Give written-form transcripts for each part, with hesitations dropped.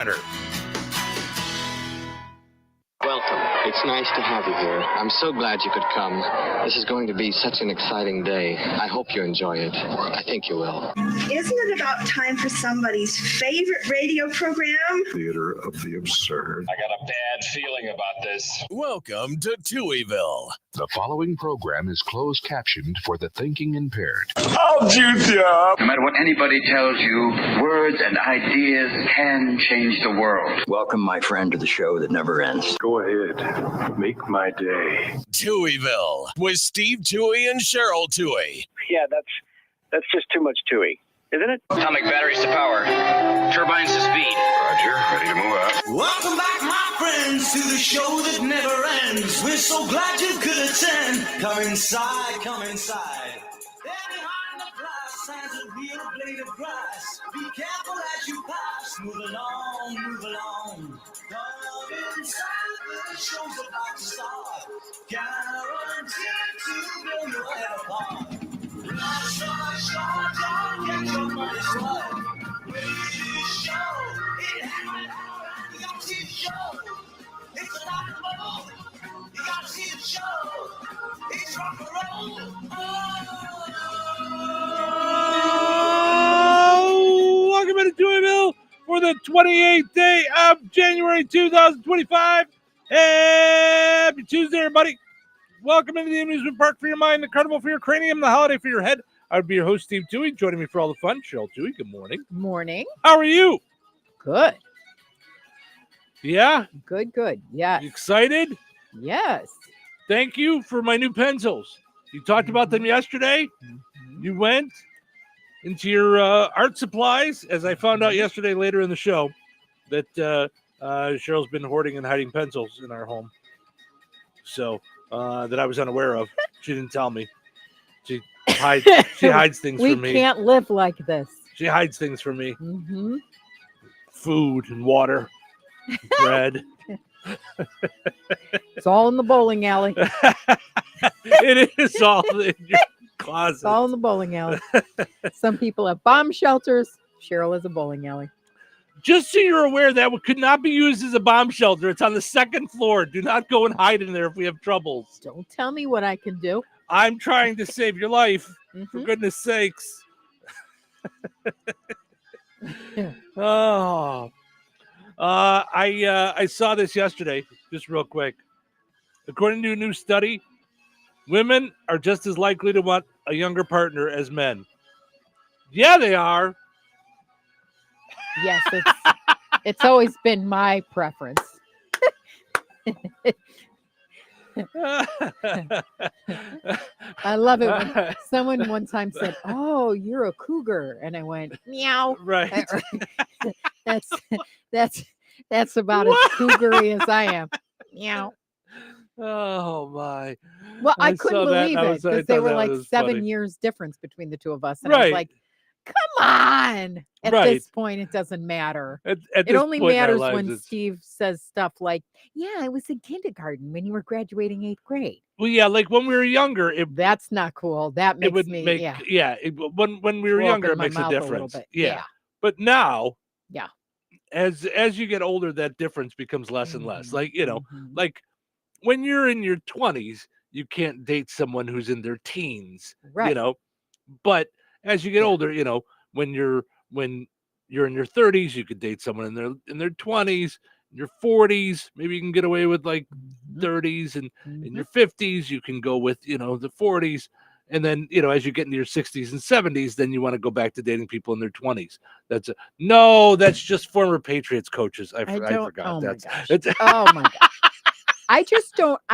Welcome. It's nice to have you here. I'm so glad you could come. This is going to be such an exciting day. I hope you enjoy it. I think you will. Isn't it about time for somebody's favorite radio program? Theater of the absurd. I got a bad feeling about this. Welcome to Touhyville. The following program is closed captioned for the thinking impaired. I'll juice you up. No matter what anybody tells you, words and ideas can change the world. Welcome, my friend, to the show that never ends. Go ahead. Make my day. Touhyville with Steve Touhy and Cheryl Touhy. Yeah, that's just too much Touhy, isn't it? Atomic batteries to power, turbines to speed. Roger, ready to move out. Welcome back, my friends, to the show that never ends. We're so glad you could attend. Come inside, come inside. There behind the glass stands a real blade of grass. Be careful as you pass. Move along, move along. Come inside, the show's about to start. Guaranteed to blow your head apart. Life's not short, don't get your money's worth. Radio show, it happened all right. You gotta see the show. It's a rock and roll. You gotta see the show. It's rock and roll. Oh, welcome to Touhyville for the 28th day of January 2025. Happy Tuesday, everybody. Welcome into the amusement park for your mind, the carnival for your cranium, the holiday for your head. I would be your host, Steve Touhy. Joining me for all the fun, Cheryl Touhy. Good morning. Morning. How are you? Good. Yeah? Good. Yes. You excited? Yes. Thank you for my new pencils. You talked about them yesterday. You went into your art supplies, as I found out yesterday later in the show, that Cheryl's been hoarding and hiding pencils in our home. So, that I was unaware of. She didn't tell me. She hides things from me. We can't live like this. She hides things from me. Mm-hmm. Food and water, bread. It's all in the bowling alley. It is all in your closet. It's all in the bowling alley. Some people have bomb shelters. Cheryl has a bowling alley. Just so you're aware, that could not be used as a bomb shelter. It's on the second floor. Do not go and hide in there if we have troubles. Don't tell me what I can do. I'm trying to save your life, for goodness sakes. Oh, I saw this yesterday, just real quick. According to a new study, women are just as likely to want a younger partner as men. Yeah, they are. Yes, it's always been my preference. I love it when someone one time said, "Oh, you're a cougar," and I went, "Meow." Right. That's about as cougary as I am. Meow. Oh my. Well, I couldn't believe it because they were like 7 funny. years difference between the two of us, and I was like, "Come on!" At this point, it doesn't matter. It only matters when Steve says stuff like, "Yeah, I was in kindergarten when you were graduating 8th grade." Well, yeah, like when we were younger, that's not cool. That makes when we were younger, it makes a difference. Yeah, but now, as you get older, that difference becomes less and less. Like like when you're in your 20s, you can't date someone who's in their teens, right? But as you get older, when you're in your 30s, you could date someone in their 20s, in your 40s, maybe you can get away with like 30s, and in your 50s, you can go with, the 40s. And then, as you get into your 60s and 70s, then you want to go back to dating people in their 20s. That's just former Patriots coaches. I forgot. Oh my gosh. Oh my gosh. I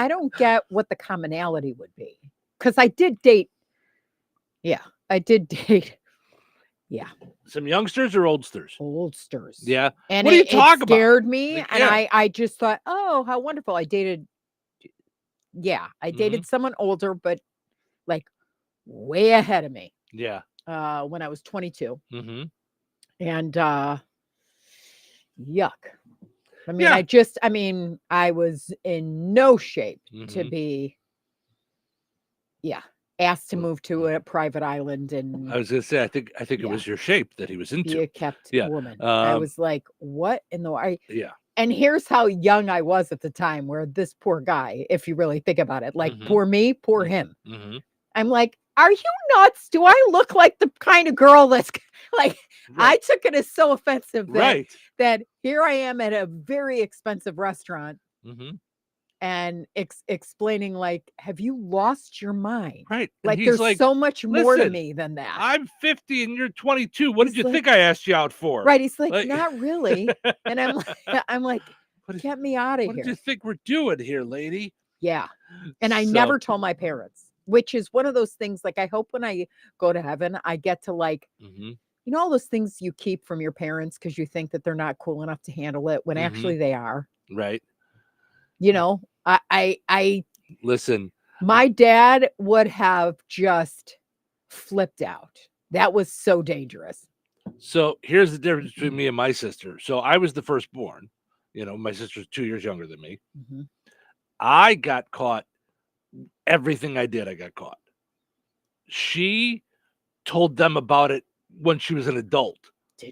don't get what the commonality would be. Because I did date. Yeah. Yeah. Some youngsters or oldsters? Oldsters. Yeah. And what do you talk about? It scared me. And I just thought, oh, how wonderful. I dated someone older, but like way ahead of me. Yeah. When I was 22. Mm-hmm. And yuck. I mean, I was in no shape to be, asked to move to a private island, and I was gonna say, I think it was your shape that he was into. Be a kept Yeah. woman. I was like, what in the yeah. And here's how young I was at the time, where this poor guy, if you really think about it, like poor me, poor him. I'm like, are you nuts? Do I look like the kind of girl that's like, I took it as so offensive that here I am at a very expensive restaurant and explaining, like, have you lost your mind? Right. Like, there's so much more to me than that. I'm 50 and you're 22. What did you think I asked you out for? Right. He's like, not really. And I'm like, get me out of here. What do you think we're doing here, lady? Yeah. And I never told my parents, which is one of those things. Like, I hope when I go to heaven, I get to, like, you know, all those things you keep from your parents because you think that they're not cool enough to handle it when actually they are. Right. You know, I listen, my dad would have just flipped out. That was so dangerous. So here's the difference between me and my sister. So I was the firstborn. You know, my sister's 2 years younger than me. I got caught. Everything I did, I got caught. She told them about it when she was an adult.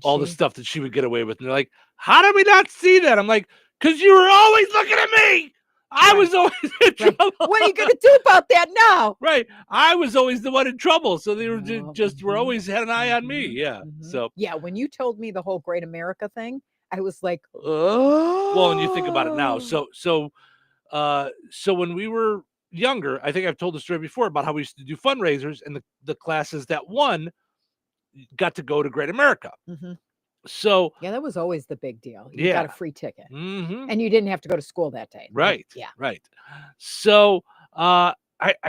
All the stuff that she would get away with. And they're like, how did we not see that? I'm like, because you were always looking at me. I was always in trouble. What are you going to do about that now? Right. I was always the one in trouble. So they were were always had an eye on me. Yeah. So yeah, when you told me the whole Great America thing, I was like, oh. Well, and you think about it now. So when we were younger, I think I've told the story before about how we used to do fundraisers, and the classes that won got to go to Great America. So yeah, that was always the big deal. You got a free ticket, and you didn't have to go to school that day. Right. Yeah. Right. So I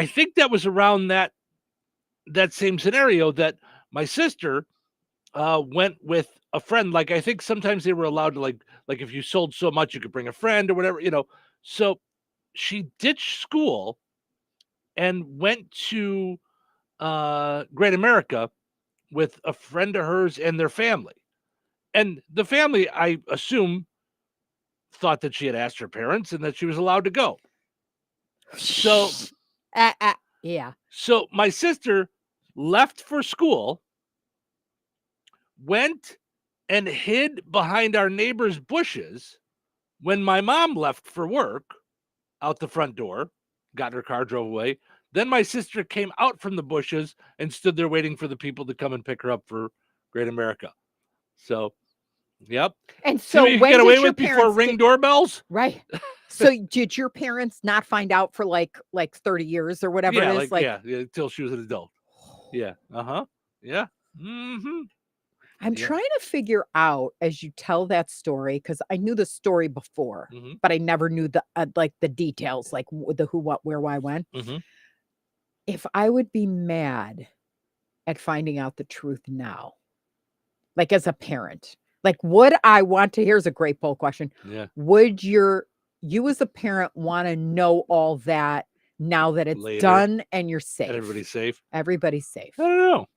think that was around that same scenario that my sister went with a friend. Like, I think sometimes they were allowed to, like if you sold so much, you could bring a friend or whatever, you know. So she ditched school and went to Great America with a friend of hers and their family. And the family, I assume, thought that she had asked her parents and that she was allowed to go. So, yeah. So my sister left for school, went and hid behind our neighbor's bushes when my mom left for work out the front door, got in her car, drove away. Then my sister came out from the bushes and stood there waiting for the people to come and pick her up for Great America. So, yep. And so you get away with before ring doorbells? Right. So did your parents not find out for like 30 years or whatever it is? Yeah, until she was an adult. Yeah. Yeah. I'm trying to figure out as you tell that story, because I knew the story before, but I never knew the the details, like the who, what, where, why, when. If I would be mad at finding out the truth now, like as a parent, like would I want to? Here's a great poll question. Yeah. Would you as a parent want to know all that now that it's later done and you're safe? And everybody's safe. Everybody's safe. I don't know.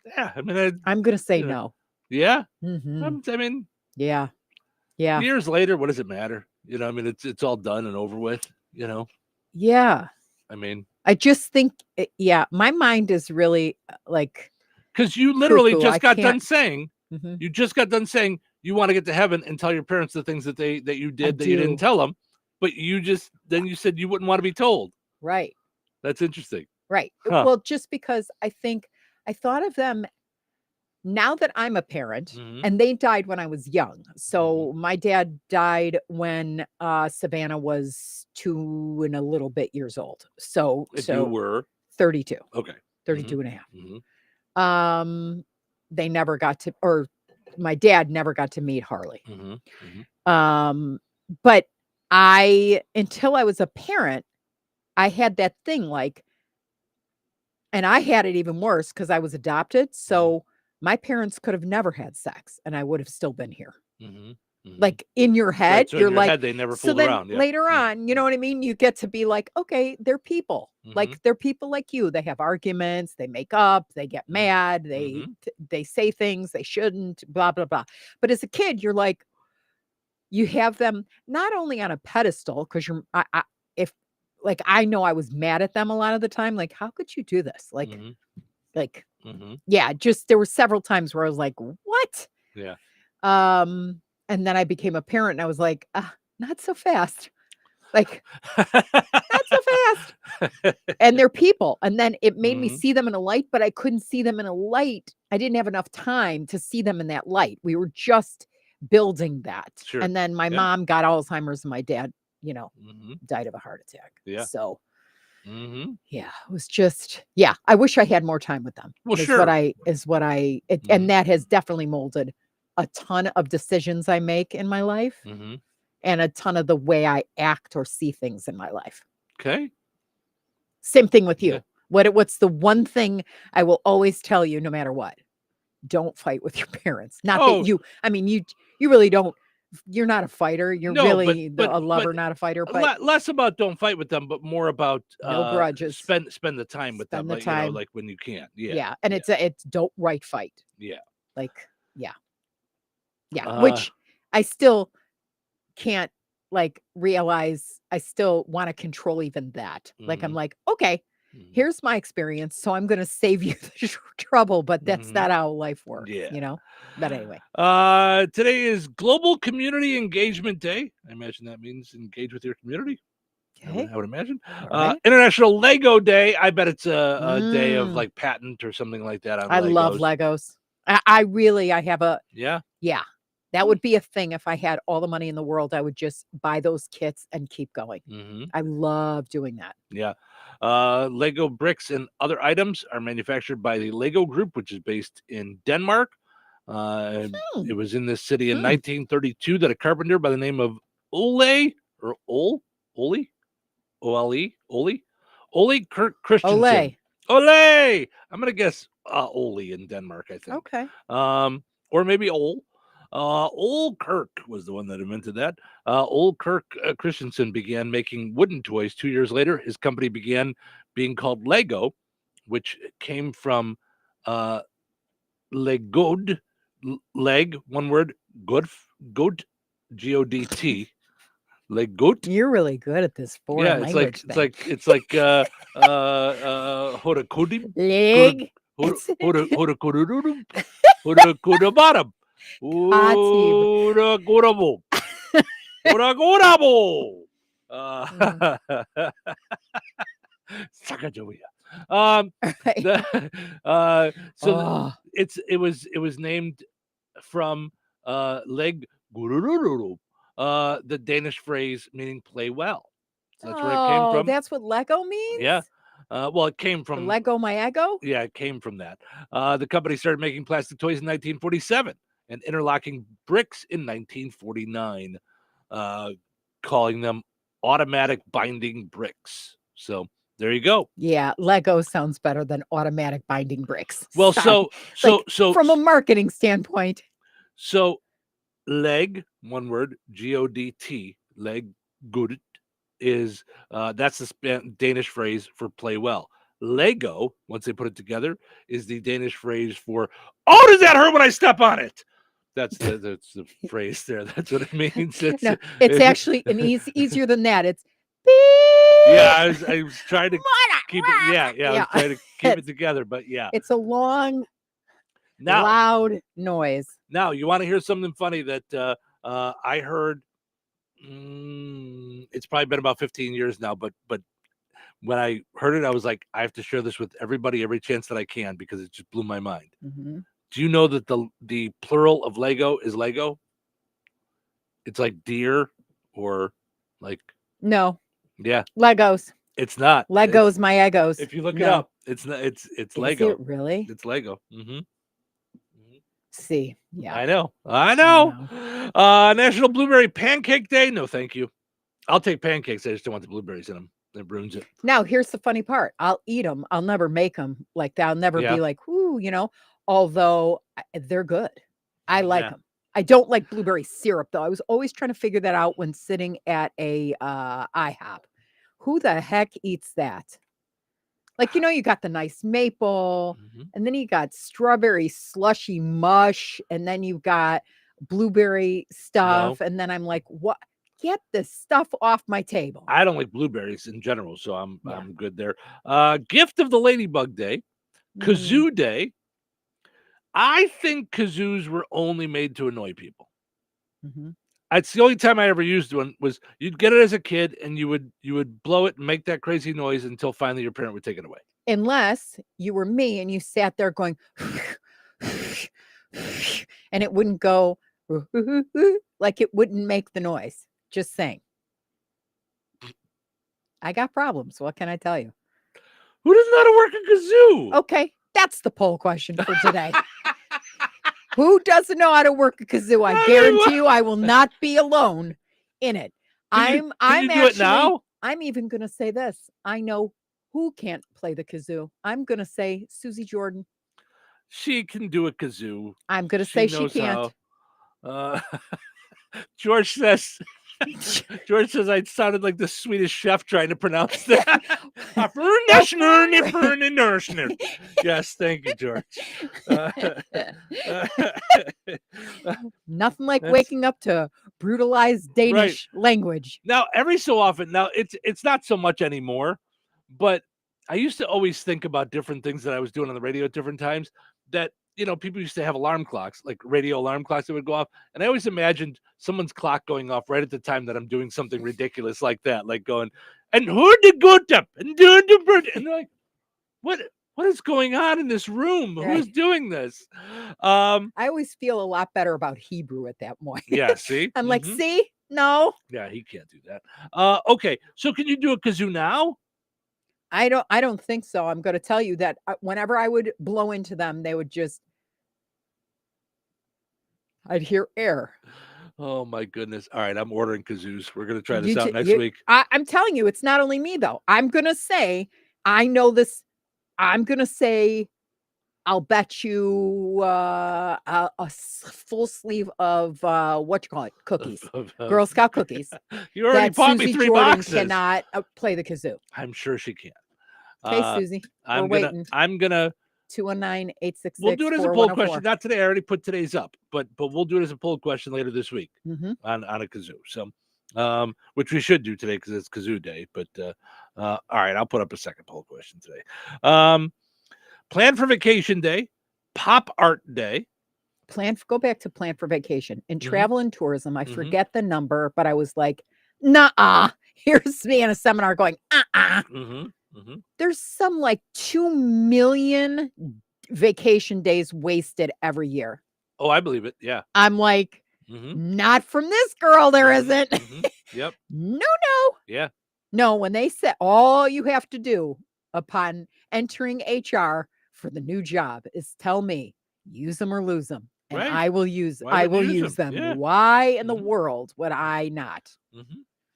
Yeah, I mean, I'm gonna say no. Yeah. I mean, yeah. Years later, what does it matter? You know, I mean, it's all done and over with. You know. Yeah. I mean, I just think, my mind is really like, because you literally just got done saying, you just got done saying you want to get to heaven and tell your parents the things that you did that you didn't tell them, but then you said you wouldn't want to be told. Right. That's interesting. Right. Well, just because I thought of them now that I'm a parent, and they died when I was young. So my dad died when Savannah was 2 and a little bit years old. So you were 32. Okay. 32 and a half. They never got to, or my dad never got to meet Harley. But until I was a parent, I had that thing like, and I had it even worse because I was adopted. So my parents could have never had sex and I would have still been here. Like in your head, right, so you're like, head, they never so fooled then around. Yeah. Later on, you know what I mean? You get to be like, okay, they're people. Like they're people like you. They have arguments, they make up, they get mad, they say things they shouldn't, blah, blah, blah. But as a kid, you're like, you have them not only on a pedestal, because like, I know I was mad at them a lot of the time. Like, how could you do this? Like, yeah, just there were several times where I was like, what? Yeah. And then I became a parent and I was like, not so fast. Like, not so fast. And they're people. And then it made me see them in a light, but I couldn't see them in a light. I didn't have enough time to see them in that light. We were just building that. Sure. And then my mom got Alzheimer's and my dad, died of a heart attack. Yeah. So yeah, it was just, I wish I had more time with them. Well, is sure. what I and that has definitely molded a ton of decisions I make in my life and a ton of the way I act or see things in my life. Okay. Same thing with you. Yeah. What's the one thing I will always tell you no matter what? Don't fight with your parents. Not that you really don't. You're not a fighter. You're really a lover, not a fighter. But less about don't fight with them, but more about no grudges. Spend the time with them, like when you can. Yeah. And it's don't fight. Yeah. Like, which I still can't realize. I still want to control even that. Like, I'm like, okay, here's my experience. So I'm going to save you the trouble, but that's not how life works, But anyway. Today is Global Community Engagement Day. I imagine that means engage with your community. Okay. I would imagine. Right. International Lego Day. I bet it's a day of like patent or something like that. On I Legos. love Legos. I have a. Yeah. Yeah. That would be a thing. If I had all the money in the world, I would just buy those kits and keep going. I love doing that. Yeah. Lego bricks and other items are manufactured by the Lego Group, which is based in Denmark. It was in this city in 1932 that a carpenter by the name of Ole Kurt Christensen. Ole. I'm gonna guess Ole in Denmark. I think. Okay. Or maybe Ole. Ole Kirk was the one that invented that. Ole Kirk Christensen began making wooden toys 2 years later. His company began being called Lego, which came from Legod, leg, one word, goat, G-O-D-T. Legot. You're really good at this foreign language. It's like Hodakodim. Leg. Hodakodum. Hodakodabottom. Hodakodabo. Hodakodabo. Sacagawea. It was named from leg gurururu, the Danish phrase meaning play well. So that's where it came from. That's what Lego means? Yeah. Well, it came from Lego my ego? Yeah, it came from that. The company started making plastic toys in 1947 and interlocking bricks in 1949, calling them automatic binding bricks. So there you go. Yeah, Lego sounds better than automatic binding bricks. Well, so from a marketing standpoint. So leg, one word, G-O-D-T, leg good is that's the Danish phrase for play well. Lego, once they put it together, is the Danish phrase for does that hurt when I step on it? That's the phrase there. That's what it means. It's actually easier than that. It's yeah, I was trying to keep it. I was trying to keep it together, but yeah, it's a long, loud noise. Now, you want to hear something funny that I heard? It's probably been about 15 years now, but when I heard it, I was like, I have to share this with everybody every chance that I can because it just blew my mind. Do you know that the plural of Lego is Lego? It's like deer or like no. Yeah. Legos. It's not. Legos my egos. If you look it up, it's not. It's Lego. Is it really? It's Lego. See, yeah. I know. National Blueberry Pancake Day. No, thank you. I'll take pancakes. I just don't want the blueberries in them. That ruins it. Now, here's the funny part. I'll eat them. I'll never make them like that. I'll never be like, ooh, although they're good. I like them. I don't like blueberry syrup, though. I was always trying to figure that out when sitting at a IHOP. Who the heck eats that? Like, you got the nice maple, and then you got strawberry slushy mush, and then you got blueberry stuff. And then I'm like, what? Get this stuff off my table. I don't like blueberries in general, so I'm good there. Gift of the Ladybug Day, Kazoo Day. I think kazoos were only made to annoy people. It's the only time I ever used one was you'd get it as a kid and you would blow it and make that crazy noise until finally your parent would take it away. Unless you were me and you sat there going and it wouldn't go like it wouldn't make the noise. Just saying. I got problems. What can I tell you? Who doesn't know how to work a kazoo? Okay, that's the poll question for today. Who doesn't know how to work a kazoo? I guarantee you I will not be alone in it. Can you do it now? I'm even going to say this. I know who can't play the kazoo. I'm going to say Susie Jordan. She can do a kazoo. I'm going to say she can't. George says I sounded like the Swedish chef trying to pronounce that. Yes, thank you, George. Nothing like waking up to brutalized Danish language. Now, every so often, it's not so much anymore, but I used to always think about different things that I was doing on the radio at different times that, people used to have alarm clocks, like radio alarm clocks that would go off. And I always imagined someone's clock going off right at the time that I'm doing something ridiculous like that, like going, and who did go up and do the bird? And they're like, what is going on in this room? Right. Who's doing this? I always feel a lot better about Hebrew at that point. Yeah, see? I'm like, see? No. Yeah, he can't do that. Okay, so can you do a kazoo now? I don't think so. I'm going to tell you that whenever I would blow into them, they would I'd hear air. Oh my goodness. All right, I'm ordering kazoos. We're going to try this out next week. I'm telling you, it's not only me though. I'm going to say, I know this. I'm going to say, I'll bet you a full sleeve of cookies, Girl Scout cookies. You already bought me 3 boxes. Cannot play the kazoo. I'm sure she can. Okay, Susie, we're waiting. I'm gonna 219-866. We'll do it as a poll question. Not today. I already put today's up, but we'll do it as a poll question later this week on a kazoo. So, which we should do today because it's kazoo day. But all right, I'll put up a second poll question today. Plan for vacation day, pop art day. Go back to plan for vacation. In travel and tourism, I forget the number, but I was like, nah. Here's me in a seminar going, There's some like 2 million vacation days wasted every year. Oh, I believe it. Yeah. I'm like, not from this girl. There isn't. Yep. No. Yeah. No, when they said all you have to do upon entering HR for the new job is tell me, use them or lose them. And I will use them. Yeah. Why in the world would I not?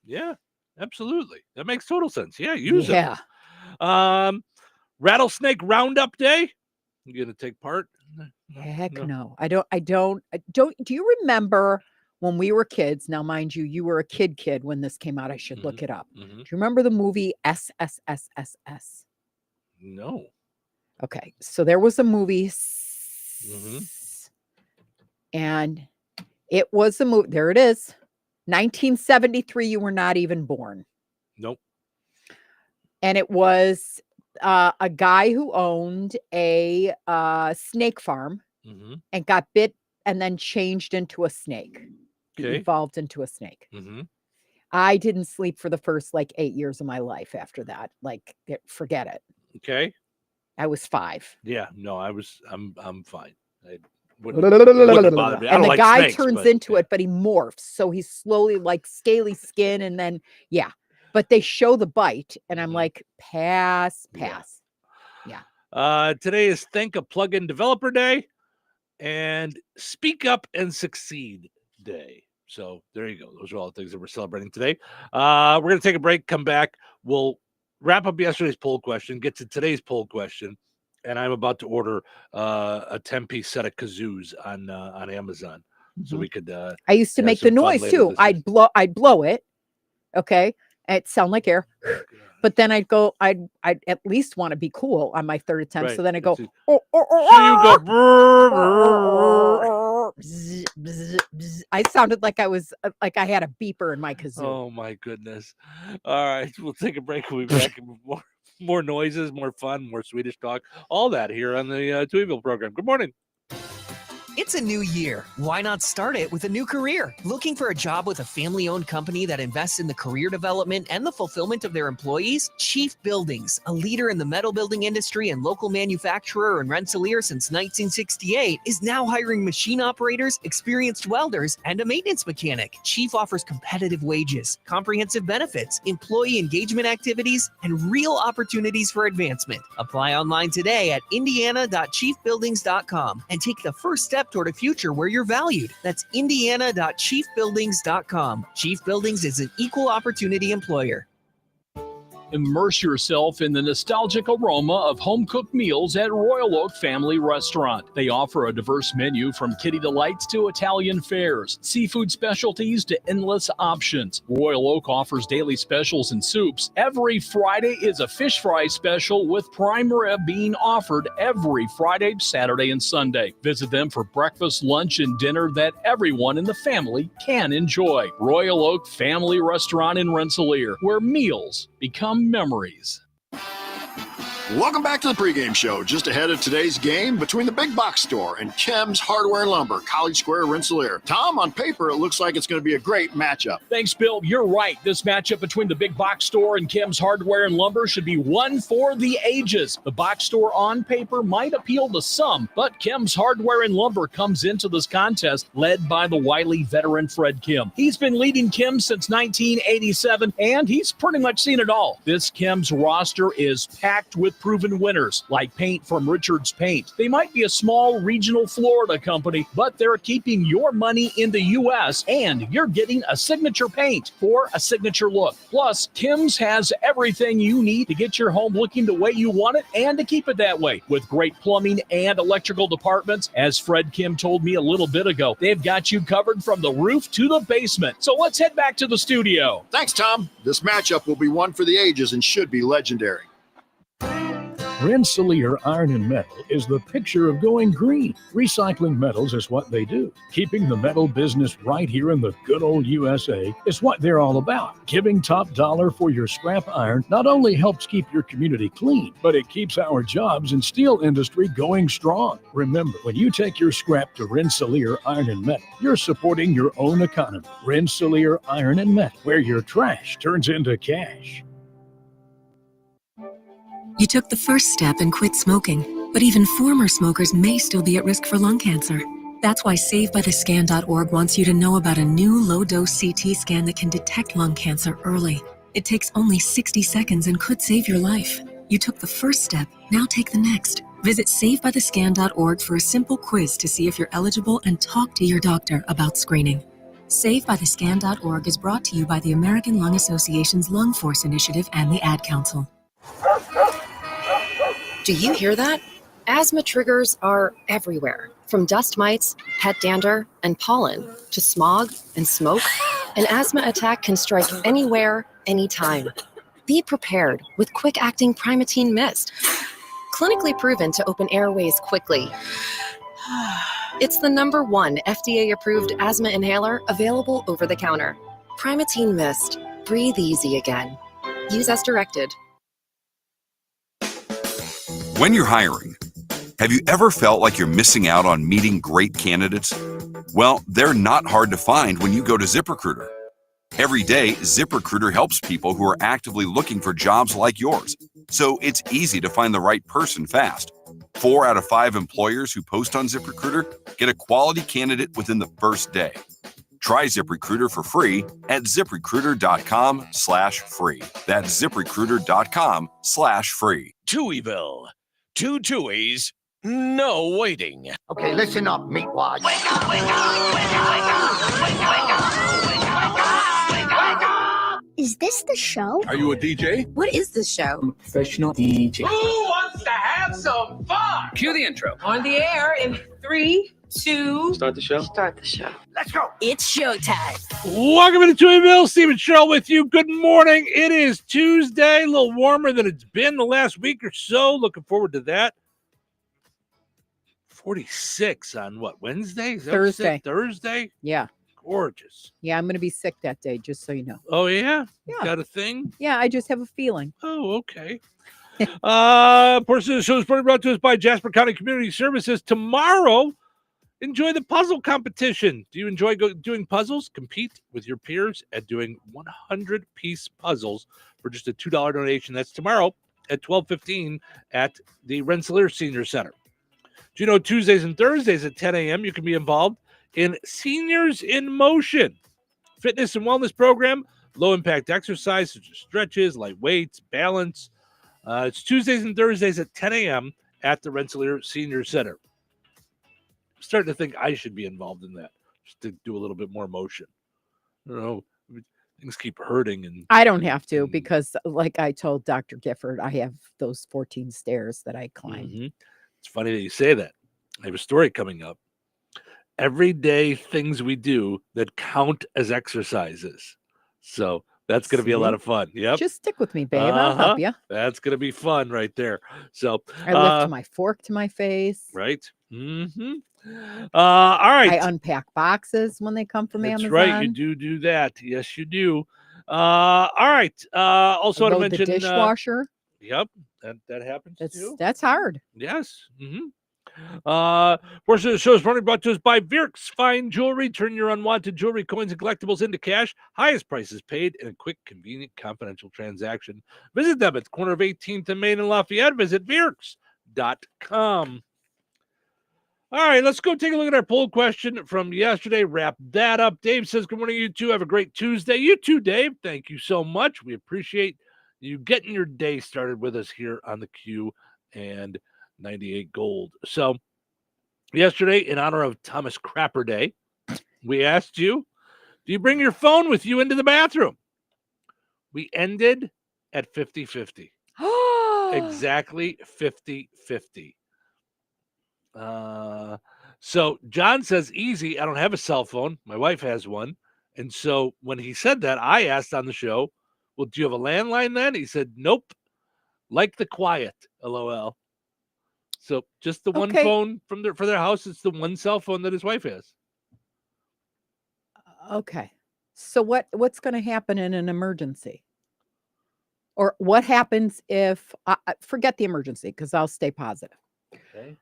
Yeah, absolutely. That makes total sense. Yeah, use them. Yeah. Rattlesnake Roundup Day. You gonna take part? Heck no. I don't. Do you remember when we were kids? Now, mind you, you were a kid when this came out. I should look it up. Do you remember the movie SSSSS? No. Okay, so there was a movie, and it was a movie. There it is, 1973. You were not even born. Nope. And it was a guy who owned a snake farm and got bit and then changed into a snake. Okay. Evolved into a snake. I didn't sleep for the first 8 years of my life after that. Forget it. Okay. I was 5. Yeah, no, I'm fine. Wouldn't bother me. And the guy turns into it, but he morphs. So he's slowly scaly skin. And then, but they show the bite. And I'm like, pass. Yeah. Today is Thank a Plugin Developer Day and Speak Up and Succeed Day. So there you go. Those are all the things that we're celebrating today. We're going to take a break, come back. We'll wrap up yesterday's poll question, get to today's poll question, and I'm about to order a 10-piece set of kazoos on Amazon, so we could. I used to make the noise too. I'd blow it. Okay, it sound like air, but then I'd at least want to be cool on my third attempt. Right. So then I go. So you go. bzz, bzz, bzz. I sounded like I was like I had a beeper in my kazoo. Oh my goodness! All right, we'll take a break. We'll be back. More noises, more fun, more Swedish talk, all that here on the Touhyville program. Good morning. It's a new year. Why not start it with a new career? Looking for a job with a family-owned company that invests in the career development and the fulfillment of their employees? Chief Buildings, a leader in the metal building industry and local manufacturer in Rensselaer since 1968, is now hiring machine operators, experienced welders, and a maintenance mechanic. Chief offers competitive wages, comprehensive benefits, employee engagement activities, and real opportunities for advancement. Apply online today at indiana.chiefbuildings.com and take the first step toward a future where you're valued. That's indiana.chiefbuildings.com. Chief Buildings is an equal opportunity employer. Immerse yourself in the nostalgic aroma of home-cooked meals at Royal Oak Family Restaurant. They offer a diverse menu from kiddie delights to Italian fares, seafood specialties to endless options. Royal Oak offers daily specials and soups. Every Friday is a fish fry special with prime rib being offered every Friday, Saturday, and Sunday. Visit them for breakfast, lunch, and dinner that everyone in the family can enjoy. Royal Oak Family Restaurant in Rensselaer, where meals become memories. Welcome back to the pregame show. Just ahead of today's game between the Big Box Store and Kim's Hardware and Lumber, College Square, Rensselaer. Tom, on paper, it looks like it's going to be a great matchup. Thanks, Bill. You're right. This matchup between the Big Box Store and Kim's Hardware and Lumber should be one for the ages. The box store on paper might appeal to some, but Kim's Hardware and Lumber comes into this contest led by the wily veteran Fred Kim. He's been leading Kim's since 1987, and he's pretty much seen it all. This Kim's roster is packed with proven winners like Paint from Richards Paint. They might be a small regional Florida company, but they're keeping your money in the U.S. and you're getting a signature paint for a signature look. Plus, Kim's has everything you need to get your home looking the way you want it and to keep it that way. With great plumbing and electrical departments, as Fred Kim told me a little bit ago, they've got you covered from the roof to the basement. So let's head back to the studio. Thanks, Tom. This matchup will be one for the ages and should be legendary. Rensselaer Iron and Metal is the picture of going green. Recycling metals is what they do. Keeping the metal business right here in the good old USA is what they're all about. Giving top dollar for your scrap iron not only helps keep your community clean, but it keeps our jobs and steel industry going strong. Remember, when you take your scrap to Rensselaer Iron and Metal, you're supporting your own economy. Rensselaer Iron and Metal, where your trash turns into cash. You took the first step and quit smoking, but even former smokers may still be at risk for lung cancer. That's why SaveByTheScan.org wants you to know about a new low-dose CT scan that can detect lung cancer early. It takes only 60 seconds and could save your life. You took the first step, now take the next. Visit SaveByTheScan.org for a simple quiz to see if you're eligible and talk to your doctor about screening. SaveByTheScan.org is brought to you by the American Lung Association's Lung Force Initiative and the Ad Council. Do you hear that? Asthma triggers are everywhere. From dust mites, pet dander, and pollen, to smog and smoke, an asthma attack can strike anywhere, anytime. Be prepared with quick-acting Primatene Mist. Clinically proven to open airways quickly. It's the #1 FDA-approved asthma inhaler available over the counter. Primatene Mist. Breathe easy again. Use as directed. When you're hiring, have you ever felt like you're missing out on meeting great candidates? Well, they're not hard to find when you go to ZipRecruiter. Every day, ZipRecruiter helps people who are actively looking for jobs like yours. So it's easy to find the right person fast. 4 out of 5 employers who post on ZipRecruiter get a quality candidate within the first day. Try ZipRecruiter for free at ZipRecruiter.com/free. That's ZipRecruiter.com/free. Touhyville. 2 Tuohys, no waiting. Okay, listen up, meatwads. Wake up, wake up, wake up, wake up, wake up, wake up, wake up, wake up. Is this the show? Are you a DJ? What is this show? I'm a professional DJ. Who wants to have some fun? Cue the intro. On the air in 3, 2. Start the show? Start the show. Let's go. It's showtime. Welcome to Touhyville. Steve and Cheryl with you. Good morning. It is Tuesday, a little warmer than it's been the last week or so. Looking forward to that. 46 on what, Wednesday? Is that Thursday. Thursday? Yeah. Gorgeous. Yeah, I'm going to be sick that day, just so you know. Oh, yeah? Yeah. Got a thing? Yeah, I just have a feeling. Oh, okay. Portion of the show is brought to us by Jasper County Community Services. Tomorrow, enjoy the puzzle competition. Do you enjoy doing puzzles? Compete with your peers at doing 100-piece puzzles for just a $2 donation. That's tomorrow at 12:15 at the Rensselaer Senior Center. Do you know Tuesdays and Thursdays at 10 a.m. you can be involved in Seniors in Motion, fitness and wellness program, low-impact exercise such as stretches, light weights, balance. It's Tuesdays and Thursdays at 10 a.m. at the Rensselaer Senior Center. I'm starting to think I should be involved in that, just to do a little bit more motion. I don't know. Things keep hurting. And I don't have to because, like I told Dr. Gifford, I have those 14 stairs that I climb. Mm-hmm. It's funny that you say that. I have a story coming up. Everyday things we do that count as exercises. So that's going to be a lot of fun. Yep. Just stick with me, babe. I'll help you. That's going to be fun right there. So I lift my fork to my face. Right. Mm-hmm. All right. I unpack boxes when they come from Amazon. That's right. You do that. Yes, you do. All right. Also, I want to mention the dishwasher. Yep. That happens too. That's hard. Yes. Mm-hmm. Portion of the show is brought to us by Virks Fine Jewelry. Turn your unwanted jewelry, coins, and collectibles into cash. Highest prices paid in a quick, convenient, confidential transaction. Visit them at the corner of 18th and Main and Lafayette. Visit Virks.com. All right, let's go take a look at our poll question from yesterday. Wrap that up. Dave says, good morning, you two. Have a great Tuesday. You too, Dave. Thank you so much. We appreciate you getting your day started with us here on the Q and 98 Gold. So yesterday, in honor of Thomas Crapper Day, we asked you, do you bring your phone with you into the bathroom? We ended at 50-50. Exactly 50-50. So John says, easy. I don't have a cell phone. My wife has one. And so when he said that, I asked on the show, well, do you have a landline then? He said, nope. Like the quiet, LOL. So just the one phone for their house. It's the one cell phone that his wife has. Okay. So what's going to happen in an emergency? Or what happens if forget the emergency, because I'll stay positive. Okay.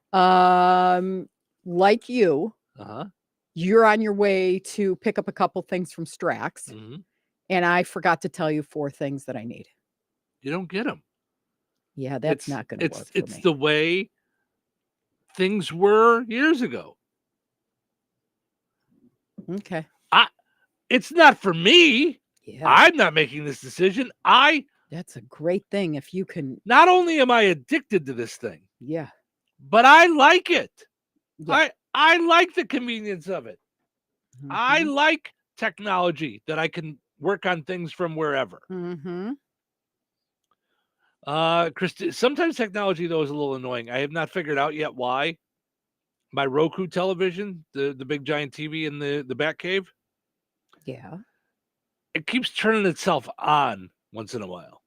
Like you, you're on your way to pick up a couple things from Strax, and I forgot to tell you 4 things that I need. You don't get them. Yeah, that's not going to work for me. It's the way things were years ago. Okay. It's not for me. Yeah. I'm not making this decision. That's a great thing if you can. Not only am I addicted to this thing. Yeah. But I like it. Yeah. I like the convenience of it. I like technology that I can work on things from wherever. Christy, sometimes technology, though, is a little annoying. I have not figured out yet why. My Roku television, the big giant TV in the bat cave. Yeah. It keeps turning itself on once in a while.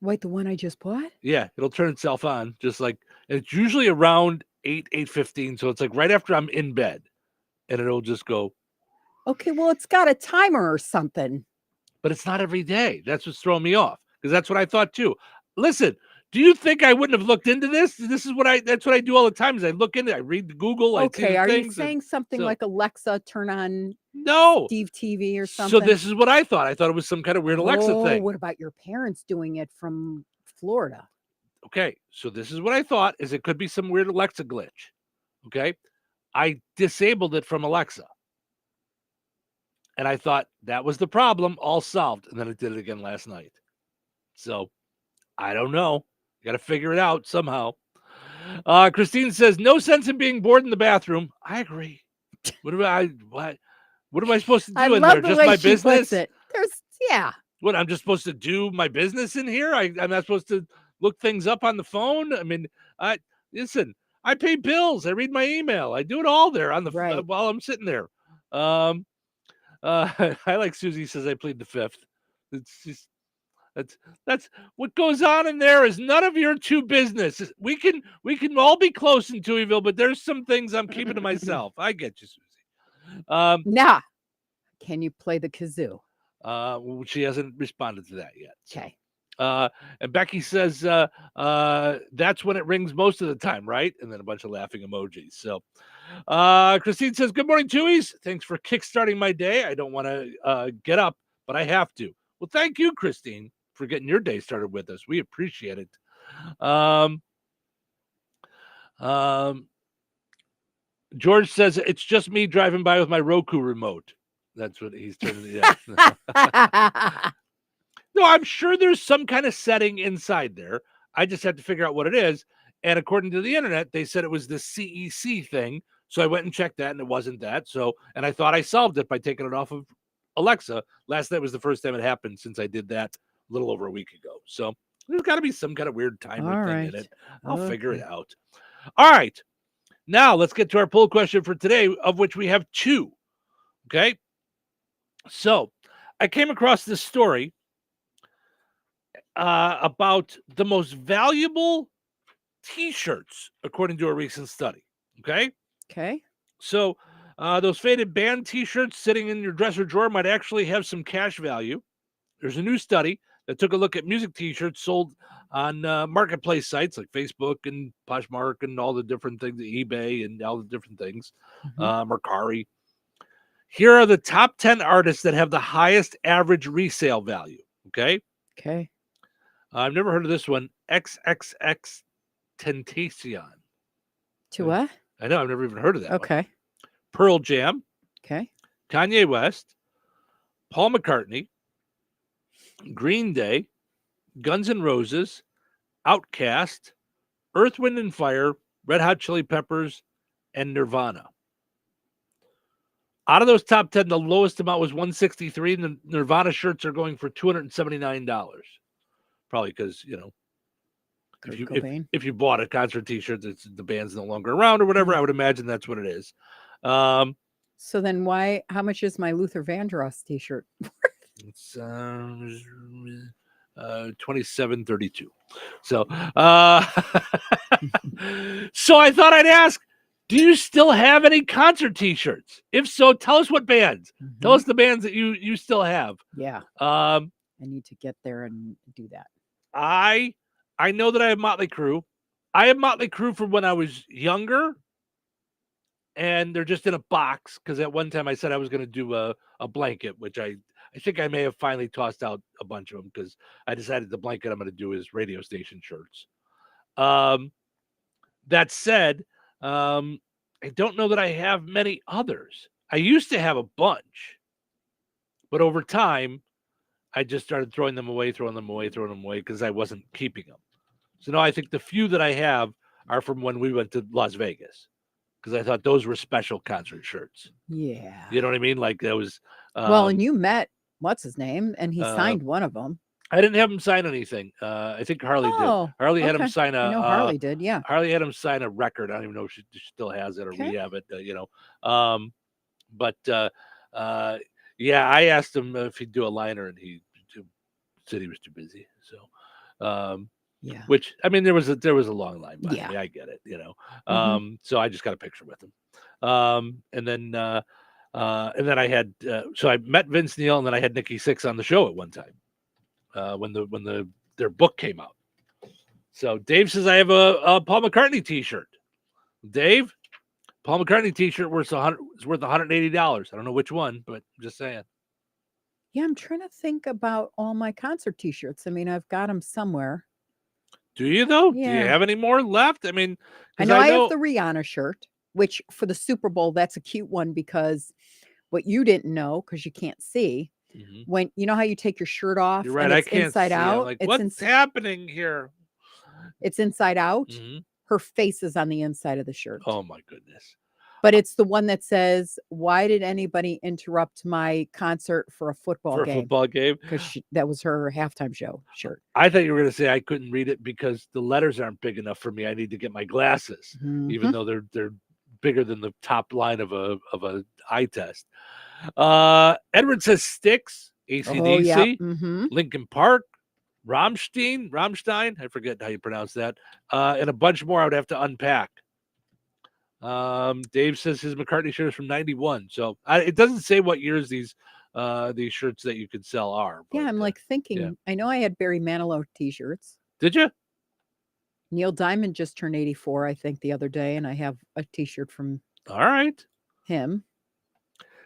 Wait, the one I just bought? Yeah, it'll turn itself on. Just like, it's usually around 8:15. So it's like right after I'm in bed. And it'll just go. Okay, well, it's got a timer or something. But it's not every day. That's what's throwing me off. Because that's what I thought too. Listen, do you think I wouldn't have looked into this? That's what I do all the time is I look into it, I read the Google. Okay, are you saying something like Alexa, turn on Steve TV or something? So this is what I thought. I thought it was some kind of weird Alexa thing. What about your parents doing it from Florida? Okay, so this is what I thought is it could be some weird Alexa glitch. Okay, I disabled it from Alexa. And I thought that was the problem, all solved. And then it did it again last night. So I don't know. Got to figure it out somehow. Christine says, no sense in being bored in the bathroom. I agree. What am I supposed to do in there? Just my business? What, I'm just supposed to do my business in here? I'm not supposed to look things up on the phone? I mean, listen, I pay bills. I read my email. I do it all there on the while I'm sitting there. I like Susie says I plead the fifth. It's just, That's what goes on in there is none of your two business. We can all be close in Touhyville, but there's some things I'm keeping to myself. I get you, Susie. Nah. Can you play the kazoo? She hasn't responded to that yet. Okay. And Becky says that's when it rings most of the time, right? And then a bunch of laughing emojis. So Christine says, good morning, Touhies. Thanks for kickstarting my day. I don't want to get up, but I have to. Well, thank you, Christine, for getting your day started with us. We appreciate it. George says, it's just me driving by with my Roku remote. That's what he's turning. Yeah. No, I'm sure there's some kind of setting inside there. I just had to figure out what it is. And according to the internet, they said it was the CEC thing. So I went and checked that, and it wasn't that. So, and I thought I solved it by taking it off of Alexa. Last night was the first time it happened since I did that a little over a week ago. So there's got to be some kind of weird timer thing in it. I'll figure it out. All right. Now let's get to our poll question for today, of which we have two. Okay. So I came across this story about the most valuable T-shirts, according to a recent study. Okay. Okay. So those faded band T-shirts sitting in your dresser drawer might actually have some cash value. There's a new study that took a look at music T-shirts sold on marketplace sites like Facebook and Poshmark and all the different things, eBay and all the different things, Mercari. Here are the top 10 artists that have the highest average resale value. Okay. Okay. I've never heard of this one. XXX Tentacion. To what? I know. I've never even heard of that. Okay. One. Pearl Jam. Okay. Kanye West. Paul McCartney. Green Day. Guns N' Roses. Outkast. Earth, Wind and Fire. Red Hot Chili Peppers. And Nirvana. Out of those top 10, the lowest amount was $163, and the Nirvana shirts are going for $279. Probably because, if you bought a concert T-shirt, the band's no longer around or whatever, I would imagine that's what it is. So then how much is my Luther Vandross T-shirt? It's $27.32. So, so I thought I'd ask, do you still have any concert T-shirts? If so, tell us what bands. Tell us the bands that you still have. Yeah. I need to get there and do that. I know that I have Motley Crue. I have Motley Crue from when I was younger, and they're just in a box because at one time I said I was going to do a blanket, which I think I may have finally tossed out a bunch of them because I decided the blanket I'm going to do is radio station shirts. That said, I don't know that I have many others. I used to have a bunch, but over time, I just started throwing them away because I wasn't keeping them. So now I think the few that I have are from when we went to Las Vegas because I thought those were special concert shirts. Yeah. You know what I mean? Like that was. Well, and you met, what's his name? And he signed one of them. I didn't have him sign anything. I think Harley did. Harley had him sign I know Harley did, yeah. Harley had him sign a record. I don't even know if she still has it or we have it, yeah, I asked him if he'd do a liner and he said he was too busy. So, yeah. Which, I mean, there was a long line by me. I get it, So I just got a picture with him. And then I had, so I met Vince Neil and then I had Nikki Sixx on the show at one time. When their book came out. So Dave says I have a Paul McCartney T-shirt. Dave, Paul McCartney T-shirt worth $180. I don't know which one, but I'm just saying. Yeah, I'm trying to think about all my concert T-shirts. I mean, I've got them somewhere. Do you though? Yeah. Do you have any more left? I mean, I know I have the Rihanna shirt, which for the Super Bowl, that's a cute one because what you didn't know, because you can't see. When you know how you take your shirt off, you're right. And it's I can't inside see. out. I'm like, what's happening here? It's inside out. Her face is on the inside of the shirt. Oh my goodness! But it's the one that says, "Why did anybody interrupt my concert for a football game?" Football game, because that was her halftime show shirt. I thought you were going to say I couldn't read it because the letters aren't big enough for me. I need to get my glasses, even though they're bigger than the top line of a eye test. Edward says Styx, AC/DC, Linkin Park, Rammstein, I forget how you pronounce that, and a bunch more I would have to unpack. Dave says his McCartney shirt is from 91. So it doesn't say what years these shirts that you could sell are. But, I'm like thinking, yeah. I know I had Barry Manilow t-shirts. Did you? Neil Diamond just turned 84, I think, the other day, and I have a t-shirt from All right. him.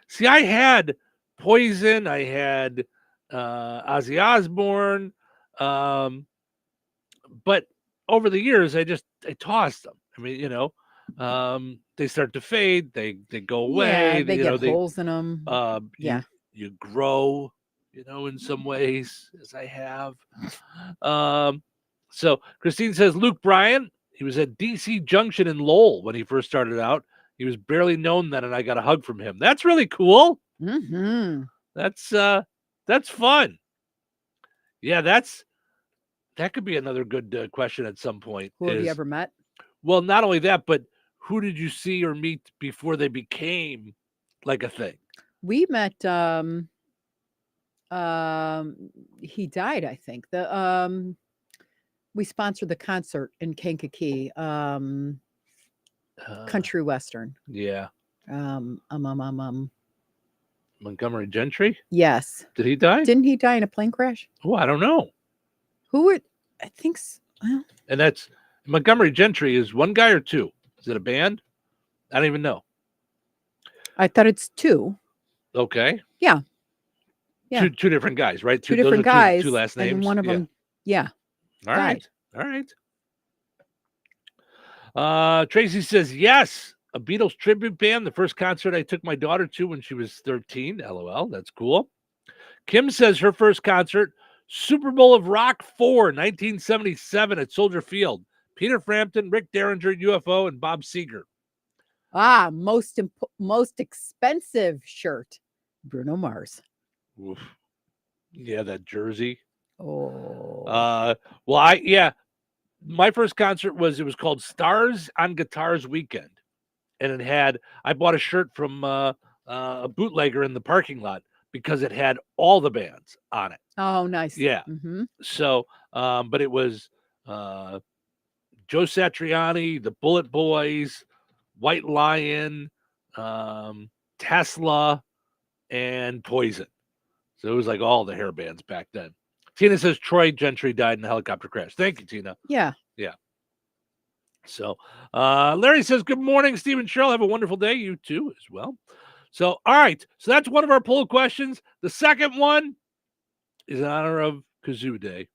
See, I had Poison, I had Ozzy Osbourne, but over the years I tossed them. I mean, they start to fade, they go away. Yeah, they get holes in them. You grow, in some ways, as I have. So Christine says Luke Bryan, he was at DC Junction in Lowell when he first started out. He was barely known then, and I got a hug from him. That's really cool. Mm-hmm. That's fun. Yeah, that could be another good question at some point. Who have you ever met? Well, not only that, but who did you see or meet before they became like a thing? We met. He died, I think. We sponsored the concert in Kankakee, country western. Yeah. Montgomery Gentry? Yes. Did he die? Didn't he die in a plane crash? Oh, I don't know. Who would? I think so. Well, and that's Montgomery Gentry is one guy or two? Is it a band? I don't even know. I thought it's two. Okay. Yeah. Yeah. Two different guys, right? Two different guys. Two last names. And one of them. Yeah. All right. Tracy says, yes, a Beatles tribute band. The first concert I took my daughter to when she was 13. LOL. That's cool. Kim says her first concert, Super Bowl of Rock 4, 1977 at Soldier Field. Peter Frampton, Rick Derringer, UFO, and Bob Seger. Most expensive shirt, Bruno Mars. Oof. Yeah, that jersey. Oh. My first concert was called Stars on Guitars Weekend. And I bought a shirt from a bootlegger in the parking lot because it had all the bands on it. Oh, nice. Yeah. Mm-hmm. So, but it was Joe Satriani, the Bullet Boys, White Lion, Tesla, and Poison. So it was like all the hair bands back then. Tina says Troy Gentry died in a helicopter crash. Thank you, Tina. Yeah. Yeah. So Larry says, good morning, Steve and Cheryl. Have a wonderful day. You too as well. So, all right. So that's one of our poll questions. The second one is in honor of Kazoo Day.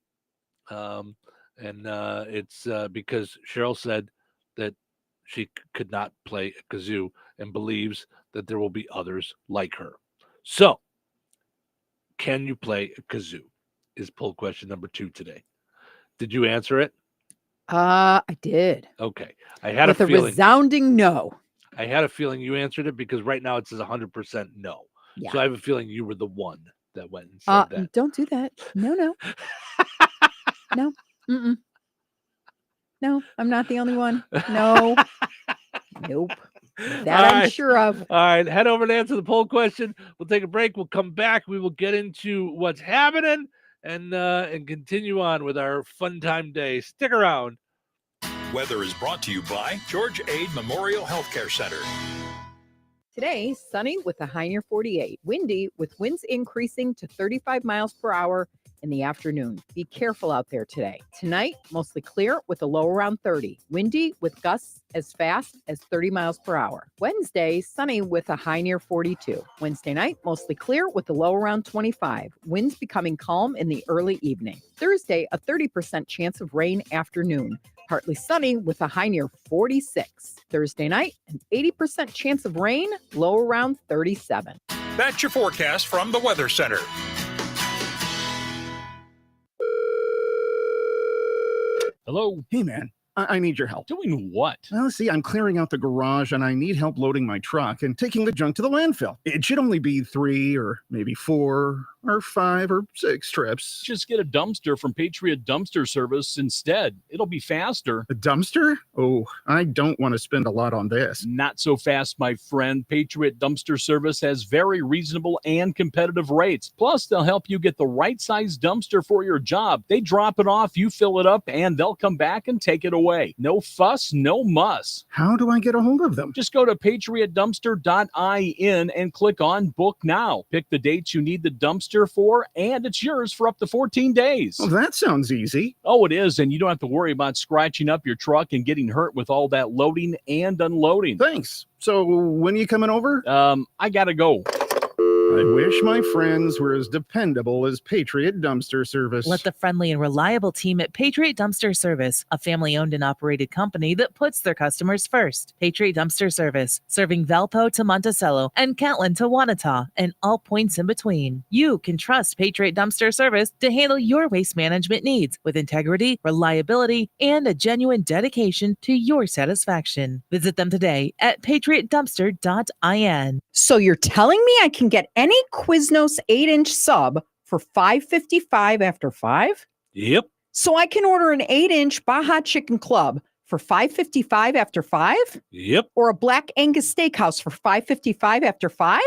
It's because Cheryl said that she could not play a kazoo and believes that there will be others like her. So, can you play a kazoo? Is poll question number 2 today. Did you answer it? I did. Okay. I had With a feeling. Resounding no. I had a feeling you answered it because right now it says 100% no. Yeah. So I have a feeling you were the one that went and said that. Don't do that. No. No. Mm-mm. No, I'm not the only one. No. Nope. That I'm sure of. All right. Head over and answer the poll question. We'll take a break. We'll come back. We will get into what's happening and continue on with our fun time day. Stick around. Weather is brought to you by George Ade Memorial Healthcare Center. Today, sunny with a high near 48. Windy with winds increasing to 35 miles per hour in the afternoon. Be careful out there today. Tonight, mostly clear with a low around 30. Windy with gusts as fast as 30 miles per hour. Wednesday, sunny with a high near 42. Wednesday night, mostly clear with a low around 25. Winds becoming calm in the early evening. Thursday, a 30% chance of rain afternoon. Partly sunny with a high near 46. Thursday night, an 80% chance of rain, low around 37. That's your forecast from the Weather Center. Hello? Hey, man. I need your help. Doing what? Well, see, I'm clearing out the garage and I need help loading my truck and taking the junk to the landfill. It should only be 3 or maybe 4 or 5 or 6 trips. Just get a dumpster from Patriot Dumpster Service instead. It'll be faster. A dumpster? Oh, I don't want to spend a lot on this. Not so fast, my friend. Patriot Dumpster Service has very reasonable and competitive rates. Plus, they'll help you get the right size dumpster for your job. They drop it off, you fill it up, and they'll come back and take it away. No fuss, no muss. How do I get a hold of them? Just go to patriotdumpster.in and click on Book Now. Pick the dates you need the dumpster for, and it's yours for up to 14 days. Well, that sounds easy. Oh, it is, and you don't have to worry about scratching up your truck and getting hurt with all that loading and unloading. Thanks. So when are you coming over? I gotta go. I wish my friends were as dependable as Patriot Dumpster Service. Let the friendly and reliable team at Patriot Dumpster Service, a family-owned and operated company that puts their customers first. Patriot Dumpster Service, serving Valpo to Monticello and Catlin to Wanata and all points in between. You can trust Patriot Dumpster Service to handle your waste management needs with integrity, reliability, and a genuine dedication to your satisfaction. Visit them today at patriotdumpster.in. So you're telling me I can get any Quiznos 8-inch sub for $5.55 after 5? Yep. So I can order an 8-inch Baja Chicken Club for $5.55 after 5? Yep. Or a Black Angus Steakhouse for $5.55 after 5?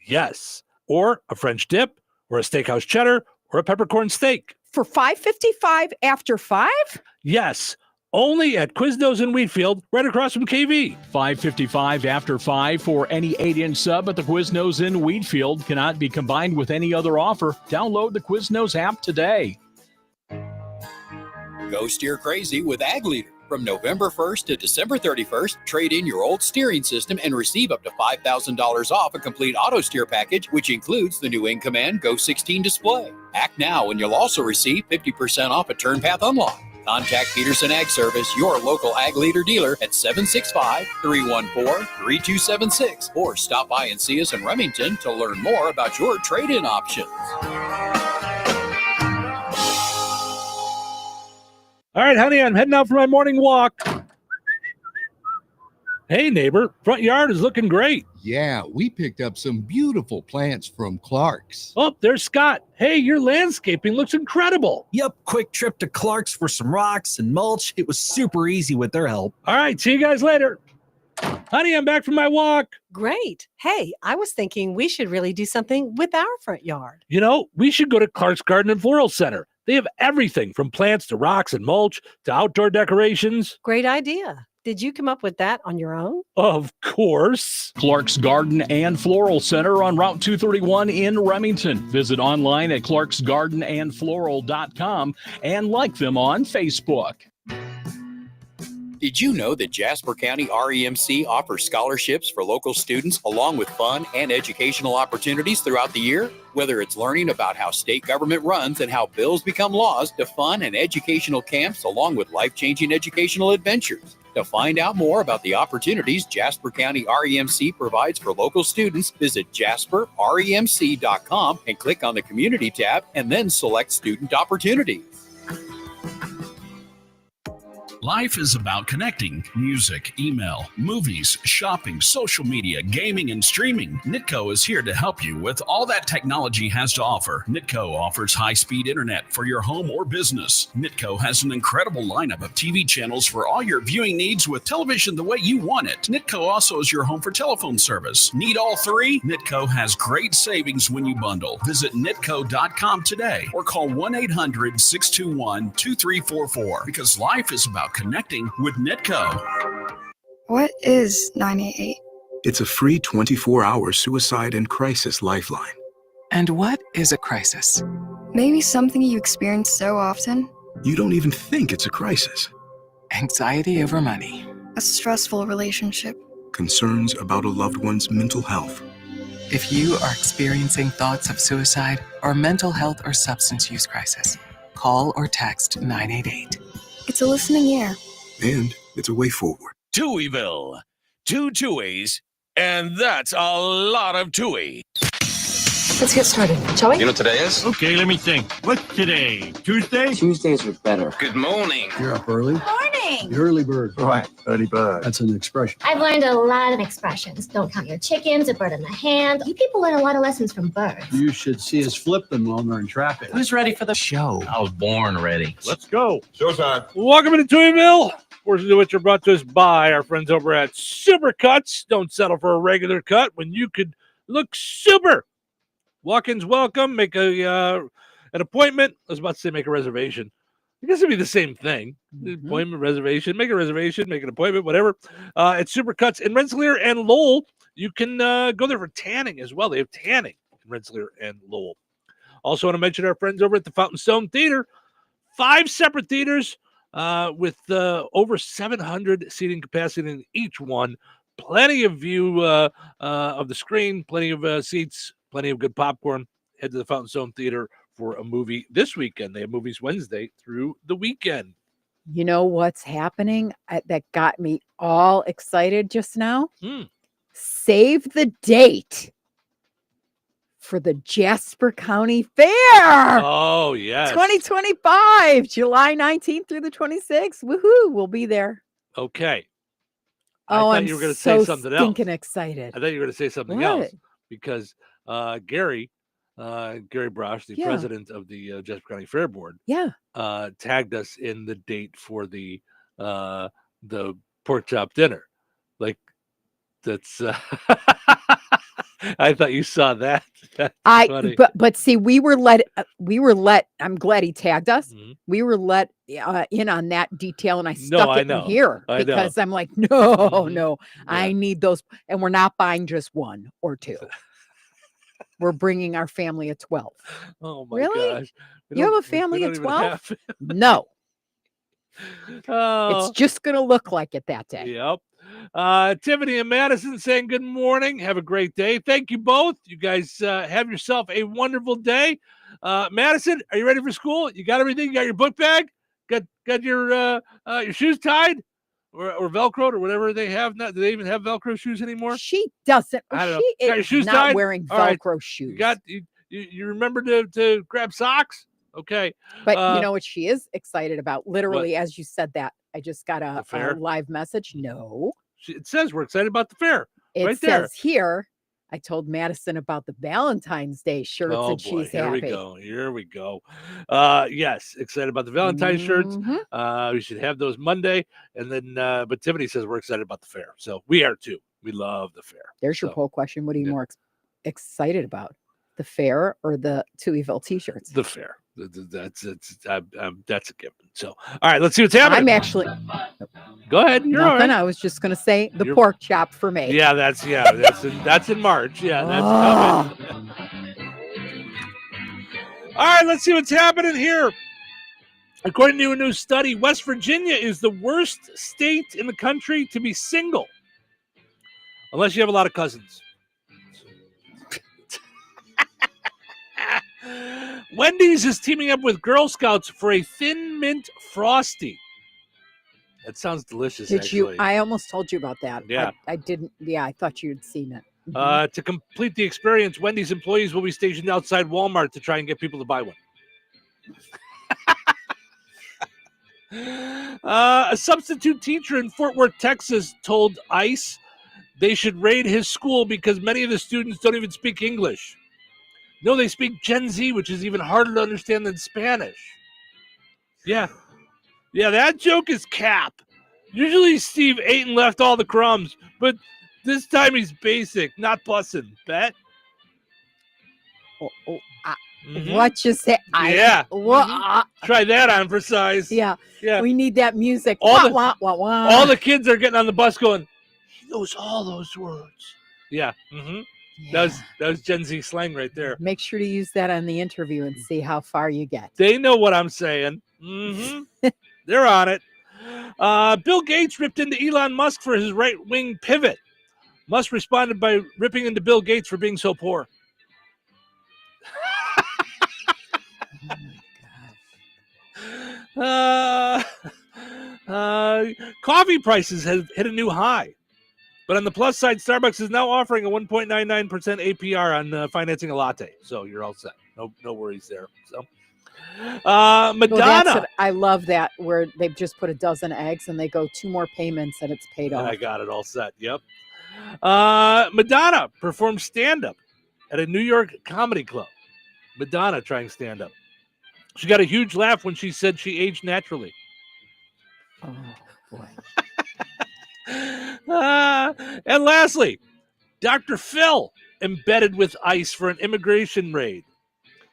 Yes. Or a French dip, or a steakhouse cheddar, or a peppercorn steak. For $5.55 after 5? Yes. Only at Quiznos in Wheatfield, right across from KV. $5.55 after 5 for any 8-inch sub at the Quiznos in Wheatfield. Cannot be combined with any other offer. Download the Quiznos app today. Go steer crazy with Ag Leader. From November 1st to December 31st, trade in your old steering system and receive up to $5,000 off a complete auto steer package, which includes the new In Command Go 16 display. Act now and you'll also receive 50% off a Turn Path Unlock. Contact Peterson Ag Service, your local Ag Leader dealer at 765-314-3276, or stop by and see us in Remington to learn more about your trade-in options. All right, honey, I'm heading out for my morning walk. Hey, neighbor, front yard is looking great. Yeah, we picked up some beautiful plants from Clark's. Oh, there's Scott. Hey, your landscaping looks incredible. Yep, quick trip to Clark's for some rocks and mulch. It was super easy with their help. All right, see you guys later. Honey, I'm back from my walk. Great. Hey, I was thinking we should really do something with our front yard. You know, we should go to Clark's Garden and Floral Center. They have everything from plants to rocks and mulch to outdoor decorations. Great idea. Did you come up with that on your own? Of course. Clark's Garden and Floral Center on Route 231 in Remington. Visit online at clarksgardenandfloral.com and like them on Facebook. Did you know that Jasper County REMC offers scholarships for local students along with fun and educational opportunities throughout the year? Whether it's learning about how state government runs and how bills become laws, to fun and educational camps along with life-changing educational adventures. To find out more about the opportunities Jasper County REMC provides for local students, visit jasperremc.com and click on the Community tab and then select Student Opportunities. Life is about connecting. Music, email, movies, shopping, social media, gaming, and streaming. Nitco is here to help you with all that technology has to offer. Nitco offers high-speed internet for your home or business. Nitco has an incredible lineup of TV channels for all your viewing needs with television the way you want it. Nitco also is your home for telephone service. Need all three? Nitco has great savings when you bundle. Visit nitco.com today or call 1-800-621-2344 because life is about connecting with Nitco. What is 988? It's a free 24-hour suicide and crisis lifeline. And what is a crisis? Maybe something you experience so often. You don't even think it's a crisis. Anxiety over money. A stressful relationship. Concerns about a loved one's mental health. If you are experiencing thoughts of suicide or mental health or substance use crisis, call or text 988. It's a listening ear. And it's a way forward. Touhyville. 2 Touhies, and that's a lot of Touhy. Let's get started, shall we? You know what today is? Okay, let me think. What's today? Tuesday? Tuesdays are better. Good morning. You're up early? Morning. The early bird. Right, early bird. That's an expression. I've learned a lot of expressions. Don't count your chickens, a bird in the hand. You people learn a lot of lessons from birds. You should see us flip them while we're in traffic. Who's ready for the show? I was born ready. Let's go. Showtime. Welcome to Touhyville. Portions of which are brought to us by our friends over at Supercuts. Don't settle for a regular cut when you could look super. Walk-ins welcome. Make an appointment. I was about to say make a reservation. I guess it'd be the same thing. Appointment, reservation, make a reservation, make an appointment, whatever. At Supercuts in Rensselaer and Lowell. You can go there for tanning as well. They have tanning in Rensselaer and Lowell. Also want to mention our friends over at the Fountain Stone Theater. 5 separate theaters with over 700 seating capacity in each one. Plenty of view of the screen, plenty of seats, plenty of good popcorn. Head to the Fountain Stone Theater for a movie this weekend. They have movies Wednesday through the weekend. You know what's happening that got me all excited just now? Save the date for the Jasper County Fair. Oh, yes. 2025, July 19th through the 26th. Woohoo, we'll be there. Okay. Oh, I thought I'm you were going to so say something else. stinking excited. I thought you were going to say something What? else because Gary Brosh, the Yeah. president of the Jasper County Fair Board, Yeah. tagged us in the date for the pork chop dinner. Like that's I thought you saw that. That's funny. But see, we were let I'm glad he tagged us. We were let in on that detail, and I stuck it in here because I'm like, no, I need those, and we're not buying just 1 or 2. We're bringing our family of 12. Oh my really? gosh. You have a family of 12? No. It's just going to look like it that day. Yep. Tiffany and Madison saying good morning. Have a great day. Thank you both. You guys have yourself a wonderful day. Madison, are you ready for school? You got everything? You got your book bag? Got your shoes tied? Or Velcroed or whatever they have. Do they even have Velcro shoes anymore? She doesn't. I don't know. She Got your is shoes not tied? wearing All right. Velcro shoes. You remember to grab socks? Okay. But you know what she is excited about? Literally, as you said that, I just got a live message. No. It says we're excited about the fair. It right there. says here, I told Madison about the Valentine's Day shirts and she's happy. Here we go. Yes, excited about the Valentine's shirts. We should have those Monday. And then, but Tiffany says we're excited about the fair. So we are too. We love the fair. There's your poll question. What are you more excited about? The fair or the Touhyville t-shirts? The fair. That's a given. So, all right, let's see what's happening. I'm actually. Go ahead. You're all right. I was just going to say the pork chop for me. Yeah, that's in March. Yeah, that's coming. All right, let's see what's happening here. According to a new study, West Virginia is the worst state in the country to be single, unless you have a lot of cousins. Wendy's is teaming up with Girl Scouts for a Thin Mint Frosty. That sounds delicious. Did you? I almost told you about that. Yeah. I didn't. Yeah, I thought you'd seen it. To complete the experience, Wendy's employees will be stationed outside Walmart to try and get people to buy one. A substitute teacher in Fort Worth, Texas, told ICE they should raid his school because many of the students don't even speak English. No, they speak Gen Z, which is even harder to understand than Spanish. Yeah, that joke is cap. Usually Steve ate and left all the crumbs, but this time he's basic, not bussin'. Bet? What you say? Try that on for size. Yeah. We need that music. All the kids are getting on the bus going, he knows all those words. Yeah. Mm-hmm. That was Gen Z slang right there. Make sure to use that on the interview and see how far you get. They know what I'm saying. Mm-hmm. They're on it. Bill Gates ripped into Elon Musk for his right-wing pivot. Musk responded by ripping into Bill Gates for being so poor. Coffee prices have hit a new high. But on the plus side, Starbucks is now offering a 1.99% APR on financing a latte. So you're all set. No worries there. So, Madonna. I love that where they've just put a dozen eggs and they go 2 more payments and it's paid off. I got it all set. Yep. Madonna performed stand-up at a New York comedy club. Madonna trying stand-up. She got a huge laugh when she said she aged naturally. Oh, boy. And lastly, Dr. Phil embedded with ICE for an immigration raid.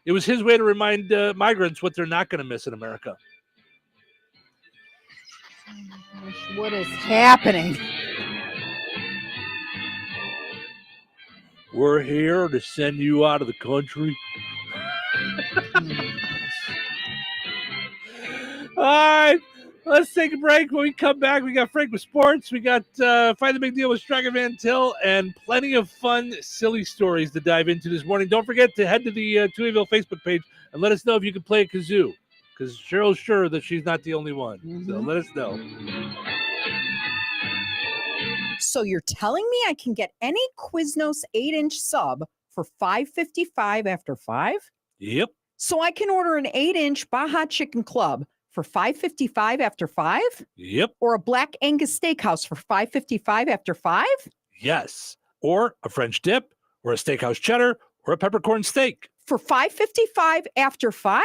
It was his way to remind migrants what they're not going to miss in America. What is happening? We're here to send you out of the country. All right, let's take a break. When we come back, we got Frank with sports. We got Find the Big Deal with Striker Van Til, and plenty of fun, silly stories to dive into this morning. Don't forget to head to the Touhyville Facebook page and let us know if you can play a kazoo, because Cheryl's sure that she's not the only one. So let us know. So you're telling me I can get any Quiznos 8-inch sub for $5.55 after 5? Yep. So I can order an 8-inch Baja Chicken Club for $5.55 after 5? Yep. Or a Black Angus Steakhouse for $5.55 after 5? Yes. Or a French dip, or a steakhouse cheddar, or a peppercorn steak. For $5.55 after 5?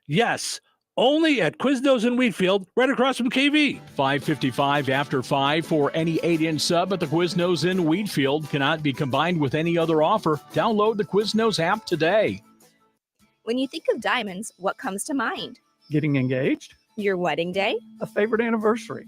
Yes. Only at Quiznos in Wheatfield, right across from KV. $5.55 after 5 for any 8-inch sub at the Quiznos in Wheatfield. Cannot be combined with any other offer. Download the Quiznos app today. When you think of diamonds, what comes to mind? Getting engaged? Your wedding day? A favorite anniversary.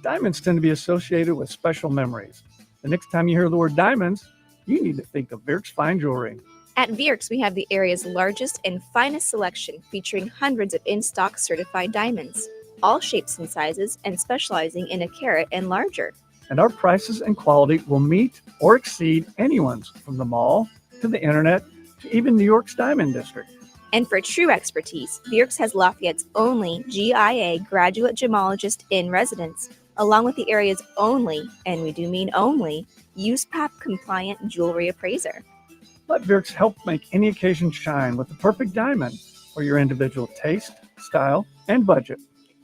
Diamonds tend to be associated with special memories. The next time you hear the word diamonds, you need to think of Virks Fine Jewelry. At Virks, we have the area's largest and finest selection, featuring hundreds of in-stock certified diamonds, all shapes and sizes, and specializing in a carat and larger. And our prices and quality will meet or exceed anyone's, from the mall to the internet to even New York's Diamond District. And for true expertise, Virks has Lafayette's only GIA graduate gemologist in residence, along with the area's only, and we do mean only, USPAP compliant jewelry appraiser. Let Virks help make any occasion shine with the perfect diamond for your individual taste, style, and budget.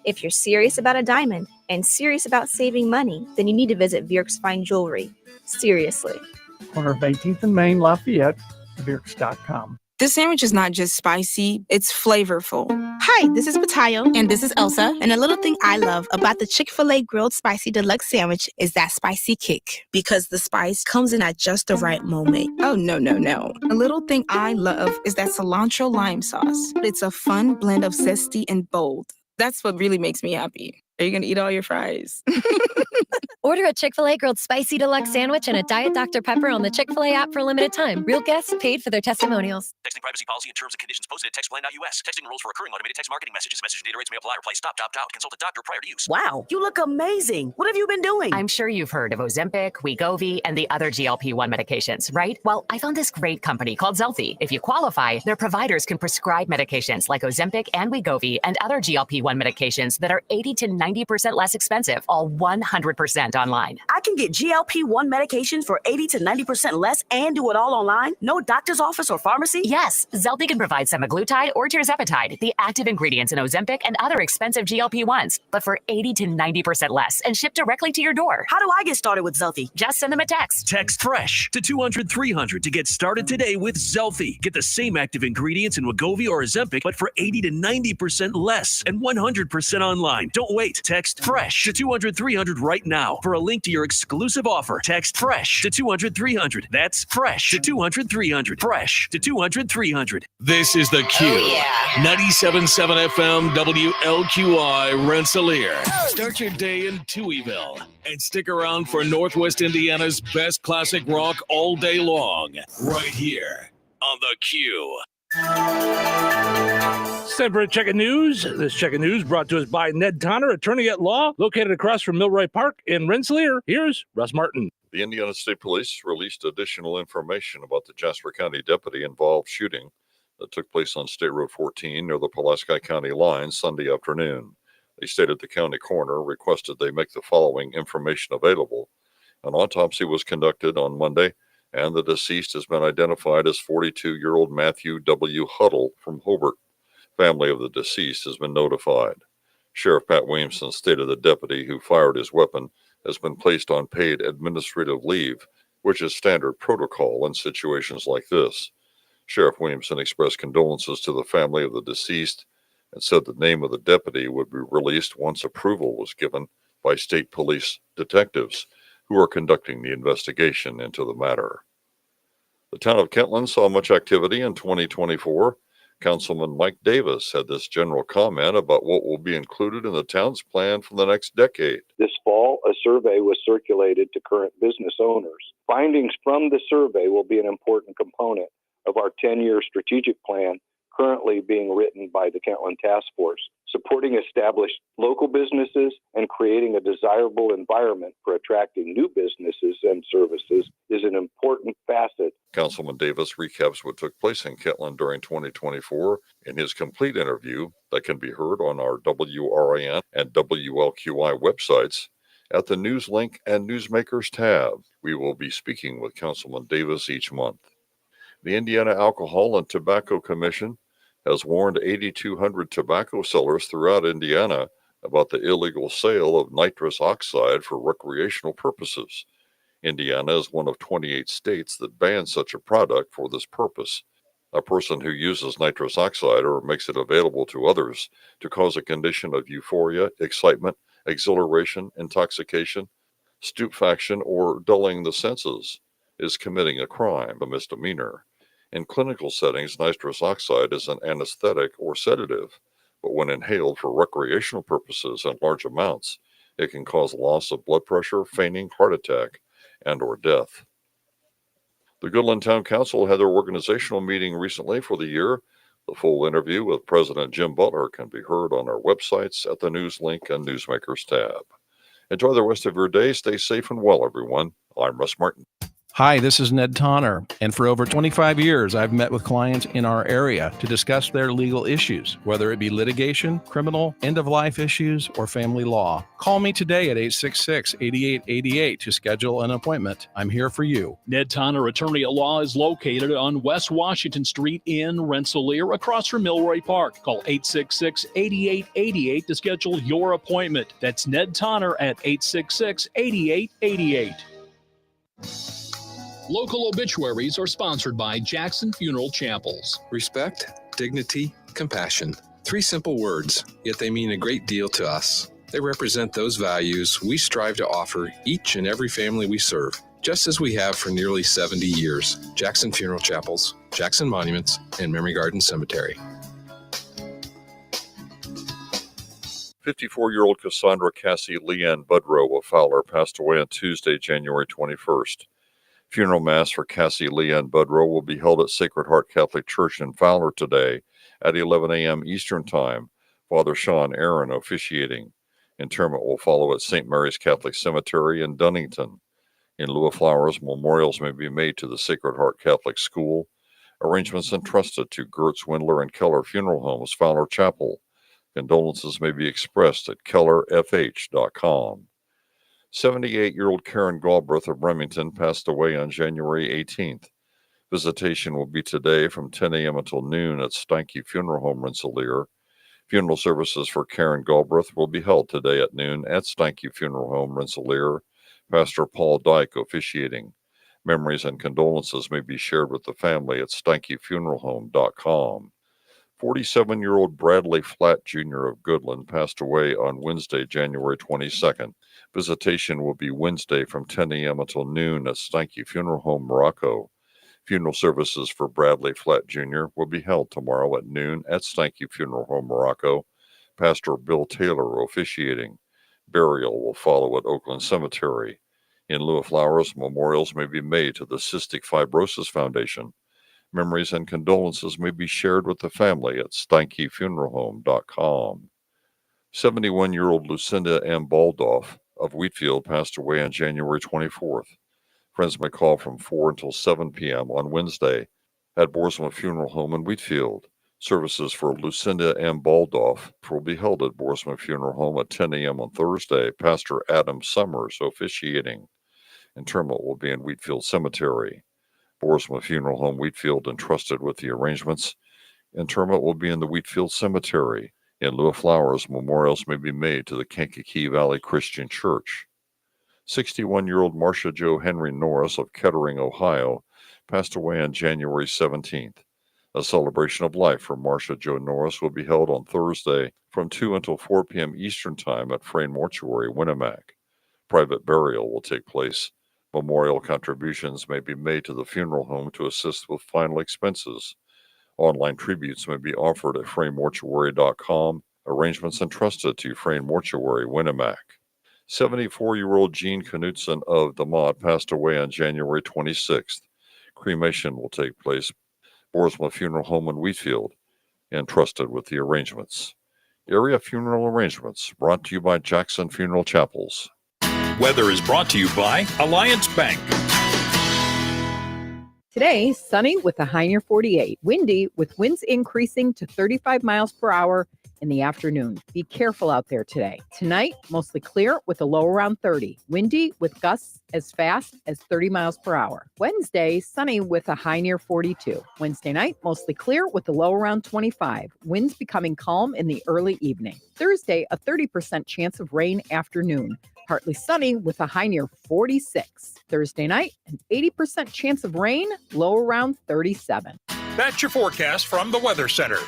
If you're serious about a diamond and serious about saving money, then you need to visit Virks Fine Jewelry. Seriously. Corner of 18th and Main, Lafayette, Virks.com. This sandwich is not just spicy, it's flavorful. Hi, this is Matayo. And this is Elsa. And a little thing I love about the Chick-fil-A Grilled Spicy Deluxe Sandwich is that spicy kick. Because the spice comes in at just the right moment. Oh, no. A little thing I love is that cilantro lime sauce. It's a fun blend of zesty and bold. That's what really makes me happy. Are you going to eat all your fries? Order a Chick-fil-A Grilled Spicy Deluxe Sandwich and a Diet Dr. Pepper on the Chick-fil-A app for a limited time. Real guests paid for their testimonials. Texting privacy policy and terms and conditions posted at textplan.us. Texting rules for recurring automated text marketing messages. Message and data rates may apply. Reply stop, opt out. Consult a doctor prior to use. Wow, you look amazing. What have you been doing? I'm sure you've heard of Ozempic, Wegovy, and the other GLP-1 medications, right? Well, I found this great company called Zelfie. If you qualify, their providers can prescribe medications like Ozempic and Wegovy and other GLP-1 medications that are 80 to 90% less expensive, all 100% online. I can get GLP-1 medication for 80 to 90% less and do it all online? No doctor's office or pharmacy? Yes, Zelfie can provide semaglutide or tirzepatide, the active ingredients in Ozempic and other expensive GLP-1s, but for 80 to 90% less and shipped directly to your door. How do I get started with Zelfie? Just send them a text. Text FRESH to 200-300 to get started today with Zelfie. Get the same active ingredients in Wegovy or Ozempic, but for 80 to 90% less and 100% online. Don't wait. Text FRESH to 200-300 right now for a link to your exclusive offer. Text FRESH to 200-300. That's FRESH to 200-300. FRESH to 200-300. This is the Q. 97.7 FM WLQI Rensselaer. Start your day in Touhyville and stick around for Northwest Indiana's best classic rock all day long. Right here on the Q. It's time for a check of news. This check of news brought to us by Ned Tonner, attorney at law, located across from Milroy Park in Rensselaer. Here's Russ Martin. The Indiana State Police released additional information about the Jasper County deputy-involved shooting that took place on State Road 14 near the Pulaski County line Sunday afternoon. They stated the county coroner requested they make the following information available. An autopsy was conducted on Monday, and the deceased has been identified as 42-year-old Matthew W. Huddle from Hobart. Family of the deceased has been notified. Sheriff Pat Williamson stated the deputy who fired his weapon has been placed on paid administrative leave, which is standard protocol in situations like this. Sheriff Williamson expressed condolences to the family of the deceased and said the name of the deputy would be released once approval was given by state police detectives who are conducting the investigation into the matter. The town of Kentland saw much activity in 2024. Councilman Mike Davis had this general comment about what will be included in the town's plan for the next decade. This fall, a survey was circulated to current business owners. Findings from the survey will be an important component of our 10-year strategic plan currently being written by the Kentland Task Force. Supporting established local businesses and creating a desirable environment for attracting new businesses and services is an important facet. Councilman Davis recaps what took place in Kentland during 2024 in his complete interview that can be heard on our WRIN and WLQI websites at the News Link and Newsmakers tab. We will be speaking with Councilman Davis each month. The Indiana Alcohol and Tobacco Commission has warned 8,200 tobacco sellers throughout Indiana about the illegal sale of nitrous oxide for recreational purposes. Indiana is one of 28 states that ban such a product for this purpose. A person who uses nitrous oxide or makes it available to others to cause a condition of euphoria, excitement, exhilaration, intoxication, stupefaction, or dulling the senses is committing a crime, a misdemeanor. In clinical settings, nitrous oxide is an anesthetic or sedative, but when inhaled for recreational purposes in large amounts, it can cause loss of blood pressure, fainting, heart attack, and or death. The Goodland Town Council had their organizational meeting recently for the year. The full interview with President Jim Butler can be heard on our websites at the News Link and Newsmakers tab. Enjoy the rest of your day. Stay safe and well, everyone. I'm Russ Martin. Hi, this is Ned Tonner, and for over 25 years, I've met with clients in our area to discuss their legal issues, whether it be litigation, criminal, end-of-life issues, or family law. Call me today at 866-8888 to schedule an appointment. I'm here for you. Ned Tonner, attorney at law, is located on West Washington Street in Rensselaer, across from Milroy Park. Call 866-8888 to schedule your appointment. That's Ned Tonner at 866-8888. Local obituaries are sponsored by Jackson Funeral Chapels. Respect, dignity, compassion. 3 simple words, yet they mean a great deal to us. They represent those values we strive to offer each and every family we serve, just as we have for nearly 70 years. Jackson Funeral Chapels, Jackson Monuments, and Memory Garden Cemetery. 54-year-old Cassandra Cassie Leanne Budrow of Fowler passed away on Tuesday, January 21st. Funeral Mass for Cassie Leanne Budrow will be held at Sacred Heart Catholic Church in Fowler today at 11 a.m. Eastern Time. Father Sean Aaron officiating. Interment will follow at St. Mary's Catholic Cemetery in Dunnington. In lieu of flowers, memorials may be made to the Sacred Heart Catholic School. Arrangements entrusted to Gertz, Windler, and Keller Funeral Homes, Fowler Chapel. Condolences may be expressed at kellerfh.com. 78-year-old Karen Galbraith of Remington passed away on January 18th. Visitation will be today from 10 a.m. until noon at Steinke Funeral Home, Rensselaer. Funeral services for Karen Galbraith will be held today at noon at Steinke Funeral Home, Rensselaer. Pastor Paul Dyke officiating. Memories and condolences may be shared with the family at steinkefuneralhome.com. 47-year-old Bradley Flatt Jr. of Goodland passed away on Wednesday, January 22nd. Visitation will be Wednesday from 10 a.m. until noon at Steinke Funeral Home, Morocco. Funeral services for Bradley Flatt Jr. will be held tomorrow at noon at Steinke Funeral Home, Morocco. Pastor Bill Taylor officiating. Burial will follow at Oakland Cemetery. In lieu of flowers, memorials may be made to the Cystic Fibrosis Foundation. Memories and condolences may be shared with the family at steinkefuneralhome.com. 71-year-old Lucinda M. Baldoff of Wheatfield passed away on January 24th. Friends may call from 4 until 7 p.m. on Wednesday at Boersma Funeral Home in Wheatfield. Services for Lucinda M. Baldoff will be held at Boersma Funeral Home at 10 a.m. on Thursday. Pastor Adam Summers officiating. Interment will be in Wheatfield Cemetery. Boersma Funeral Home, Wheatfield, entrusted with the arrangements. Interment will be in the Wheatfield Cemetery. In lieu of flowers, memorials may be made to the Kankakee Valley Christian Church. 61-year-old Marcia Jo Henry Norris of Kettering, Ohio, passed away on January 17th. A celebration of life for Marcia Jo Norris will be held on Thursday from 2 until 4 p.m. Eastern Time at Frayne Mortuary, Winnemac. Private burial will take place. Memorial contributions may be made to the funeral home to assist with final expenses. Online tributes may be offered at fraynemortuary.com. Arrangements entrusted to Frayne Mortuary, Winnemac. 74-year-old Jean Knutson of the Mott passed away on January 26th. Cremation will take place. Boersma Funeral Home in Wheatfield, entrusted with the arrangements. Area funeral arrangements brought to you by Jackson Funeral Chapels. Weather is brought to you by Alliance Bank. Today, sunny with a high near 48. Windy with winds increasing to 35 miles per hour in the afternoon. Be careful out there today. Tonight, mostly clear with a low around 30. Windy with gusts as fast as 30 miles per hour. Wednesday, sunny with a high near 42. Wednesday night, mostly clear with a low around 25. Winds becoming calm in the early evening. Thursday, a 30% chance of rain afternoon. Partly sunny with a high near 46. Thursday night, an 80% chance of rain, low around 37. That's your forecast from the Weather Center.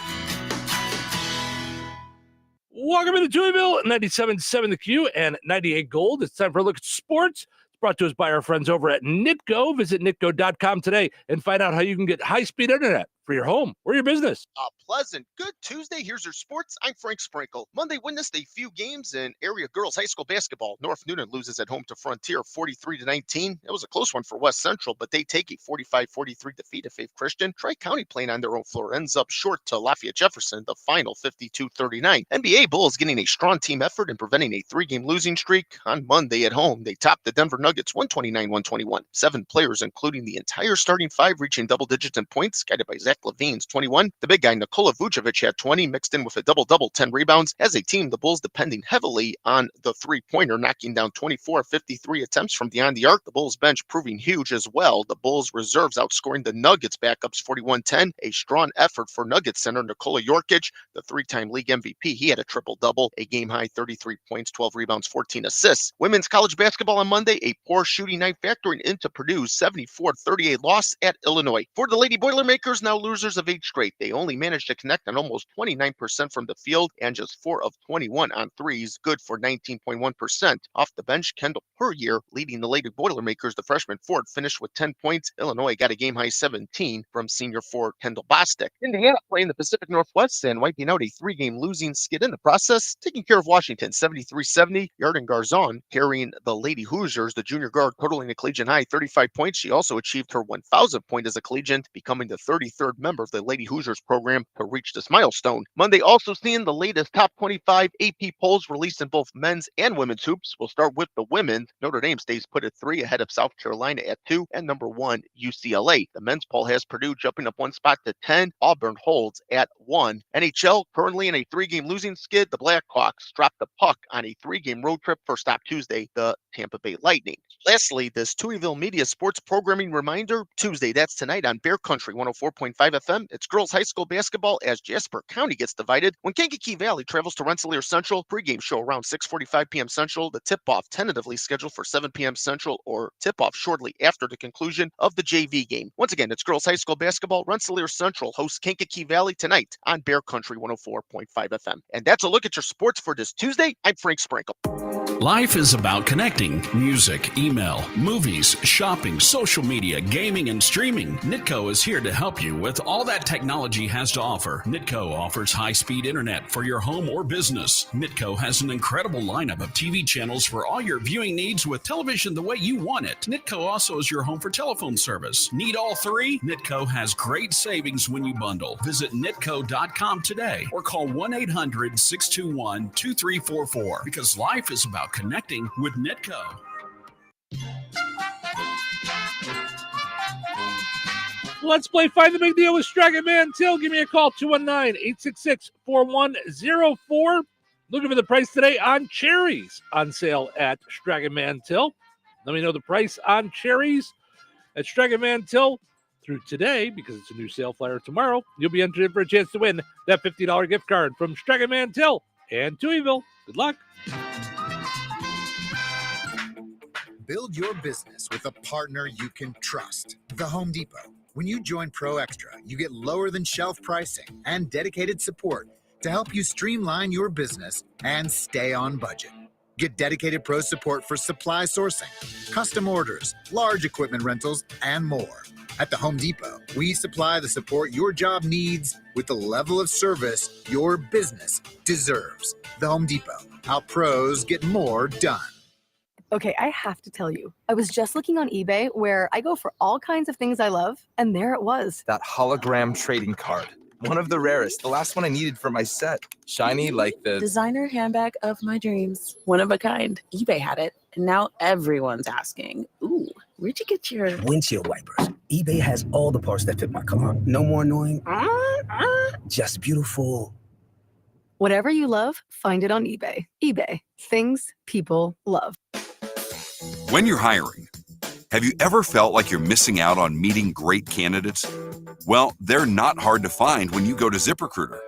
Welcome to Touhyville, 97.7 The Q and 98 Gold. It's time for a look at sports. It's brought to us by our friends over at Nitco. Visit nitco.com today and find out how you can get high-speed internet for your home or your business. A pleasant good Tuesday. Here's your sports. I'm Frank Sprinkle. Monday witnessed a few games in area girls high school basketball. North Newton loses at home to Frontier 43-19. It was a close one for West Central, but they take a 45-43 defeat of Faith Christian. Tri-County playing on their own floor ends up short to Lafayette Jefferson, the final 52-39. NBA Bulls getting a strong team effort and preventing a 3-game losing streak. On Monday at home, they topped the Denver Nuggets 129-121. 7 players, including the entire starting 5, reaching double digits in points, guided by Zach LaVine's 21. The big guy, Nikola Vucevic, had 20, mixed in with a double-double, 10 rebounds. As a team, the Bulls depending heavily on the three-pointer, knocking down 24 of 53 attempts from beyond the arc. The Bulls bench proving huge as well. The Bulls reserves outscoring the Nuggets backups 41-10. A strong effort for Nuggets center Nikola Jokic, the 3-time league MVP. He had a triple-double, a game-high 33 points, 12 rebounds, 14 assists. Women's college basketball on Monday, a poor shooting night factoring into Purdue's 74-38 loss at Illinois. For the Lady Boilermakers, now losers of 8 straight. They only managed to connect on almost 29% from the field and just 4 of 21 on threes, good for 19.1%. Off the bench, Kendall Puryear leading the Lady Boilermakers. The freshman forward finished with 10 points. Illinois got a game-high 17 from senior forward Kendall Bostic. Indiana playing the Pacific Northwest and wiping out a 3-game losing skid in the process, taking care of Washington 73-70. Yarden Garzon carrying the Lady Hoosiers, the junior guard totaling a collegiate high 35 points. She also achieved her 1,000th point as a collegiate, becoming the 33rd member of the Lady Hoosiers program to reach this milestone. Monday also seeing the latest top 25 AP polls released in both men's and women's hoops. We'll start with the women's. Notre Dame stays put at 3 ahead of South Carolina at 2 and number 1 UCLA. The men's poll has Purdue jumping up 1 spot to 10. Auburn holds at 1. NHL currently in a 3-game losing skid. The Blackhawks dropped the puck on a 3-game road trip. First stop Tuesday, the Tampa Bay Lightning. Lastly, this Touhyville Media Sports Programming reminder, Tuesday, that's tonight on Bear Country 104.5 FM. It's girls high school basketball as Jasper County gets divided. When Kankakee Valley travels to Rensselaer Central, pregame show around 6:45 p.m. Central. The tip-off tentatively scheduled for 7 p.m. Central or tip-off shortly after the conclusion of the JV game. Once again, it's girls high school basketball. Rensselaer Central hosts Kankakee Valley tonight on Bear Country 104.5 FM. And that's a look at your sports for this Tuesday. I'm Frank Sprinkle. Life is about connecting. Music, email, movies, shopping, social media, gaming, and streaming. Nitco is here to help you with all that technology has to offer. Nitco offers high-speed internet for your home or business. Nitco has an incredible lineup of TV channels for all your viewing needs with television the way you want it. Nitco also is your home for telephone service. Need all 3? Nitco has great savings when you bundle. Visit nitco.com today or call 1-800-621-2344 because life is about connecting with Nitco. Let's play Find the Big Deal with Strachan Man Till. Give me a call, 219-866-4104. Looking for the price today on cherries on sale at Strachan Man Till. Let me know the price on cherries at Strega Mantell through today, because it's a new sale flyer tomorrow. You'll be entered in for a chance to win that $50 gift card from Strega Mantell and Touhyville. Good luck. Build your business with a partner you can trust. The Home Depot. When you join Pro Extra, you get lower than shelf pricing and dedicated support to help you streamline your business and stay on budget. Get dedicated pro support for supply sourcing, custom orders, large equipment rentals, and more. At the Home Depot, we supply the support your job needs with the level of service your business deserves. The Home Depot. How pros get more done. Okay, I have to tell you, I was just looking on eBay where I go for all kinds of things I love, and there it was. That hologram trading card. One of the rarest. The last one I needed for my set. Shiny like the designer handbag of my dreams. One of a kind. eBay had it, and now everyone's asking, ooh, where'd you get your windshield wipers? eBay has all the parts that fit my car. No more annoying. Just beautiful. Whatever you love, find it on eBay. eBay. Things people love. When you're hiring, have you ever felt like you're missing out on meeting great candidates? Well, they're not hard to find when you go to ZipRecruiter.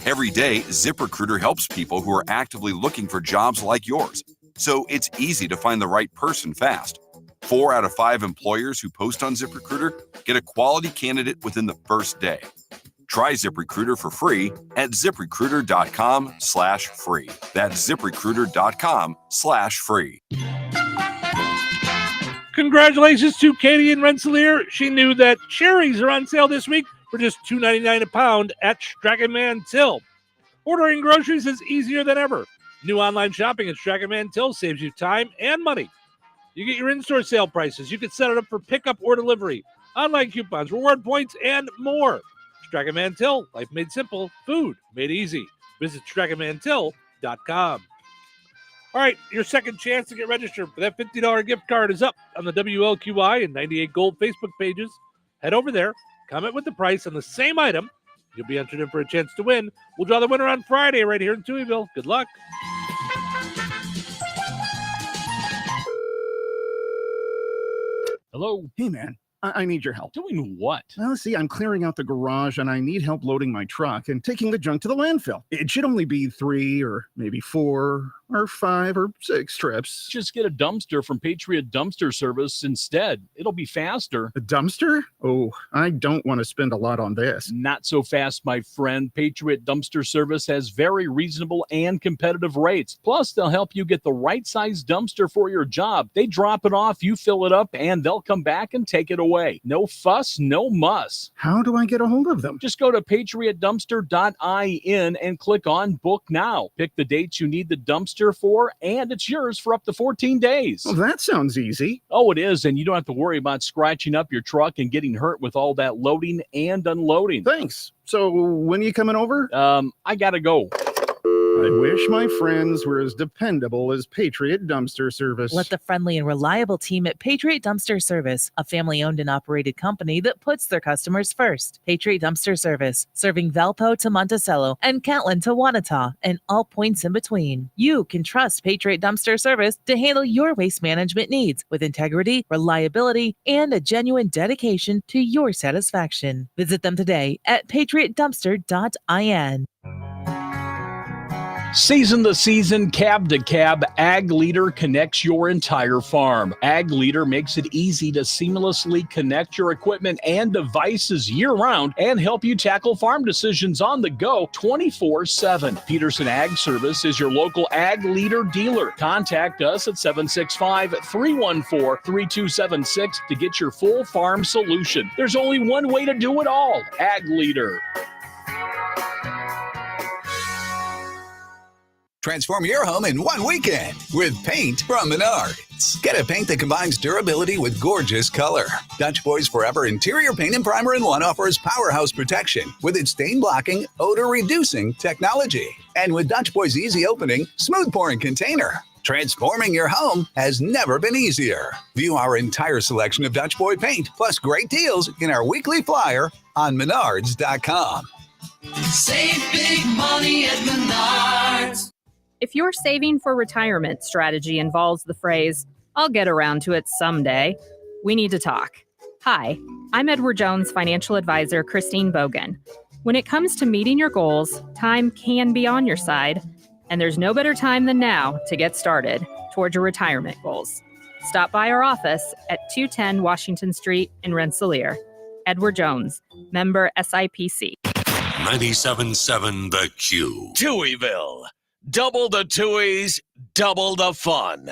Every day, ZipRecruiter helps people who are actively looking for jobs like yours. So it's easy to find the right person fast. 4 out of 5 employers who post on ZipRecruiter get a quality candidate within the first day. Try ZipRecruiter for free at ZipRecruiter.com/free. That's ZipRecruiter.com/free. Congratulations to Katie in Rensselaer. She knew that cherries are on sale this week for just $2.99 a pound at Strega Mantell. Ordering groceries is easier than ever. New online shopping at Strega Mantell saves you time and money. You get your in-store sale prices. You can set it up for pickup or delivery, online coupons, reward points, and more. Strega Mantell, life made simple, food made easy. Visit StregaMantell.com. All right, your second chance to get registered for that $50 gift card is up on the WLQI and 98 Gold Facebook pages. Head over there, comment with the price on the same item. You'll be entered in for a chance to win. We'll draw the winner on Friday right here in Touhyville. Good luck. Hello? Hey, man. I need your help. Doing what? Well, see, I'm clearing out the garage and I need help loading my truck and taking the junk to the landfill. It should only be 3 or maybe 4 or 5 or 6 trips. Just get a dumpster from Patriot Dumpster Service instead. It'll be faster. A dumpster? Oh, I don't want to spend a lot on this. Not so fast, my friend. Patriot Dumpster Service has very reasonable and competitive rates. Plus, they'll help you get the right size dumpster for your job. They drop it off, you fill it up, and they'll come back and take it away. No fuss, no muss. How do I get a hold of them? Just go to patriotdumpster.in and click on Book Now. Pick the dates you need the dumpster for, and it's yours for up to 14 days. Well, that sounds easy. Oh, it is, and you don't have to worry about scratching up your truck and getting hurt with all that loading and unloading. Thanks. So when are you coming over? I gotta go. I wish my friends were as dependable as Patriot Dumpster Service. Let the friendly and reliable team at Patriot Dumpster Service, a family-owned and operated company that puts their customers first. Patriot Dumpster Service, serving Valpo to Monticello and Catlin to Wanata and all points in between. You can trust Patriot Dumpster Service to handle your waste management needs with integrity, reliability, and a genuine dedication to your satisfaction. Visit them today at patriotdumpster.in. Season to season, cab to cab, Ag Leader connects your entire farm. Ag Leader makes it easy to seamlessly connect your equipment and devices year-round and help you tackle farm decisions on the go 24/7. Peterson Ag Service is your local Ag Leader dealer. Contact us at 765-314-3276 to get your full farm solution. There's only one way to do it all. Ag Leader. Transform your home in one weekend with paint from Menards. Get a paint that combines durability with gorgeous color. Dutch Boys Forever Interior Paint and Primer in One offers powerhouse protection with its stain-blocking, odor-reducing technology. And with Dutch Boys Easy Opening, Smooth Pouring Container. Transforming your home has never been easier. View our entire selection of Dutch Boy paint, plus great deals in our weekly flyer on Menards.com. Save big money at Menards. If your saving for retirement strategy involves the phrase, I'll get around to it someday. We need to talk. Hi, I'm Edward Jones financial advisor Christine Bogan. When it comes to meeting your goals, time can be on your side, and there's no better time than now to get started toward your retirement goals. Stop by our office at 210 Washington Street in Rensselaer. Edward Jones, member SIPC. 97.7 The Q. Touhyville. Double the Touhies, double the fun.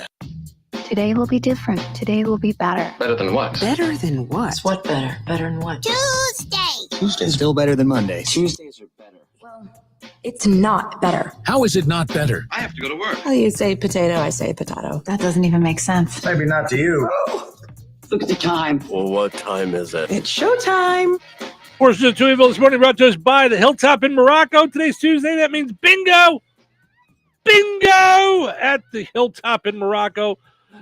Today will be different. Today will be better. Better than what? Better than what? What better? Better than what? Tuesday! Tuesday's still better than Monday. Tuesdays are better. Well, it's not better. How is it not better? I have to go to work. Well, you say potato, I say potato. That doesn't even make sense. Maybe not to you. Look at the time. Well, what time is it? It's showtime. Portions of Touhyville this morning brought to us by the Hilltop in Morocco. Today's Tuesday. That means bingo. Bingo at the Hilltop in Morocco.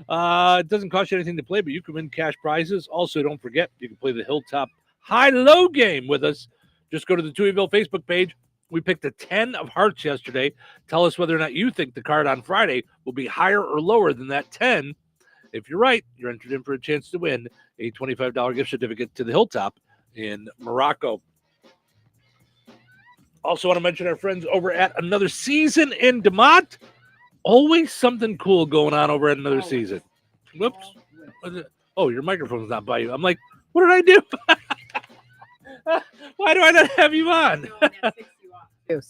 It doesn't cost you anything to play, but you can win cash prizes. Also, don't forget, you can play the Hilltop high-low game with us. Just go to the Touhyville Facebook page. We picked a 10 of hearts yesterday. Tell us whether or not you think the card on Friday will be higher or lower than that 10. If you're right, you're entered in for a chance to win a $25 gift certificate to the Hilltop in Morocco. Also want to mention our friends over at Another Season in DeMont. Always something cool going on over at Another Season. Whoops. Oh, your microphone's not by you. I'm like, what did I do? Why do I not have you on?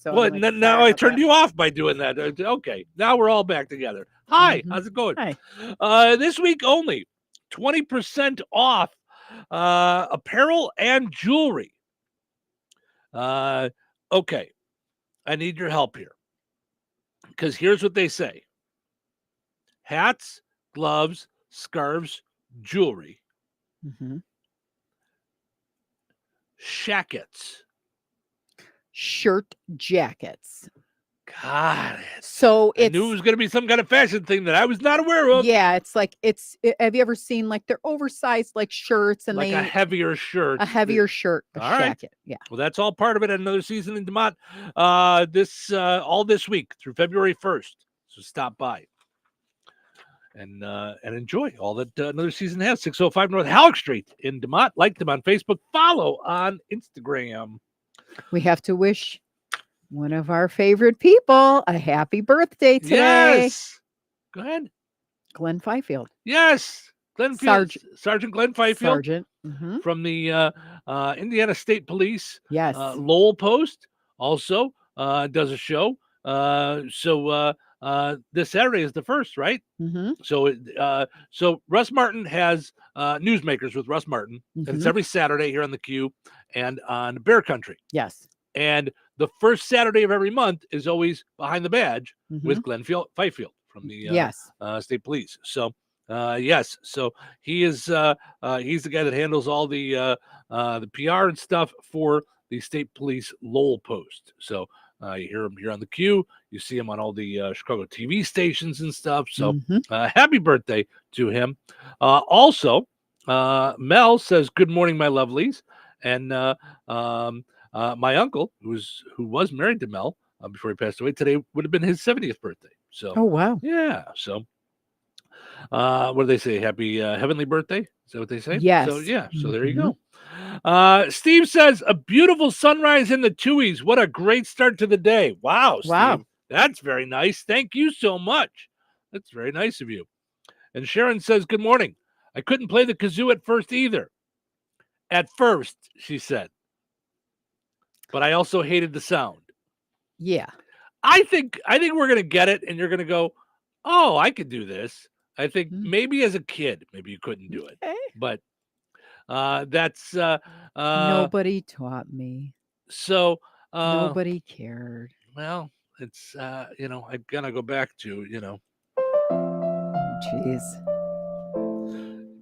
Well, now I turned you off by doing that. Okay, now we're all back together. Hi, how's it going? Hi. This week only, 20% off apparel and jewelry. Okay, I need your help here. Because here's what they say. Hats, gloves, scarves, jewelry. Shackets. Shirt jackets. Got it. So I knew it was going to be some kind of fashion thing that I was not aware of. Yeah, it's like have you ever seen like they're oversized like shirts and like a heavier shirt. A heavier shirt, a all right. jacket. Yeah. Well, that's all part of it at Another Season in DeMont. All this week through February 1st. So stop by and enjoy all that Another Season has. 605 North Halleck Street in DeMont. Like them on Facebook. Follow on Instagram. We have to wish one of our favorite people a happy birthday today. Yes. Go ahead. Glenn Fifield. Yes. Sergeant Glenn Fifield. Sergeant. From the Indiana State Police. Yes. Lowell Post also does a show. So this Saturday is the first, right? So Russ Martin has Newsmakers with Russ Martin. And it's every Saturday here on the Q and on Bear Country. Yes. And the first Saturday of every month is always Behind the Badge with Glenn Fifield from the State Police. So yes, so he is he's the guy that handles all the PR and stuff for the State Police Lowell Post. So you hear him here on the Q, you see him on all the Chicago TV stations and stuff. So happy birthday to him. Also, Mel says, "Good morning, my lovelies," and my uncle, who was married to Mel before he passed away, today would have been his 70th birthday. So, oh wow, yeah. So, what do they say? Happy heavenly birthday? Is that what they say? Yes. So yeah. So there you go. Steve says, a beautiful sunrise in the Tuies. What a great start to the day. Wow, Steve. Wow. That's very nice. Thank you so much. That's very nice of you. And Sharon says, good morning. I couldn't play the kazoo at first either. At first, she said. But I also hated the sound. Yeah. I think we're going to get it, and you're going to go, oh, I could do this. I think maybe as a kid, maybe you couldn't do it. Okay. But that's nobody taught me. So nobody cared. Well, it's I'm gonna go back to Jeez.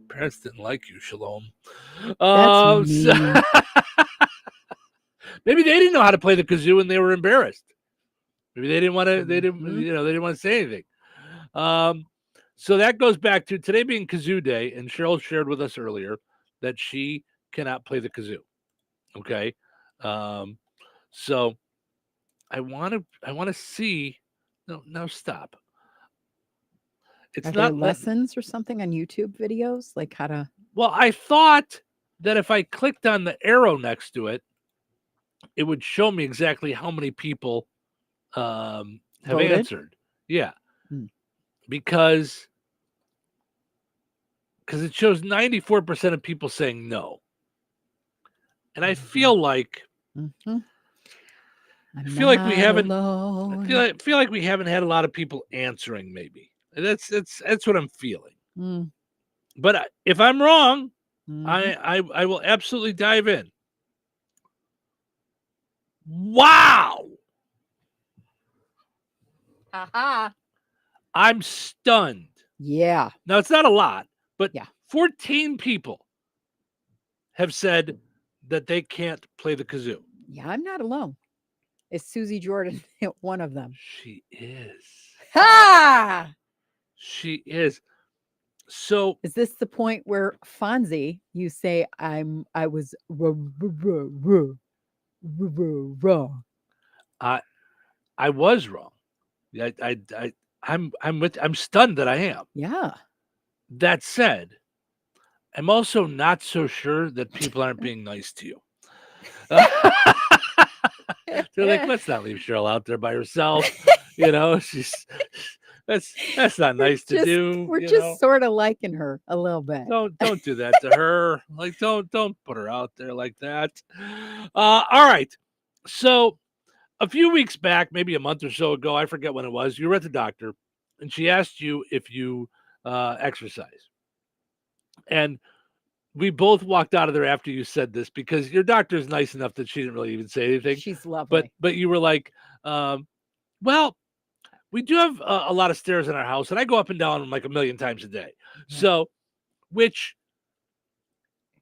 Parents didn't like you, Shalom. That's mean. Maybe they didn't know how to play the kazoo and they were embarrassed. Maybe they didn't want to. They didn't want to say anything. So that goes back to today being kazoo day, and Cheryl shared with us earlier that she cannot play the kazoo. Okay. So I want to see. No, stop. It's Are not there lessons or something on YouTube videos, like how to? Well, I thought that if I clicked on the arrow next to it, it would show me exactly how many people have Voted? answered. Yeah, Hmm. because it shows 94% of people saying no, and I feel like I feel like we haven't. I feel like we haven't had a lot of people answering. Maybe that's what I'm feeling. Mm. But if I'm wrong, Mhm. I will absolutely dive in. Wow. Haha. I'm stunned. Yeah. Now, it's not a lot, but 14 people have said that they can't play the kazoo. Yeah, I'm not alone. Is Susie Jordan one of them? She is. Ha! She is. So is this the point where Fonzie, you say I was wrong? I was wrong. I'm stunned that I am. Yeah. That said, I'm also not so sure that people aren't being nice to you. They're like, let's not leave Cheryl out there by herself. She's that's not nice to do. We're just sort of liking her a little bit. Don't do that to her. Like, don't put her out there like that. All right. So a few weeks back, maybe a month or so ago, I forget when it was, you were at the doctor and she asked you if you exercise. And we both walked out of there after you said this because your doctor is nice enough that she didn't really even say anything. She's lovely. But you were like, well, we do have a lot of stairs in our house, and I go up and down them like a million times a day. Yeah. So, which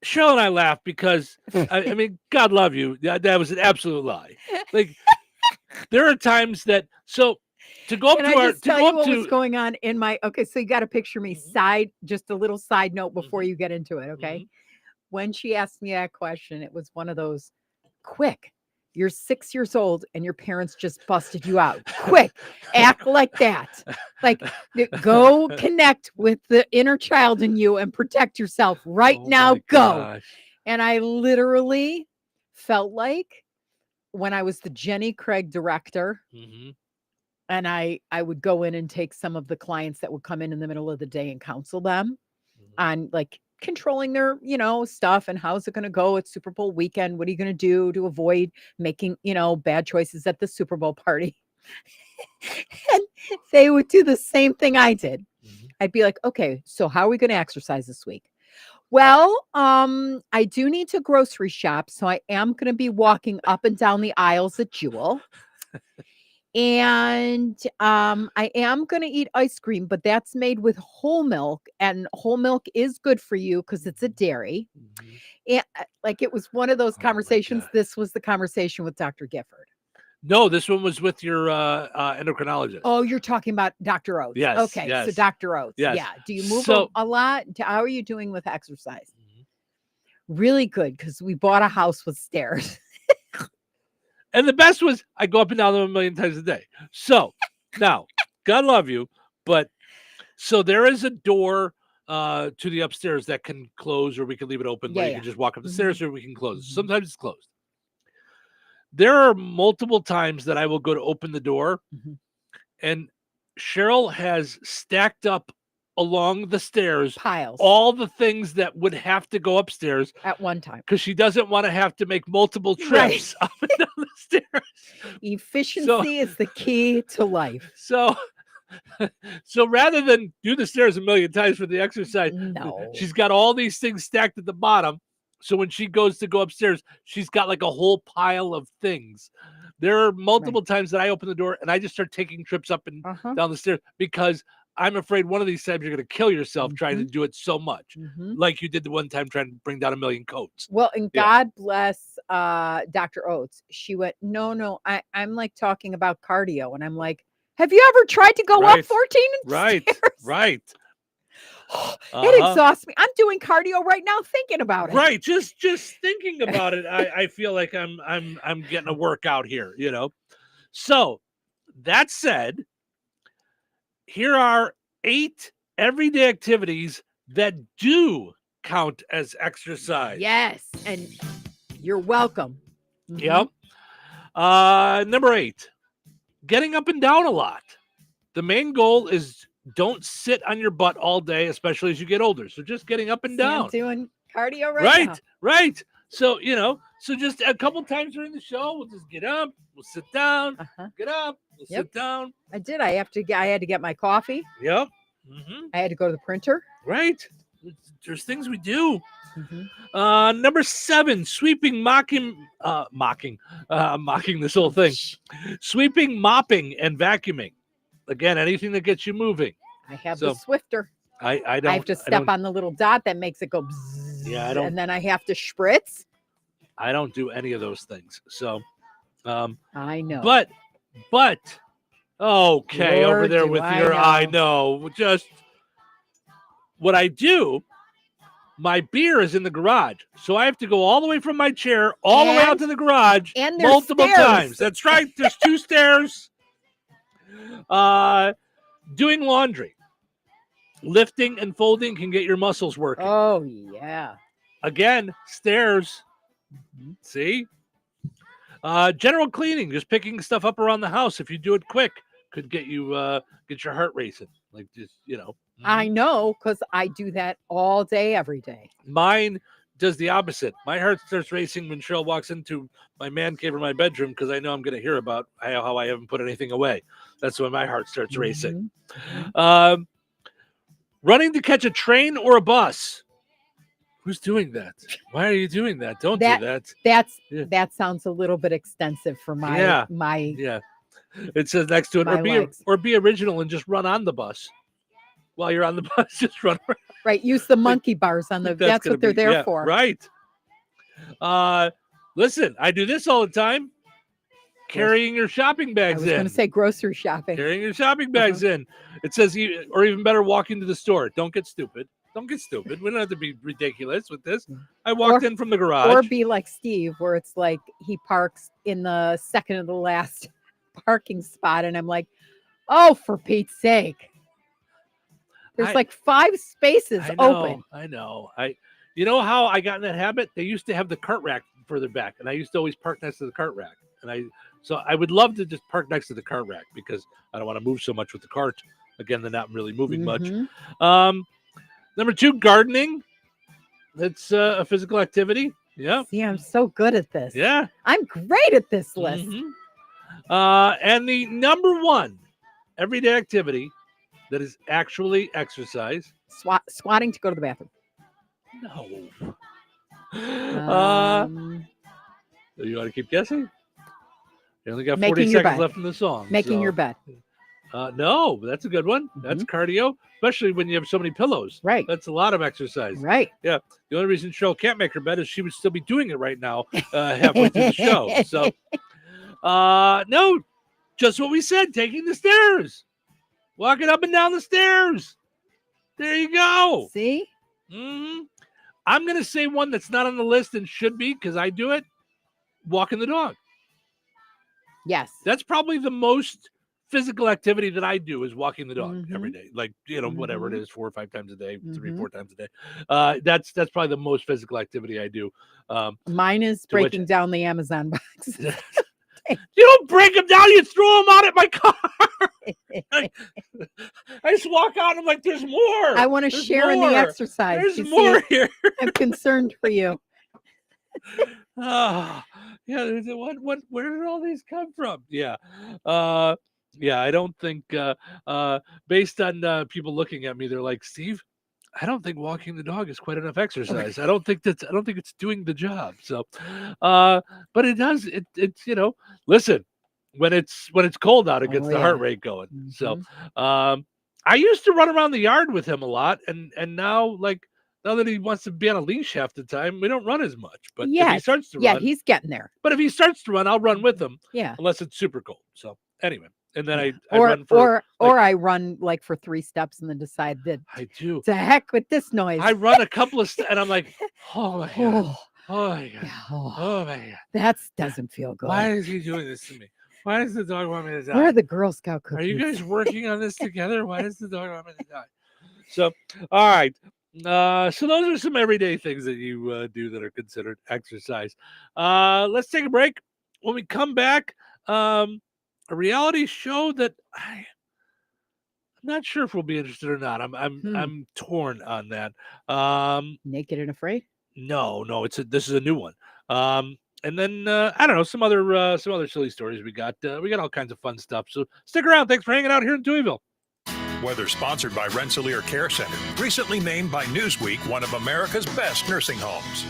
Cheryl and I laughed because, I mean, God love you. That was an absolute lie. Like, there are times that, so to go up Can to I our, just to tell go you up what to, was going on in my, okay, so you got to picture me just a little side note before you get into it, okay? When she asked me that question, it was one of those, quick, you're 6 years old and your parents just busted you out. Quick, act like that. Like, go connect with the inner child in you and protect yourself right now. Go. Gosh. And I literally felt like when I was the Jenny Craig director, and I would go in and take some of the clients that would come in the middle of the day and counsel them on like controlling their, stuff and how's it going to go at Super Bowl weekend? What are you going to do to avoid making, bad choices at the Super Bowl party? And they would do the same thing I did. I'd be like, okay, so how are we going to exercise this week? Well, I do need to grocery shop. So I am going to be walking up and down the aisles at Jewel. And I am going to eat ice cream, but that's made with whole milk, and whole milk is good for you because it's a dairy. And like, it was one of those conversations. This was the conversation with Dr. Gifford. No, this one was with your endocrinologist. Oh, you're talking about Dr. Oates. Yes. Okay. Yes. So Dr. Oates. Yes. Yeah. Do you move a lot? How are you doing with exercise? Really good, because we bought a house with stairs. And the best was I go up and down them a million times a day. So now, God love you, but so there is a door to the upstairs that can close, or we can leave it open. You can just walk up the stairs, or we can close it. Sometimes it's closed. There are multiple times that I will go to open the door, and Cheryl has stacked up along the stairs piles, all the things that would have to go upstairs at one time, because she doesn't want to have to make multiple trips up and down the stairs. Efficiency is the key to life. So rather than do the stairs a million times for the exercise, she's got all these things stacked at the bottom. So when she goes to go upstairs, she's got like a whole pile of things. There are multiple times that I open the door and I just start taking trips up and down the stairs because I'm afraid one of these times you're going to kill yourself trying to do it so much, like you did the one time trying to bring down 1 million coats. Well, and God bless Dr. Oates. She went, no, I'm like talking about cardio. And I'm like, have you ever tried to go up 14 stairs? Right. It exhausts me. I'm doing cardio right now thinking about it. Right. Just thinking about it. I feel like I'm getting a workout here, So that said, here are 8 everyday activities that do count as exercise. Yes, and you're welcome. Yep. Number 8, getting up and down a lot. The main goal is don't sit on your butt all day, especially as you get older. So just getting up and down. I'm doing cardio right now. Right. So, so just a couple times during the show, we'll just get up, we'll sit down, get up, we'll sit down. I did. I had to get my coffee. Yep. I had to go to the printer. Right. There's things we do. Number 7, sweeping, mocking this whole thing. Sweeping, mopping, and vacuuming. Again, anything that gets you moving. I have the Swifter. I don't. I have to step on the little dot that makes it go bzzz, Yeah, I don't. and then I have to spritz. I don't do any of those things. So, I know. But, okay, Lord, over there do with I your, know. I know. Just what I do. My beer is in the garage, so I have to go all the way from my chair all the way out to the garage and there's multiple stairs. times. That's right. There's 2 stairs. Doing laundry, lifting and folding can get your muscles working. Oh yeah. Again, stairs. See? General cleaning, just picking stuff up around the house. If you do it quick, could get you get your heart racing. Like just I know, because I do that all day, every day. Mine does the opposite. My heart starts racing when Cheryl walks into my man cave or my bedroom because I know I'm going to hear about how I haven't put anything away. That's when my heart starts racing. Running to catch a train or a bus. Who's doing that? Be you doing that? Don't do that. That sounds a little bit extensive for my Yeah. It says next to it, or be original and just run on the bus. While you're on the bus, just run around. Right. Use the monkey bars on the. That's what they're there for. Right. Listen, I do this all the time. Carrying your shopping bags in. I was going to say grocery shopping. Carrying your shopping bags in. It says, or even better, walking to the store. Don't get stupid. We don't have to be ridiculous with this. I walked in from the garage. Or be like Steve, where it's like he parks in the second to the last parking spot. And I'm like, oh, for Pete's sake. There's like 5 spaces open. I know. You know how I got in that habit? They used to have the cart rack further back, and I used to always park next to the cart rack. So I would love to just park next to the cart rack because I don't want to move so much with the cart. Again, they're not really moving much. Number 2, gardening. It's a physical activity. Yeah. See, I'm so good at this. Yeah. I'm great at this list. And the number 1 everyday activity that is actually exercise. Squatting to go to the bathroom. No. You want to keep guessing? You only got 40 seconds left in the song. Making your bed. No, that's a good one. That's cardio, especially when you have so many pillows. Right. That's a lot of exercise. Right. Yeah. The only reason Cheryl can't make her bed is she would still be doing it right now halfway through the show. So, no, just what we said, taking the stairs. Walking up and down the stairs. There you go. See? I'm going to say one that's not on the list and should be because I do it. Walking the dog. Yes. That's probably the most physical activity that I do is walking the dog every day. Like, whatever it is, 4 or 5 times a day, 3 or 4 times a day. That's probably the most physical activity I do. Mine is breaking down the Amazon box. You don't break them down. You throw them out at my car. I just walk out and I'm like, there's more. I want to share in the exercise. There's more here. I'm concerned for you. Yeah. Where did all these come from? Yeah. I don't think based on people looking at me, they're like, Steve, I don't think walking the dog is quite enough exercise. I don't think it's doing the job. So, but it does. It's listen, when it's cold out, it gets the heart rate going. So, I used to run around the yard with him a lot, and now that he wants to be on a leash half the time, we don't run as much. But if he starts to run, he's getting there. But if he starts to run, I'll run with him. Yeah, unless it's super cold. So anyway. And then I run for I run like for 3 steps and then decide that I do. To heck with this noise. I run a couple of steps and I'm like, oh my god, oh my god, oh my god. That doesn't feel good. Why is he doing this to me? Why does the dog want me to die? Where are the Girl Scout cookies? Are you guys working on this together? Why does the dog want me to die? So, all right. So those are some everyday things that you do that are considered exercise. Let's take a break. When we come back, a reality show that I'm not sure if we'll be interested or not. I'm torn on that. Naked and Afraid? No, this is a new one. And then I don't know, some other silly stories we got. We got all kinds of fun stuff. So stick around. Thanks for hanging out here in Touhyville. Weather sponsored by Rensselaer Care Center, recently named by Newsweek one of America's best nursing homes.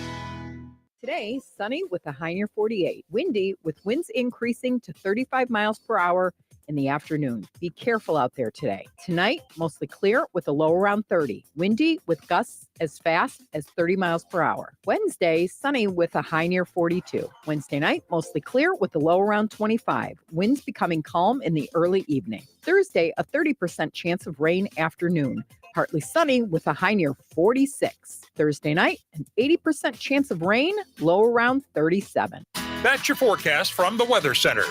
Today, sunny with a high near 48. Windy with winds increasing to 35 miles per hour in the afternoon. Be careful out there today. Tonight, mostly clear with a low around 30. Windy with gusts as fast as 30 miles per hour. Wednesday, sunny with a high near 42. Wednesday night, mostly clear with a low around 25. Winds becoming calm in the early evening. Thursday, a 30% chance of rain afternoon. Partly sunny with a high near 46. Thursday night, an 80% chance of rain, low around 37. That's your forecast from the Weather Center.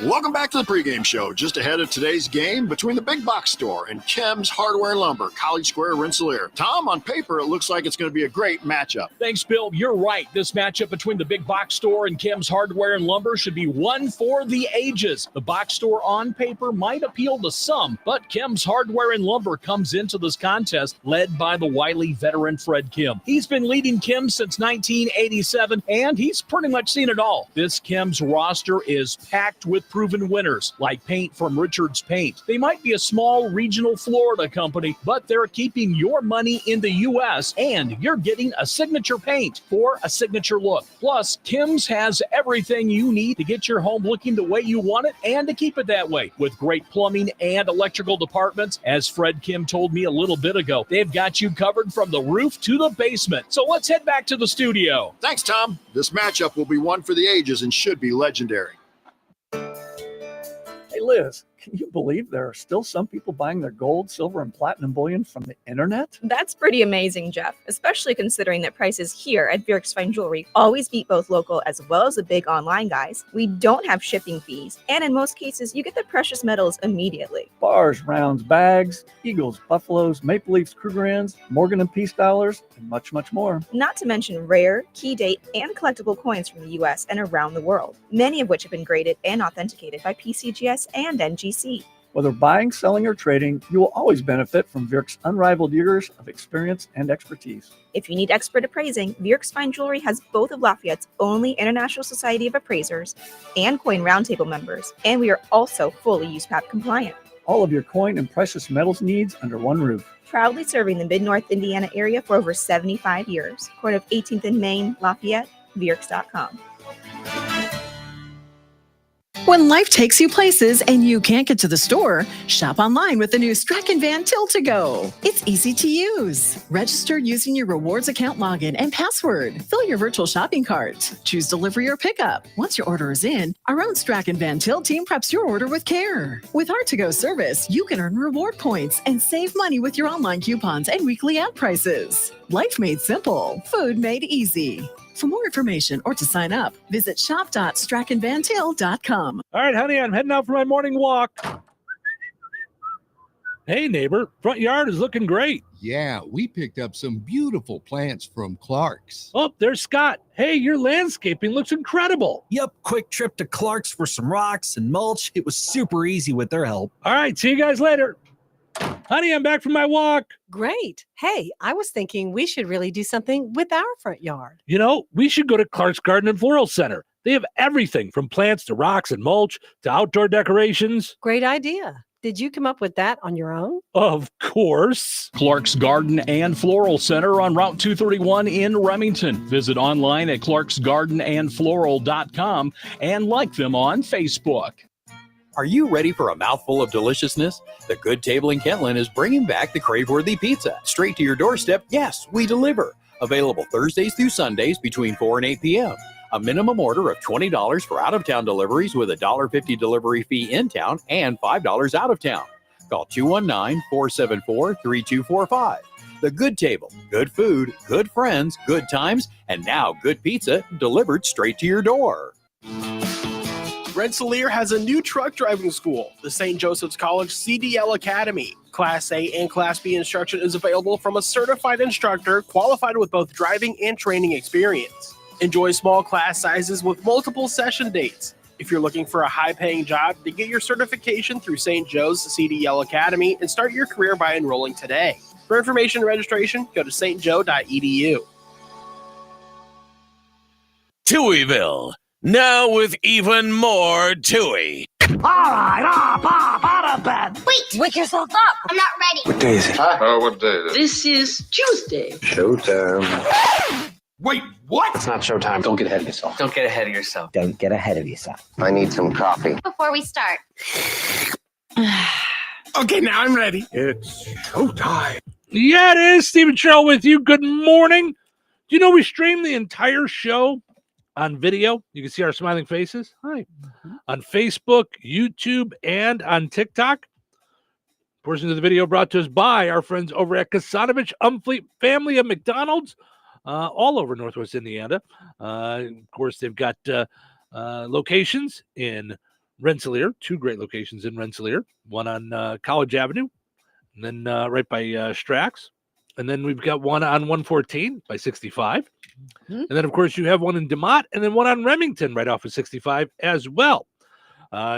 Welcome back to the pregame show. Just ahead of today's game between the Big Box Store and Chem's Hardware and Lumber, College Square, Rensselaer. Tom, on paper, it looks like it's going to be a great matchup. Thanks, Bill. You're right. This matchup between the Big Box Store and Chem's Hardware and Lumber should be one for the ages. The box store on paper might appeal to some, but Chem's Hardware and Lumber comes into this contest led by the wily veteran Fred Kim. He's been leading Kim since 1987, and he's pretty much seen it all. This Chem's roster is packed with proven winners, like paint from Richard's Paint. They might be a small regional Florida company, but they're keeping your money in the U.S., and you're getting a signature paint for a signature look. Plus, Kim's has everything you need to get your home looking the way you want it and to keep it that way. With great plumbing and electrical departments, as Fred Kim told me a little bit ago, they've got you covered from the roof to the basement. So let's head back to the studio. Thanks, Tom. This matchup will be one for the ages and should be legendary. Hey, Liz, can you believe there are still some people buying their gold, silver, and platinum bullion from the internet? That's pretty amazing, Jeff, especially considering that prices here at Bjerk's Fine Jewelry always beat both local as well as the big online guys. We don't have shipping fees, and in most cases, you get the precious metals immediately. Bars, rounds, bags, eagles, buffaloes, maple leafs, Krugerrands, Morgan and Peace dollars, and much, much more. Not to mention rare, key date, and collectible coins from the U.S. and around the world, many of which have been graded and authenticated by PCGS and NGC. Whether buying, selling, or trading, you will always benefit from Bjerk's unrivaled years of experience and expertise. If you need expert appraising, Bjerk's Fine Jewelry has both of Lafayette's only International Society of Appraisers and Coin Roundtable members, and we are also fully USPAP compliant. All of your coin and precious metals needs under one roof. Proudly serving the Mid-North Indiana area for over 75 years. Corner of 18th and Main, Lafayette, Bjerks.com. When life takes you places and you can't get to the store, shop online with the new Strachan Van Til to Go. It's easy to use. Register using your rewards account login and password. Fill your virtual shopping cart. Choose delivery or pickup. Once your order is in, our own Strachan Van Til team preps your order with care. With our to-go service, you can earn reward points and save money with your online coupons and weekly ad prices. Life made simple. Food made easy. For more information or to sign up, visit shop.strachanvantil.com. All right, honey, I'm heading out for my morning walk. Hey, neighbor, front yard is looking great. Yeah, we picked up some beautiful plants from Clark's. Oh, there's Scott. Hey, your landscaping looks incredible. Yep, quick trip to Clark's for some rocks and mulch. It was super easy with their help. All right, see you guys later. Honey, I'm back from my walk. Great. Hey, I was thinking we should really do something with our front yard. You know, we should go to Clark's Garden and Floral Center. They have everything from plants to rocks and mulch to outdoor decorations. Great idea. Did you come up with that on your own? Of course. Clark's Garden and Floral Center on Route 231 in Remington. Visit online at clarksgardenandfloral.com and like them on Facebook. Are you ready for a mouthful of deliciousness? The Good Table in Kentland is bringing back the crave-worthy pizza. Straight to your doorstep, yes, we deliver. Available Thursdays through Sundays between 4 and 8 p.m. A minimum order of $20 for out-of-town deliveries with a $1.50 delivery fee in town and $5 out of town. Call 219-474-3245. The Good Table, good food, good friends, good times, and now good pizza delivered straight to your door. Rensselaer has a new truck driving school, the St. Joseph's College CDL Academy. Class A and Class B instruction is available from a certified instructor qualified with both driving and training experience. Enjoy small class sizes with multiple session dates. If you're looking for a high-paying job, to get your certification through St. Joe's CDL Academy and start your career by enrolling today. For information and registration, go to stjoe.edu. Touhyville, now with even more Touhy. All right, up, out of bed. Wait, wake yourself up. I'm not ready. What day is it? What day is it? This is Tuesday. Showtime. Wait, what? It's not showtime. Don't get ahead of yourself. Don't get ahead of yourself. Don't get ahead of yourself. I need some coffee. Before we start. Okay, now I'm ready. It's showtime. Yeah, it is. Stephen Sherrill with you. Good morning. Do you know we stream the entire show on video? You can see our smiling faces. Hi. On Facebook, YouTube, and on TikTok. Portions of the video brought to us by our friends over at Kasanovich Umfleet family of McDonald's, all over Northwest Indiana. Of course, they've got locations in Rensselaer, 2 great locations in Rensselaer, one on College Avenue, and then right by Strax. And then we've got one on 114 by 65. And then, of course, you have one in DeMott and then one on Remington right off of 65 as well.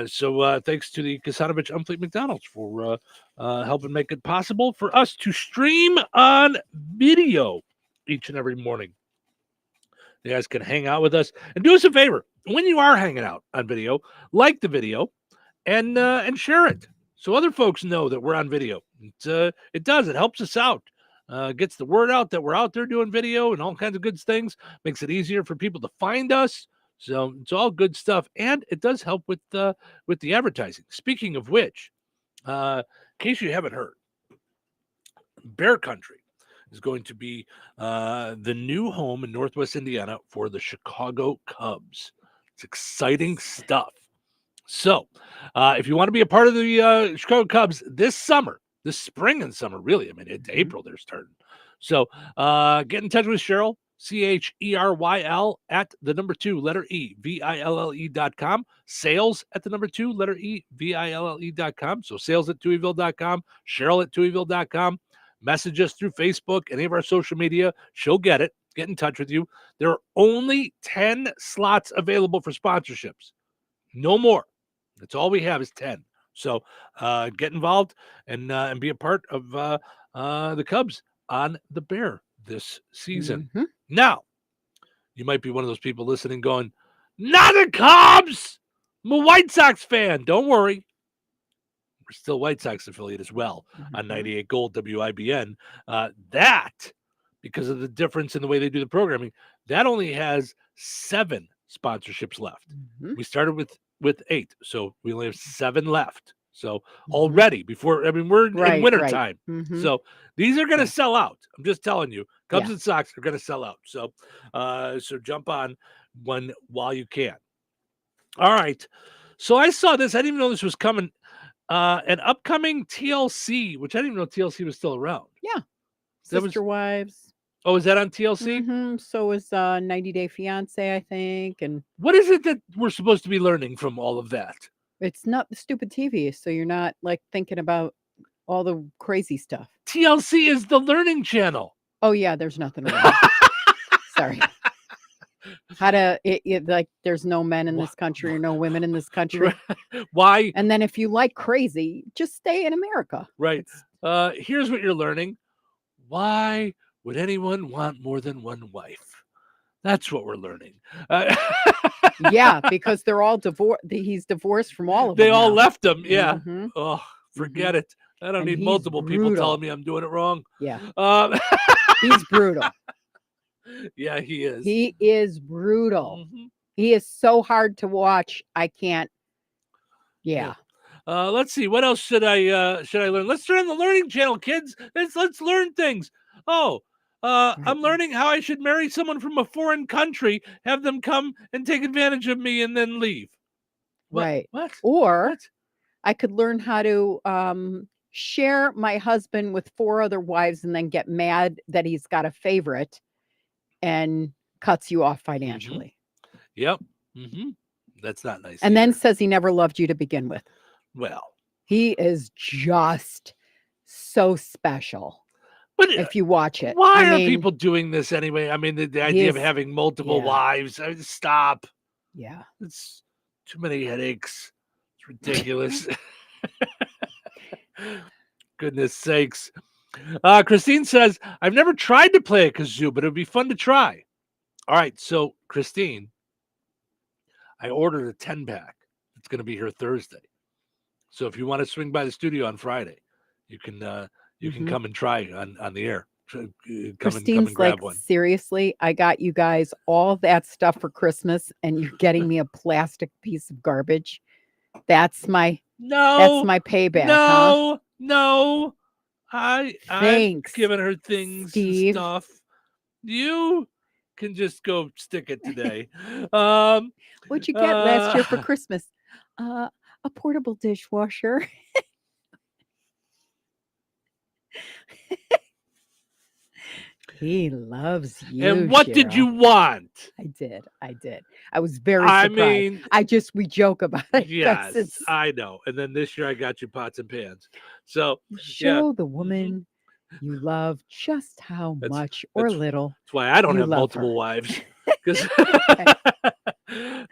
So thanks to the Kasanovich Umfleet McDonald's for helping make it possible for us to stream on video each and every morning. You guys can hang out with us and do us a favor. When you are hanging out on video, like the video and share it so other folks know that we're on video. It does. It helps us out. Gets the word out that we're out there doing video and all kinds of good things. Makes it easier for people to find us. So it's all good stuff, and it does help with the advertising. Speaking of which, in case you haven't heard, Bear Country is going to be the new home in Northwest Indiana for the Chicago Cubs. It's exciting stuff. So if you want to be a part of the Chicago Cubs this summer, this spring and summer, really, I mean, it's April they're starting. So get in touch with Cheryl, CHERYL at the number 2, letter E, VILLE.com. Sales at the number 2, letter E, VILLE.com. So sales at Touhyville.com, Cheryl at Touhyville.com. Message us through Facebook, any of our social media. She'll get it. Get in touch with you. There are only 10 slots available for sponsorships. No more. That's all we have is 10. So get involved and be a part of the Cubs on the Bear this season. Now, you might be one of those people listening going, not the Cubs! I'm a White Sox fan. Don't worry. We're still White Sox affiliate as well on 98 Gold WIBN. That, because of the difference in the way they do the programming, that only has 7 sponsorships left. We started with 8, so we only have 7 left. So already before, I mean, we're in winter time. So these are going to sell out. I'm just telling you, Cubs and Sox are going to sell out. So, so jump on while you can. All right. So I saw this. I didn't even know this was coming. An upcoming TLC, which I didn't even know TLC was still around. Yeah. That Sister Wives. Oh, is that on TLC? So is 90 Day Fiance, I think. And what is it that we're supposed to be learning from all of that? It's not the stupid TV, so you're not like thinking about all the crazy stuff. TLC is the learning channel. Oh yeah, there's nothing wrong. Sorry. How to like there's no men in this country or no women in this country. Why? And then if you like crazy, just stay in America. Right. Here's what you're learning. Why would anyone want more than one wife? That's what we're learning. Yeah, because they're all divorced. He's divorced from all of them. They all now. left him. Yeah. Oh, forget it. I don't need multiple people telling me I'm doing it wrong. Yeah. He's brutal. Yeah, he is. He is brutal. He is so hard to watch. I can't. Yeah. Let's see. What else should I learn? Let's turn on the learning channel, kids. Let's learn things. Oh, I'm learning how I should marry someone from a foreign country, have them come and take advantage of me, and then leave. Right. What? Or I could learn how to share my husband with 4 other wives and then get mad that he's got a favorite and cuts you off financially. Yep. That's not nice. And then says he never loved you to begin with. Well, he is just so special. But if you watch it, why are people doing this anyway? I mean, the idea of is- having multiple yeah. wives. Stop. Yeah. It's too many headaches. It's ridiculous. Goodness sakes. Christine says, I've never tried to play a kazoo, but it would be fun to try. All right. So, Christine, I ordered a 10-pack. It's going to be here Thursday. So if you want to swing by the studio on Friday, you can come and try on the air. Come Christine's and grab like, one. seriously, I got you guys all that stuff for Christmas, and you're getting me a plastic piece of garbage. That's my payback. huh? No. I'm Thanks, giving her things Steve. and stuff. You can just go stick it today. What'd you get last year for Christmas? A portable dishwasher. He loves you. And what did Cheryl. you want? I did. I was very I surprised. mean, we joke about it. 'cause Yes, it's- I know. And then this year I got you pots and pans. So show the woman you love just how much or little. That's why I don't you have love multiple her. wives. 'Cause-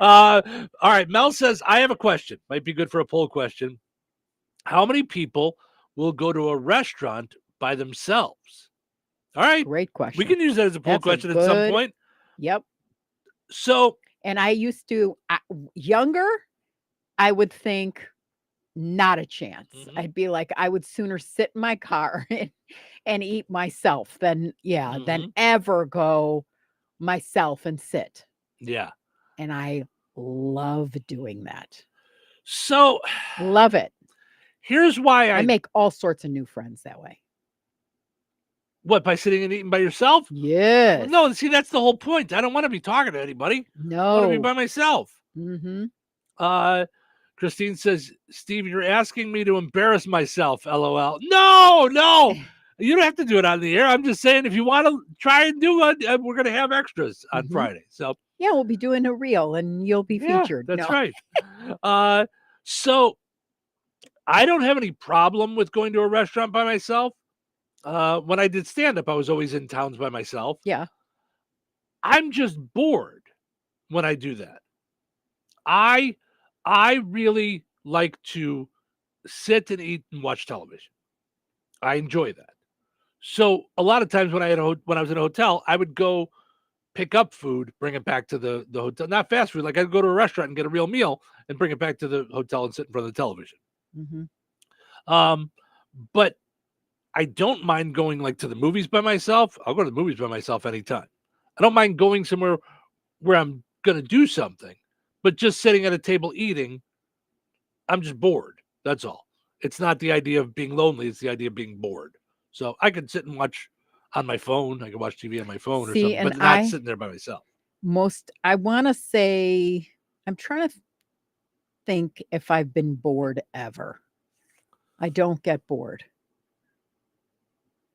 all right. Mel says, I have a question. Might be good for a poll question. How many people will go to a restaurant by themselves? All right. Great question. We can use that as a poll question at some point. Yep. So, and I used to, younger, I would think not a chance. Mm-hmm. I'd be like, I would sooner sit in my car and eat myself than Mm-hmm. ever go myself and sit. Yeah. And I love doing that. So, love it. Here's why I make all sorts of new friends that way. What, by sitting and eating by yourself? Yes. No, see, that's the whole point. I don't want to be talking to anybody. No. I want to be by myself. Mm-hmm. Christine says, Steve, you're asking me to embarrass myself, LOL. No. You don't have to do it on the air. I'm just saying, if you want to try and do it, we're going to have extras on Friday. So yeah, we'll be doing a reel and you'll be featured. That's No. right. So I don't have any problem with going to a restaurant by myself. When I did stand-up, I was always in towns by myself. Yeah. I'm just bored when I do that. I really like to sit and eat and watch television. I enjoy that. So a lot of times when I was in a hotel, I would go pick up food, bring it back to the hotel. Not fast food. Like I'd go to a restaurant and get a real meal and bring it back to the hotel and sit in front of the television. Mm-hmm. But I don't mind going like to the movies by myself. I'll go to the movies by myself anytime. I don't mind going somewhere where I'm going to do something, but just sitting at a table eating, I'm just bored. That's all. It's not the idea of being lonely. It's the idea of being bored. So I could sit and watch on my phone. I could watch TV on my phone or something, but not sitting there by myself. I want to say, I'm trying to think if I've been bored ever. I don't get bored.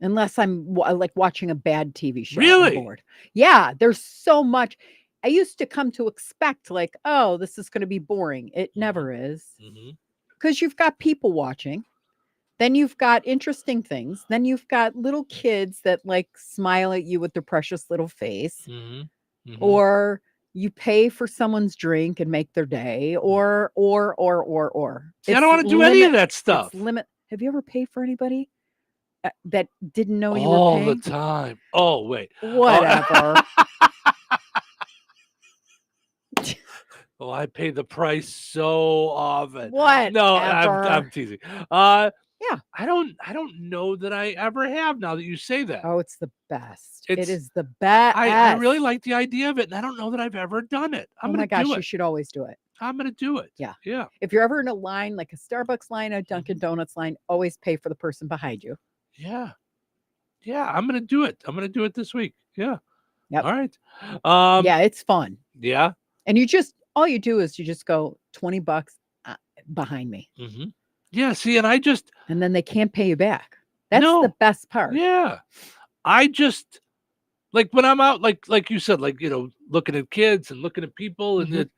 Unless I'm like watching a bad TV show. Really? I'm bored. Yeah, there's so much. I used to come to expect like, oh, this is going to be boring. It never is. Because you've got people watching. Then you've got interesting things. Then you've got little kids that like smile at you with their precious little face. Or you pay for someone's drink and make their day. Or. See, I don't want to do any of that stuff. Have you ever paid for anybody that didn't know you all were paying? the time? Oh, wait. Whatever. Oh, I pay the price so often. What? No, I'm teasing. Yeah. I don't know that I ever have now that you say that. Oh, it's the best. It is the best. I really like the idea of it, and I don't know that I've ever done it. I'm Oh my going to gosh, do you it. should always do it. I'm going to do it. Yeah. Yeah. If you're ever in a line, like a Starbucks line, a Dunkin' Donuts line, always pay for the person behind you. Yeah. Yeah, I'm going to do it. I'm going to do it this week. Yeah. Yep. All right. Yeah, it's fun. Yeah. And all you do is you just go $20 behind me. Yeah, see, and and then they can't pay you back. That's the best part. Yeah. I just like when I'm out, like you said, like, looking at kids and looking at people and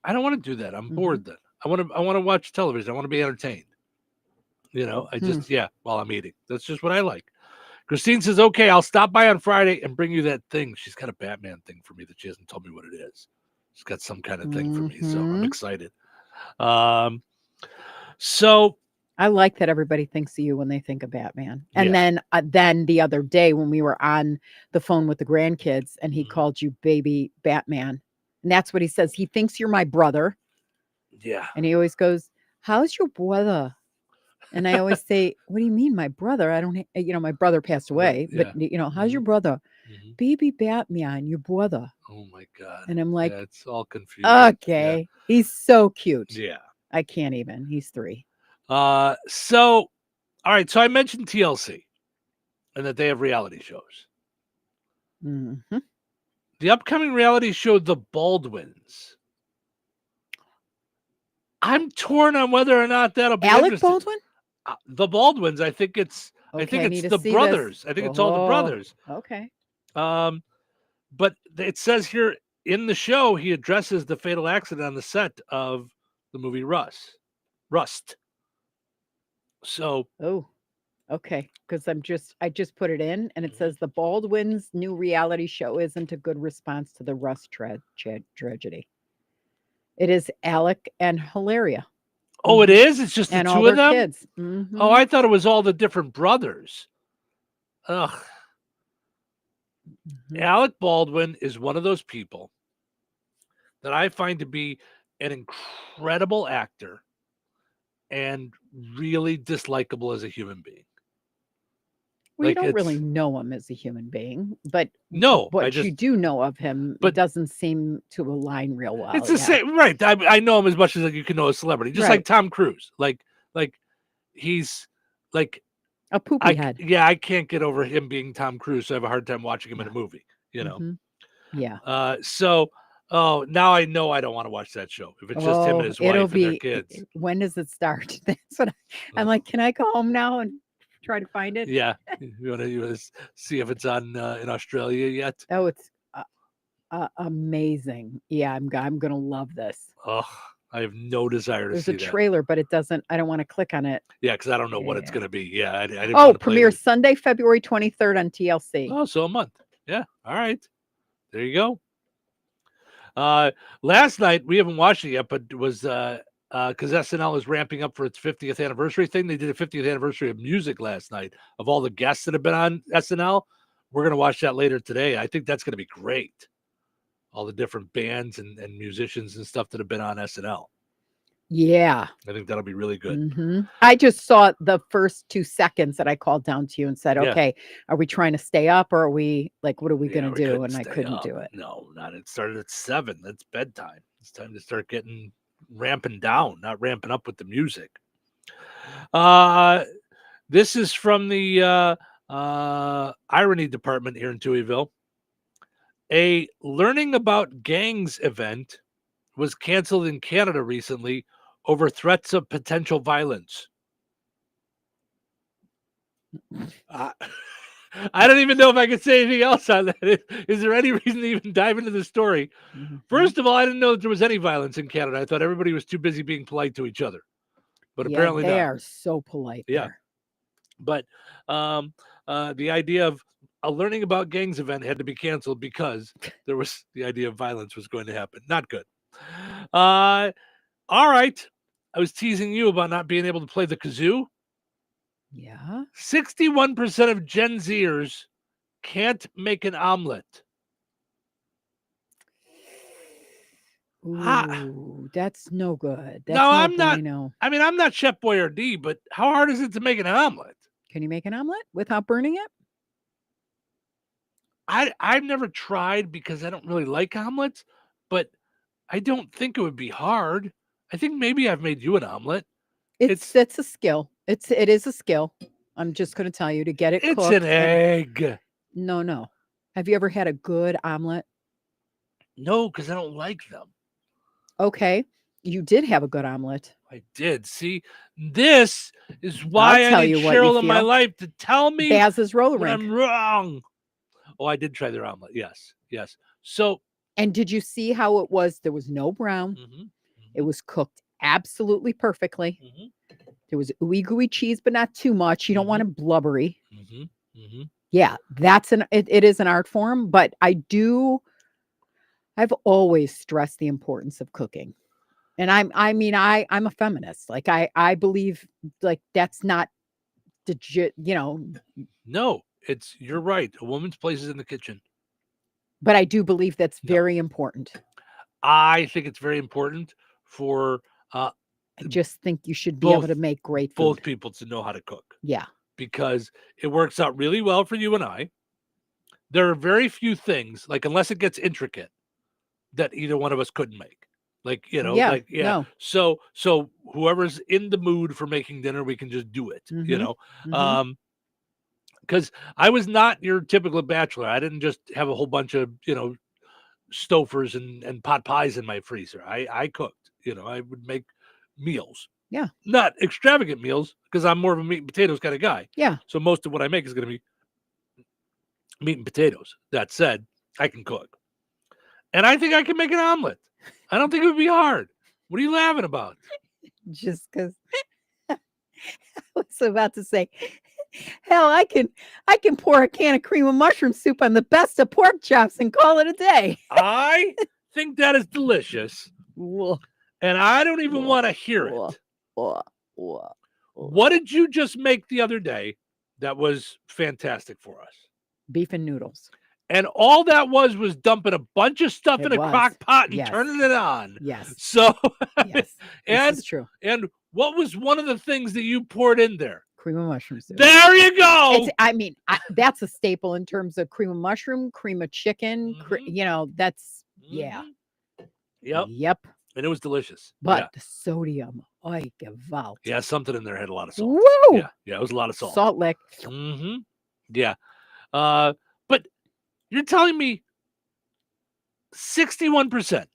I don't want to do that. I'm bored then. I want to watch television. I want to be entertained. I just while I'm eating. That's just what I like. Christine says, okay, I'll stop by on Friday and bring you that thing. She's got a Batman thing for me that she hasn't told me what it is. She's got some kind of thing for me, so I'm excited. So I like that everybody thinks of you when they think of Batman. And then the other day when we were on the phone with the grandkids and he called you baby Batman. And that's what he says. He thinks you're my brother. Yeah. And he always goes, how's your brother? And I always say, what do you mean, my brother? I don't, my brother passed away, but how's your brother? Baby Batman, your brother. Oh my God. And I'm like, it's all confusing. Okay. Yeah. He's so cute. Yeah. I can't even. He's 3. All right. So I mentioned TLC and that they have reality shows. Mm-hmm. The upcoming reality show, The Baldwins. I'm torn on whether or not that'll be Alec Baldwin? The Baldwins. I think it's the brothers. I think it's all the brothers. Okay. But it says here in the show he addresses the fatal accident on the set of the movie Rust. So okay, because I just put it in and it says the Baldwins' new reality show isn't a good response to the Rust tragedy. It is Alec and Hilaria. Oh, it is? It's just the and two all of their them? Kids. Mm-hmm. Oh, I thought it was all the different brothers. Ugh. Mm-hmm. Alec Baldwin is one of those people that I find to be an incredible actor and really dislikable as a human being. Well, you don't really know him as a human being, but no, what you do know of him doesn't seem to align real well. It's the same, right? I know him as much as you can know a celebrity, just like Tom Cruise. Like he's like a poopy head. Yeah, I can't get over him being Tom Cruise, so I have a hard time watching him in a movie. Mm-hmm. Yeah. Now I know I don't want to watch that show if it's just him and his wife and their kids. When does it start? That's what I'm like. Can I go home now and try to find it? Yeah, you want to see if it's on in Australia yet? Oh, it's amazing. Yeah, I'm gonna love this. Oh, I have no desire to see that. There's a trailer, but it doesn't. I don't want to click on it. Yeah, because I don't know what it's gonna be. Yeah, I didn't. Premiere Sunday, February 23rd on TLC. Oh, so a month. Yeah. All right. There you go. Last night we haven't watched it yet, but it was because SNL is ramping up for its 50th anniversary thing. They did a 50th anniversary of music last night of all the guests that have been on SNL. We're going to watch that later today. I think that's going to be great. All the different bands and musicians and stuff that have been on SNL. Yeah. I think that'll be really good. Mm-hmm. I just saw the first 2 seconds that I called down to you and said, okay, are we trying to stay up or are we like, what are we going to do? And I couldn't do it. No, not. It started at 7. That's bedtime. It's time to start ramping down, not ramping up with the music. This is from the irony department here in Touhyville. A learning about gangs event was canceled in Canada recently over threats of potential violence. I don't even know if I can say anything else on that. Is there any reason to even dive into the story? Mm-hmm. First of all, I didn't know that there was any violence in Canada. I thought everybody was too busy being polite to each other. But apparently they not. are so polite. Yeah. There. But the idea of a learning about gangs event had to be canceled because there was the idea of violence was going to happen. Not good. All right. I was teasing you about not being able to play the kazoo. Yeah. 61% of Gen Zers can't make an omelet. Ooh, that's no good. That's I'm not. Bueno. I mean, I'm not Chef Boyardee, but how hard is it to make an omelet? Can you make an omelet without burning it? I've never tried because I don't really like omelets, but I don't think it would be hard. I think maybe I've made you an omelet. It's a skill. It is a skill. I'm just going to tell you to get it cooked. It's an egg. No. Have you ever had a good omelet? No, because I don't like them. Okay. You did have a good omelet. I did. See, this is why I need Cheryl in my life to tell me Baz's roller when rink. I'm wrong. Oh, I did try their omelet. Yes. So And did you see how it was? There was no brown. It was cooked absolutely perfectly. There was ooey gooey cheese, but not too much. You don't want it blubbery. Yeah, it is an art form, but I've always stressed the importance of cooking. And I'm a feminist. Like I believe like that's not No, you're right. A woman's place is in the kitchen. But I do believe that's very important. I think it's very important for I just think you should be able to make great food. Both people to know how to cook. Yeah. Because it works out really well for you and I. There are very few things, like unless it gets intricate, that either one of us couldn't make. No. So whoever's in the mood for making dinner, we can just do it, because I was not your typical bachelor. I didn't just have a whole bunch of, stofers and pot pies in my freezer. I cooked, I would make meals. Yeah. Not extravagant meals because I'm more of a meat and potatoes kind of guy. Yeah. So most of what I make is going to be meat and potatoes. That said, I can cook. And I think I can make an omelet. I don't think it would be hard. What are you laughing about? Just because I was about to say, hell, I can pour a can of cream of mushroom soup on the best of pork chops and call it a day. I think that is delicious. And I don't even want to hear it. What did you just make the other day that was fantastic for us? Beef and noodles. And all that was dumping a bunch of stuff in a crock pot and Yes. turning it on. Yes. So, Yes. and This is true. And what was one of the things that you poured in there? Cream of mushroom soup. There you go. That's a staple in terms of cream of mushroom, cream of chicken. That's yeah. Yep. And it was delicious. But the sodium, I give out. Yeah, something in there had a lot of salt. Woo! Yeah, it was a lot of salt. Salt lick. Yeah. But you're telling me 61%,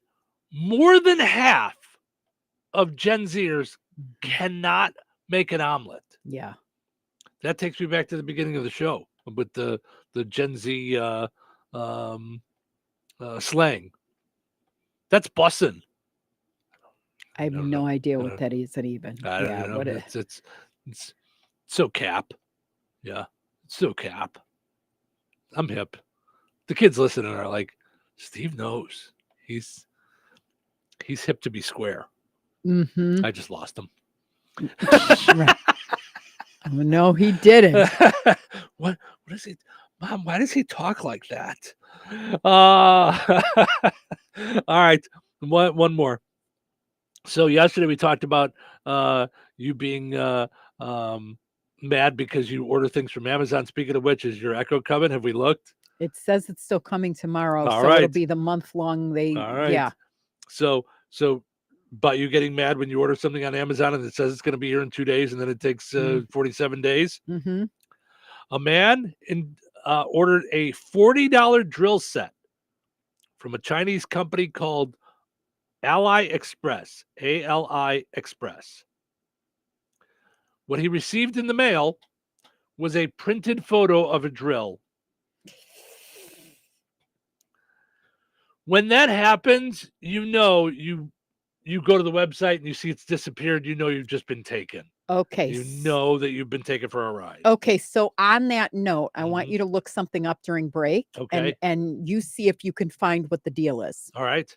more than half of Gen Zers cannot make an omelet. Yeah. That takes me back to the beginning of the show with the Gen Z slang. That's bussin'. I have no idea what that is even. I don't know. It's so cap. Yeah. It's so cap. I'm hip. The kids listening are like, Steve knows. He's hip to be square. Mm-hmm. I just lost him. Right. Oh, no, he didn't. What is he? Mom, why does he talk like that? All right. One more. So yesterday we talked about you being mad because you order things from Amazon. Speaking of which, is your Echo coming? Have we looked? It says it's still coming tomorrow. All so right. It'll be the month long. All right. Yeah. So but you getting mad when you order something on Amazon and it says it's going to be here in 2 days and then it takes 47 days. Mm-hmm. A man ordered a $40 drill set from a Chinese company called Ally Express, ALI Express. What he received in the mail was a printed photo of a drill. When that happens, you go to the website and you see it's disappeared, you've just been taken. Okay. You know that you've been taken for a ride. Okay, so on that note, I want you to look something up during break. Okay. And you see if you can find what the deal is. All right.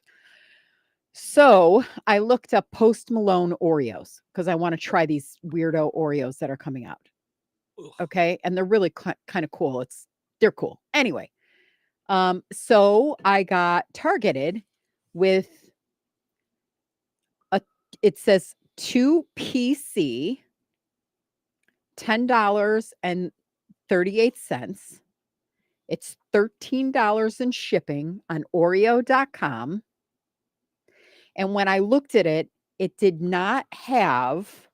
So I looked up Post Malone Oreos because I want to try these weirdo Oreos that are coming out. Okay. And they're really kind of cool. They're cool. Anyway. So I got targeted with it says 2 PC, $10.38. It's $13 in shipping on Oreo.com. And when I looked at it, it did not have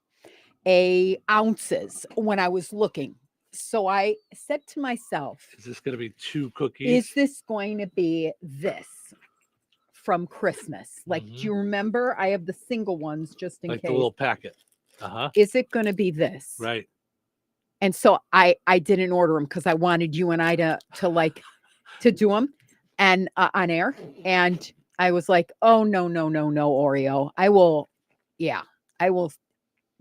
ounces when I was looking. So I said to myself, is this going to be 2 cookies? Is this going to be this from Christmas? Like, do you remember? I have the single ones just in like case. the little packet. Uh-huh. Is it going to be this? Right. And so I didn't order them because I wanted you and I to do them. and on air, and I was like, oh, no, Oreo. I will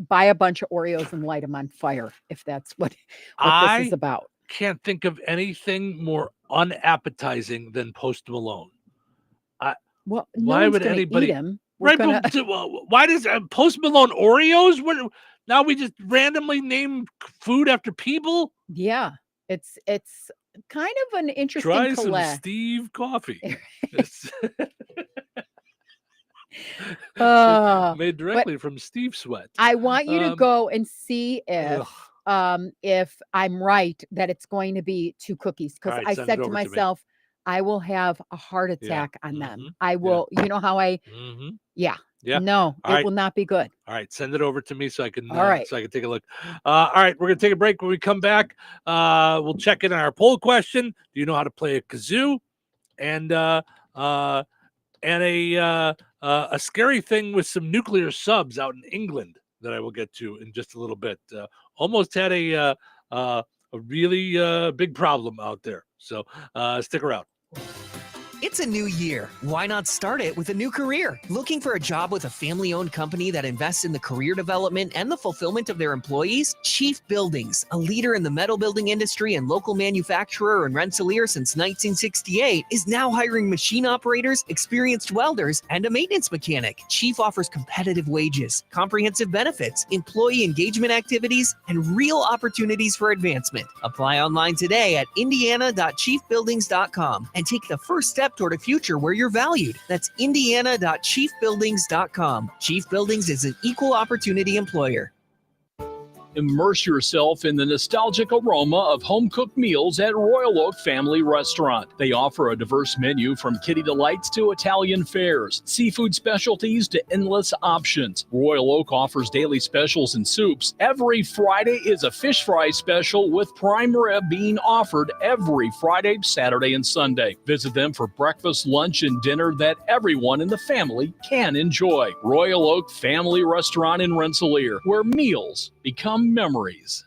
buy a bunch of Oreos and light them on fire if that's what this is about. Can't think of anything more unappetizing than Post Malone. Well, why would anybody eat him? Right? But why does Post Malone Oreos? What? Now we just randomly name food after people? Yeah, it's kind of an interesting Try some collab. Steve coffee. Made directly from Steve Sweat. I want you to go and see if I'm right that it's going to be 2 cookies, because All right, I send said it to over to me. myself, I will have a heart attack on them. I will, you know how I, Yeah. no, All it right. will not be good. All right, send it over to me so I can All right. so I can take a look. All right, we're gonna take a break. When we come back, we'll check in on our poll question. Do you know how to play a kazoo? And a scary thing with some nuclear subs out in England that I will get to in just a little bit. Almost had a really big problem out there. So stick around. It's a new year. Why not start it with a new career? Looking for a job with a family-owned company that invests in the career development and the fulfillment of their employees? Chief Buildings, a leader in the metal building industry and local manufacturer in Rensselaer since 1968, is now hiring machine operators, experienced welders, and a maintenance mechanic. Chief offers competitive wages, comprehensive benefits, employee engagement activities, and real opportunities for advancement. Apply online today at indiana.chiefbuildings.com and take the first step toward a future where you're valued. That's indiana.chiefbuildings.com. Chief Buildings is an equal opportunity employer. Immerse yourself in the nostalgic aroma of home-cooked meals at Royal Oak Family Restaurant. They offer a diverse menu from kiddie delights to Italian fares, seafood specialties to endless options. Royal Oak offers daily specials and soups. Every Friday is a fish fry special with prime rib being offered every Friday, Saturday, and Sunday. Visit them for breakfast, lunch, and dinner that everyone in the family can enjoy. Royal Oak Family Restaurant in Rensselaer, where meals become memories.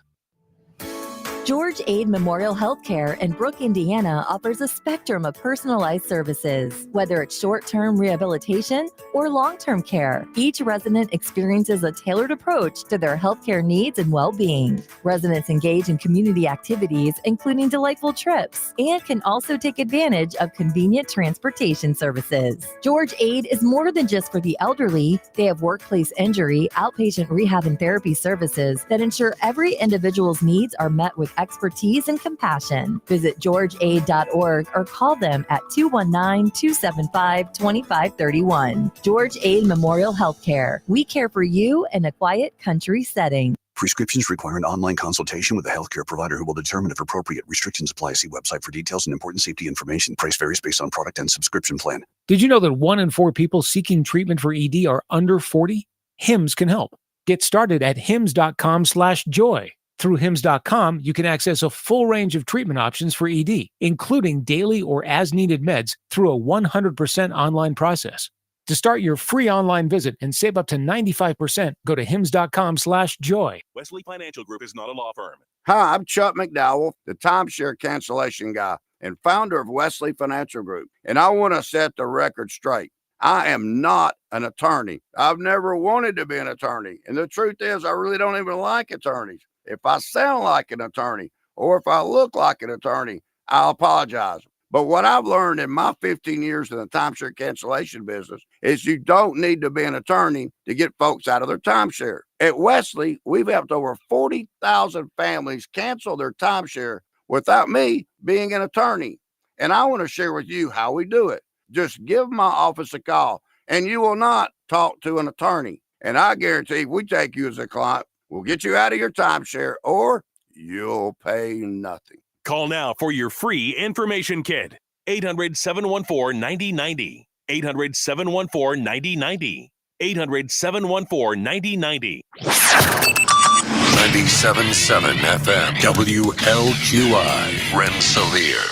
George Aid Memorial Healthcare in Brook, Indiana offers a spectrum of personalized services. Whether it's short-term rehabilitation or long-term care, each resident experiences a tailored approach to their healthcare needs and well-being. Residents engage in community activities, including delightful trips, and can also take advantage of convenient transportation services. George Aid is more than just for the elderly. They have workplace injury, outpatient rehab, and therapy services that ensure every individual's needs are met with expertise and compassion. Visit georgeaid.org or call them at 219-275-2531. George Aid Memorial Healthcare. We care for you in a quiet country setting. Prescriptions require an online consultation with a healthcare provider who will determine if appropriate. Restrictions apply. See website for details and important safety information. Price varies based on product and subscription plan. Did you know that 1 in 4 people seeking treatment for ED are under 40? HIMS can help. Get started at hims.com/joy. Through hims.com, you can access a full range of treatment options for ED, including daily or as-needed meds through a 100% online process. To start your free online visit and save up to 95%, go to hims.com/joy. Wesley Financial Group is not a law firm. Hi, I'm Chuck McDowell, the timeshare cancellation guy and founder of Wesley Financial Group. And I want to set the record straight. I am not an attorney. I've never wanted to be an attorney. And the truth is, I really don't even like attorneys. If I sound like an attorney or if I look like an attorney, I'll apologize. But what I've learned in my 15 years in the timeshare cancellation business is you don't need to be an attorney to get folks out of their timeshare. At Wesley, we've helped over 40,000 families cancel their timeshare without me being an attorney. And I want to share with you how we do it. Just give my office a call and you will not talk to an attorney. And I guarantee if we take you as a client, we'll get you out of your timeshare or you'll pay nothing. Call now for your free information kit. 800-714-9090. 800-714-9090. 800-714-9090. 97.7 FM WLQI Rensselaer.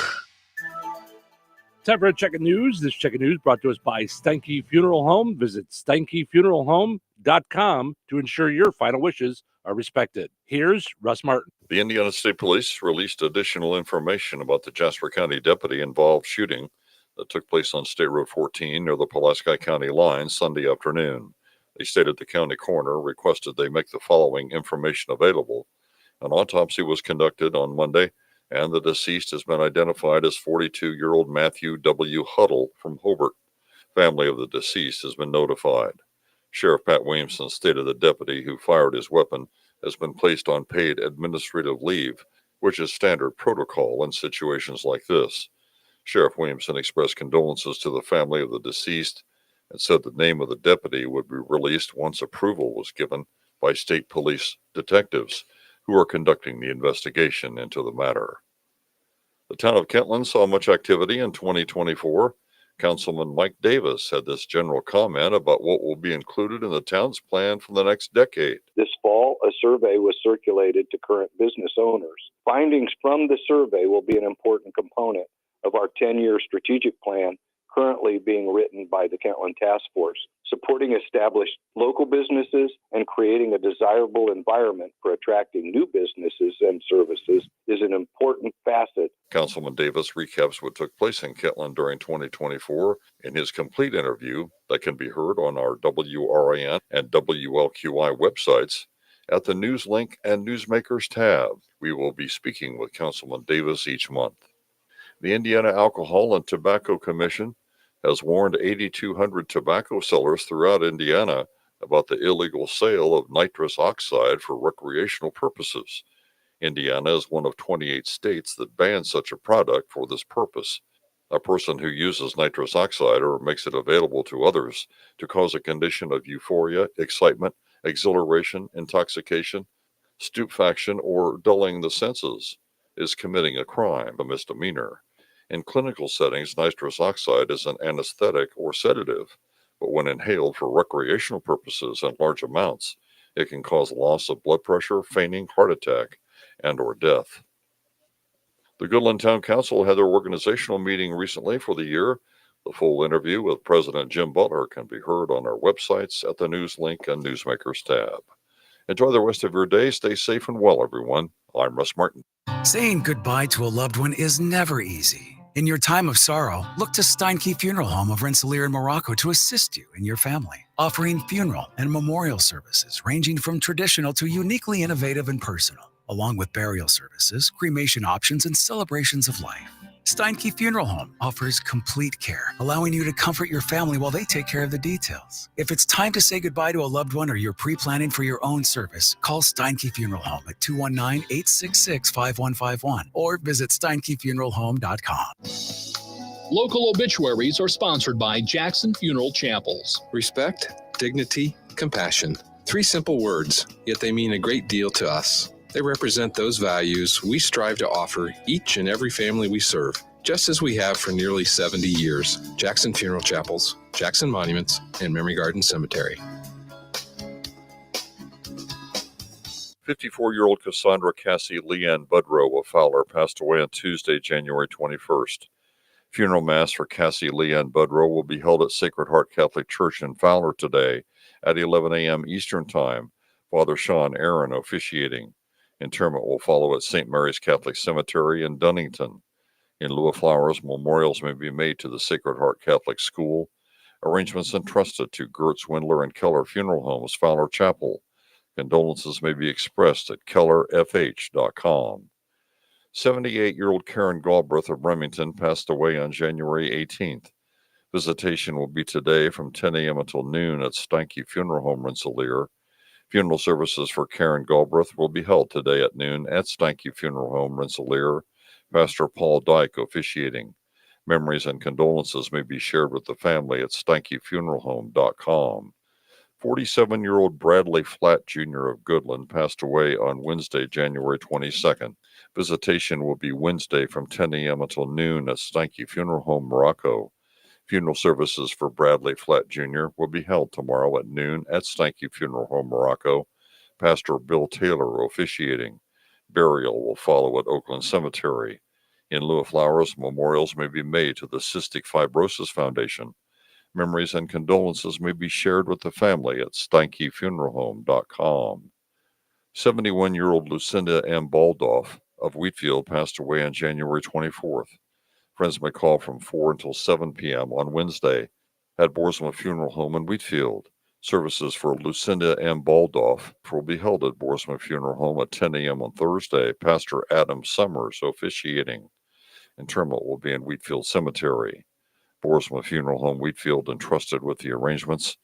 Time for a check of news. This check of news brought to us by Steinke Funeral Home. Visit SteinkeFuneralHome.com to ensure your final wishes are respected. Here's Russ Martin. The Indiana State Police released additional information about the Jasper County deputy involved shooting that took place on State Road 14 near the Pulaski County line Sunday afternoon. They stated the county coroner requested they make the following information available. An autopsy was conducted on Monday, and the deceased has been identified as 42-year-old Matthew W. Huddle from Hobart. Family of the deceased has been notified. Sheriff Pat Williamson stated the deputy who fired his weapon has been placed on paid administrative leave, which is standard protocol in situations like this. Sheriff Williamson expressed condolences to the family of the deceased and said the name of the deputy would be released once approval was given by state police detectives who are conducting the investigation into the matter. The town of Kentland saw much activity in 2024. Councilman Mike Davis had this general comment about what will be included in the town's plan for the next decade. This fall, a survey was circulated to current business owners. Findings from the survey will be an important component of our 10-year strategic plan currently being written by the Kentland Task Force. Supporting established local businesses and creating a desirable environment for attracting new businesses and services is an important facet. Councilman Davis recaps what took place in Kentland during 2024 in his complete interview that can be heard on our WRIN and WLQI websites at the News Link and Newsmakers tab. We will be speaking with Councilman Davis each month. The Indiana Alcohol and Tobacco Commission has warned 8,200 tobacco sellers throughout Indiana about the illegal sale of nitrous oxide for recreational purposes. Indiana is one of 28 states that ban such a product for this purpose. A person who uses nitrous oxide or makes it available to others to cause a condition of euphoria, excitement, exhilaration, intoxication, stupefaction, or dulling the senses is committing a crime, a misdemeanor. In clinical settings, nitrous oxide is an anesthetic or sedative, but when inhaled for recreational purposes in large amounts, it can cause loss of blood pressure, fainting, heart attack, and or death. The Goodland Town Council had their organizational meeting recently for the year. The full interview with President Jim Butler can be heard on our websites at the News Link and Newsmakers tab. Enjoy the rest of your day. Stay safe and well, everyone. I'm Russ Martin. Saying goodbye to a loved one is never easy. In your time of sorrow, look to Steinke Funeral Home of Rensselaer in Morocco to assist you and your family, offering funeral and memorial services ranging from traditional to uniquely innovative and personal, along with burial services, cremation options, and celebrations of life. Steinke Funeral Home offers complete care, allowing you to comfort your family while they take care of the details. If it's time to say goodbye to a loved one or you're pre-planning for your own service, call Steinke Funeral Home at 219-866-5151 or visit steinkefuneralhome.com. Local obituaries are sponsored by Jackson Funeral Chapels. Respect, dignity, compassion. 3 simple words, yet they mean a great deal to us. They represent those values we strive to offer each and every family we serve, just as we have for nearly 70 years. Jackson Funeral Chapels, Jackson Monuments, and Memory Garden Cemetery. 54-year-old Cassandra Cassie Leanne Budrow of Fowler passed away on Tuesday, January 21st. Funeral Mass for Cassie Leanne Budrow will be held at Sacred Heart Catholic Church in Fowler today at 11 a.m. Eastern Time. Father Sean Aaron officiating. Interment will follow at St. Mary's Catholic Cemetery in Dunnington. In lieu of flowers, memorials may be made to the Sacred Heart Catholic School. Arrangements entrusted to Gertz, Windler, and Keller Funeral Homes, Fowler Chapel. Condolences may be expressed at kellerfh.com. 78-year-old Karen Galbraith of Remington passed away on January 18th. Visitation will be today from 10 a.m. until noon at Steinke Funeral Home, Rensselaer. Funeral services for Karen Galbraith will be held today at noon at Steinke Funeral Home, Rensselaer. Pastor Paul Dyke officiating. Memories and condolences may be shared with the family at steinkefuneralhome.com. 47-year-old Bradley Flatt Jr. of Goodland passed away on Wednesday, January 22nd. Visitation will be Wednesday from 10 a.m. until noon at Steinke Funeral Home, Morocco. Funeral services for Bradley Flatt Jr. will be held tomorrow at noon at Steinke Funeral Home, Morocco. Pastor Bill Taylor officiating. Burial will follow at Oakland Cemetery. In lieu of flowers, memorials may be made to the Cystic Fibrosis Foundation. Memories and condolences may be shared with the family at steinkefuneralhome.com. 71-year-old Lucinda M. Baldoff of Wheatfield passed away on January 24th. Friends may call from 4 until 7 p.m. on Wednesday at Boersma Funeral Home in Wheatfield. Services for Lucinda M. Baldoff will be held at Boersma Funeral Home at 10 a.m. on Thursday. Pastor Adam Summers officiating. Interment will be in Wheatfield Cemetery. Boersma Funeral Home, Wheatfield, entrusted with the arrangements.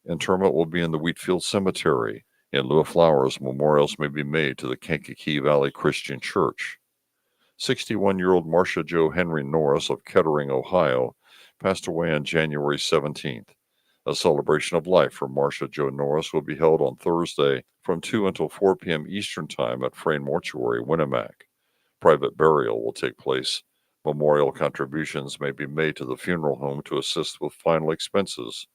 Interment will be in the Wheatfield Cemetery. In lieu of flowers, memorials may be made to the Kankakee Valley Christian Church. 61-year-old Marcia Jo Henry Norris of Kettering, Ohio, passed away on January 17th. A celebration of life for Marcia Jo Norris will be held on Thursday from 2 until 4 p.m. Eastern Time at Frayne Mortuary, Winnemac. Private burial will take place. Memorial contributions may be made to the funeral home to assist with final expenses.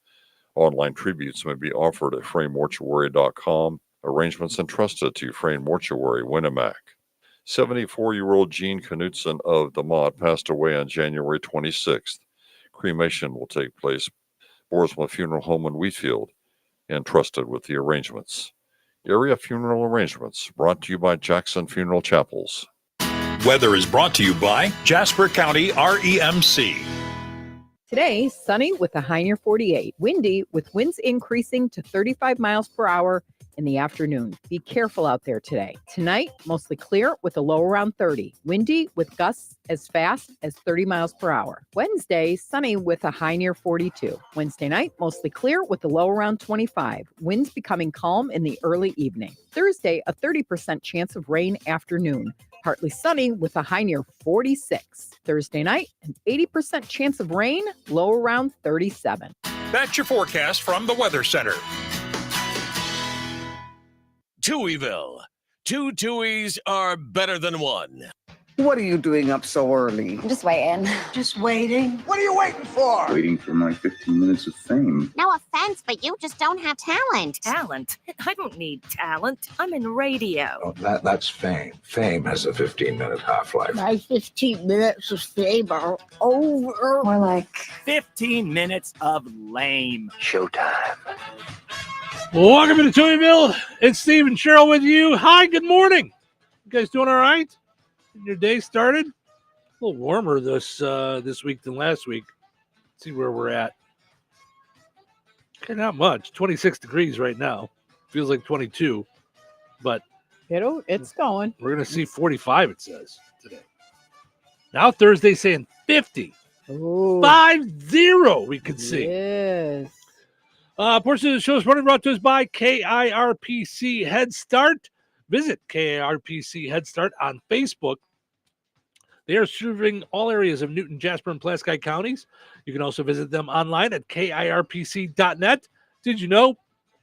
Online tributes may be offered at fraymortuary.com. Arrangements entrusted to Frayne Mortuary, Winnemac. 74-year-old Jean Knutson of DeMott passed away on January 26th. Cremation will take place Boersma Funeral Home in Wheatfield, entrusted with the arrangements. Area funeral arrangements brought to you by Jackson Funeral Chapels. Weather is brought to you by Jasper County REMC. Today, sunny with a high near 48. Windy with winds increasing to 35 miles per hour in the afternoon. Be careful out there today. Tonight, mostly clear with a low around 30. Windy with gusts as fast as 30 miles per hour. Wednesday, sunny with a high near 42. Wednesday night, mostly clear with a low around 25. Winds becoming calm in the early evening. Thursday, a 30% chance of rain afternoon. Partly sunny with a high near 46. Thursday night, an 80% chance of rain, low around 37. That's your forecast from the Weather Center. Touhyville. Two Tuohys are better than one. What are you doing up so early? I'm just waiting. Just waiting? What are you waiting for? Waiting for my 15 minutes of fame. No offense, but you just don't have talent. Talent? I don't need talent. I'm in radio. Oh, that's fame. Fame has a 15-minute half-life. My 15 minutes of fame are over. More like 15 minutes of lame. Showtime. Welcome to Touhyville. It's Steve and Cheryl with you. Hi, good morning. You guys doing all right? Your day started? A little warmer this week than last week. Let's see where we're at. Okay, not much. 26 degrees right now. Feels like 22, but It's going. we're going to see 45, it says, today. Now Thursday saying 50. Ooh. 50 we could see. Yes. Portion of the show is brought to us by KIRPC Head Start. Visit KIRPC Head Start on Facebook. They are serving all areas of Newton, Jasper, and Pulaski counties. You can also visit them online at KIRPC.net. Did you know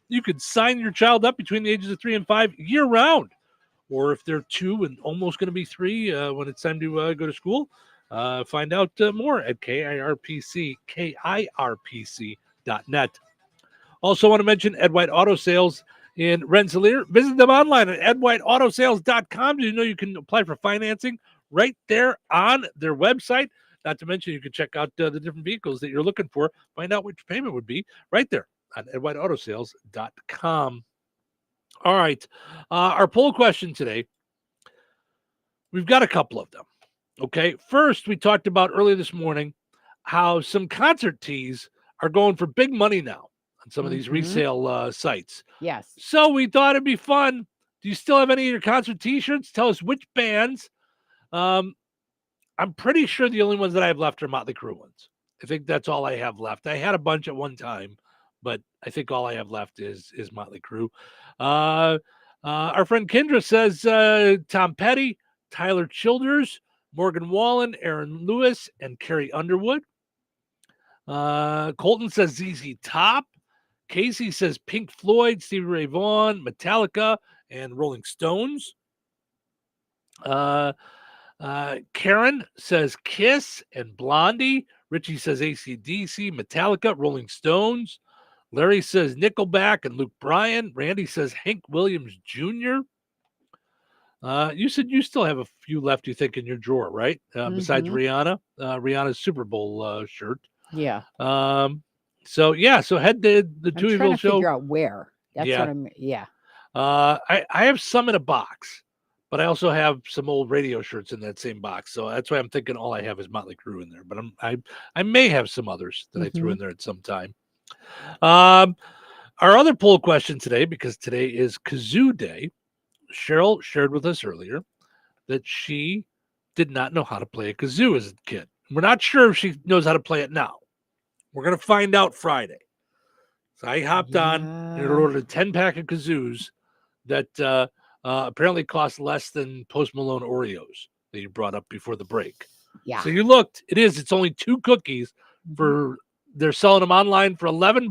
you could sign your child up between the ages of 3 and 5 year-round? Or if they're 2 and almost going to be 3 when it's time to go to school, find out more at KIRPC.net. Also want to mention Ed White Auto Sales in Rensselaer. Visit them online at edwhiteautosales.com. Did you know you can apply for financing right there on their website? Not to mention you can check out the different vehicles that you're looking for. Find out which payment would be right there on edwhiteautosales.com. All right. Our poll question today, we've got a couple of them. Okay. First, we talked about earlier this morning how some concert tees are going for big money now on some of these resale sites. Yes. So we thought it'd be fun. Do you still have any of your concert t-shirts? Tell us which bands. I'm pretty sure the only ones that I have left are Motley Crue ones. I think that's all I have left. I had a bunch at one time, but I think all I have left is Motley Crue. Our friend Kendra says Tom Petty, Tyler Childers, Morgan Wallen, Aaron Lewis, and Carrie Underwood. Colton says ZZ Top. Casey says Pink Floyd, Stevie Ray Vaughan, Metallica, and Rolling Stones. Karen says Kiss and Blondie. Richie says AC/DC, Metallica, Rolling Stones. Larry says Nickelback and Luke Bryan. Randy says Hank Williams Jr. You said you still have a few left, you think, in your drawer, right? Besides Rihanna. Rihanna's Super Bowl shirt. Yeah. So head to the I'm trying Touhyville to Show. figure out where. That's what I'm. Yeah. I have some in a box, But I also have some old radio shirts in that same box, so that's why I'm thinking all I have is Motley Crue in there. But I may have some others that I threw in there at some time. Our other poll question today, because today is Kazoo Day, Cheryl shared with us earlier that she did not know how to play a kazoo as a kid. We're not sure if she knows how to play it now. We're going to find out Friday. So I hopped on and ordered a 10-pack of kazoos that apparently cost less than Post Malone Oreos that you brought up before the break. Yeah. So you looked. It's only 2 cookies for. They're selling them online for $11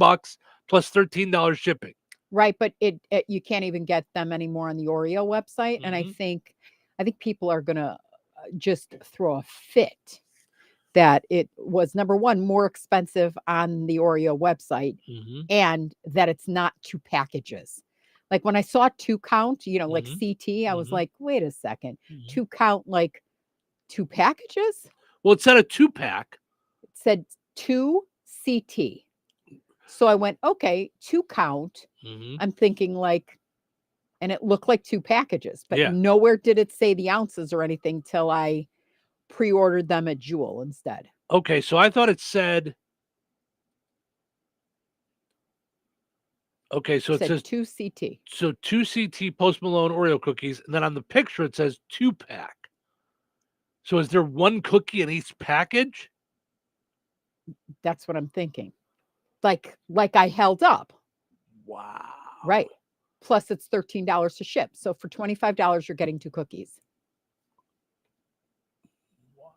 plus $13 shipping. Right, but it you can't even get them anymore on the Oreo website, and I think people are gonna just throw a fit that it was, number one, more expensive on the Oreo website, and that it's not 2 packages. Like when I saw 2 count, like CT, I was like, wait a second, 2 count, like 2 packages? Well, it said a 2-pack. It said 2 CT. So I went, okay, 2 count. I'm thinking like, and it looked like 2 packages, but nowhere did it say the ounces or anything till I pre-ordered them at Jewel instead. Okay, so I thought it said. Okay, so it says 2 CT. So 2 CT Post Malone Oreo cookies, and then on the picture it says 2-pack. So is there 1 cookie in each package? That's what I'm thinking. Like I held up. Wow. Right. Plus it's $13 to ship. So for $25, you're getting 2 cookies. Wow.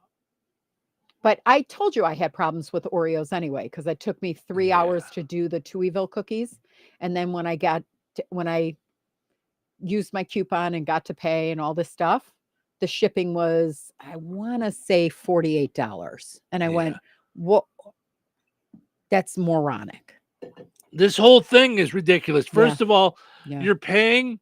But I told you I had problems with Oreos anyway, because it took me 3 hours to do the Touhyville cookies. And then when I used my coupon and got to pay and all this stuff, the shipping was, I want to say $48. And I went, what? That's moronic. This whole thing is ridiculous. First of all, you're paying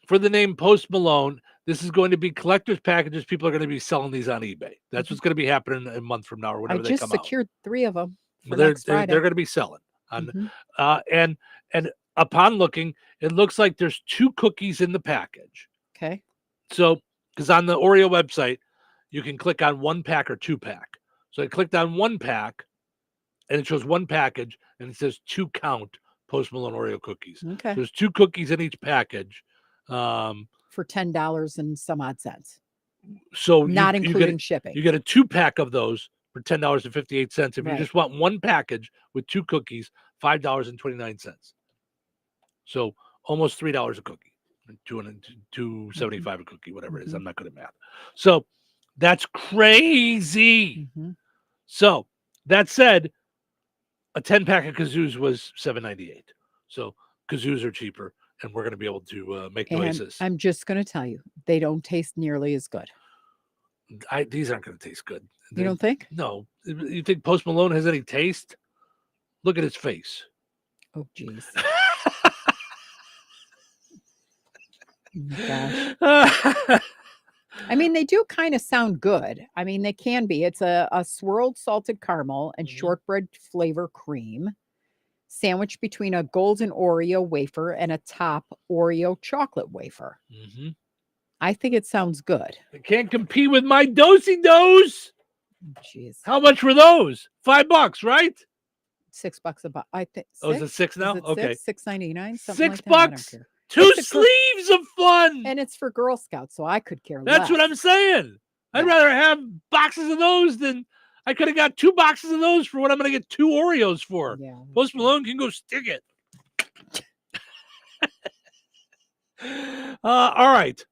for the name Post Malone. This is going to be collector's packages. People are going to be selling these on eBay. That's what's going to be happening a month from now or whenever they come out. I just secured 3 of them. They're going to be selling. And upon looking, it looks like there's 2 cookies in the package. Okay. So, because on the Oreo website, you can click on 1-pack or 2-pack. So I clicked on 1-pack. And it shows 1 package, and it says 2 count Post Malone Oreo cookies. Okay. There's 2 cookies in each package. For $10 and some odd cents. So not including shipping. You get a 2-pack of those for $10.58. If you just want 1 package with 2 cookies, $5.29. So almost $3 a cookie. $2.75 a cookie, whatever it is. I'm not good at math. So that's crazy. So that said, a 10-pack of kazoos was $7.98. So kazoos are cheaper, and we're going to be able to make noises. I'm just going to tell you, they don't taste nearly as good. These aren't going to taste good. You don't think? No. You think Post Malone has any taste? Look at his face. Oh, jeez. Oh, gosh. I mean, they do kind of sound good. I mean, they can be. It's a swirled salted caramel and shortbread flavor cream sandwiched between a golden Oreo wafer and a top Oreo chocolate wafer. I think it sounds good. It can't compete with my Do-si-dos. Jeez. How much were those? $5, right? $6 a box. I think. Oh, is it 6 now? Okay. $6.99. $6. 2 sleeves of fun. And it's for Girl Scouts, so I could care less. That's what I'm saying. I'd rather have boxes of those than I could have got 2 boxes of those for what I'm going to get 2 Oreos for. Yeah. Post Malone can go stick it. All right.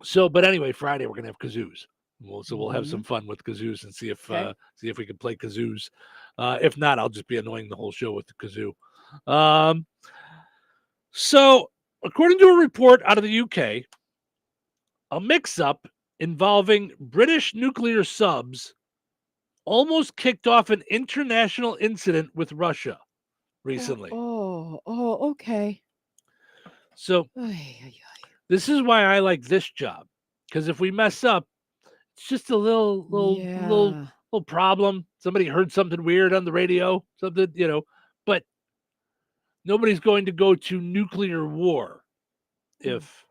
So, but anyway, Friday we're going to have kazoos. We'll have some fun with kazoos and see if we can play kazoos. If not, I'll just be annoying the whole show with the kazoo. So, according to a report out of the UK, a mix-up involving British nuclear subs almost kicked off an international incident with Russia recently. Okay. So, this is why I like this job, because if we mess up, it's just a little problem. Somebody heard something weird on the radio, something, but nobody's going to go to nuclear war if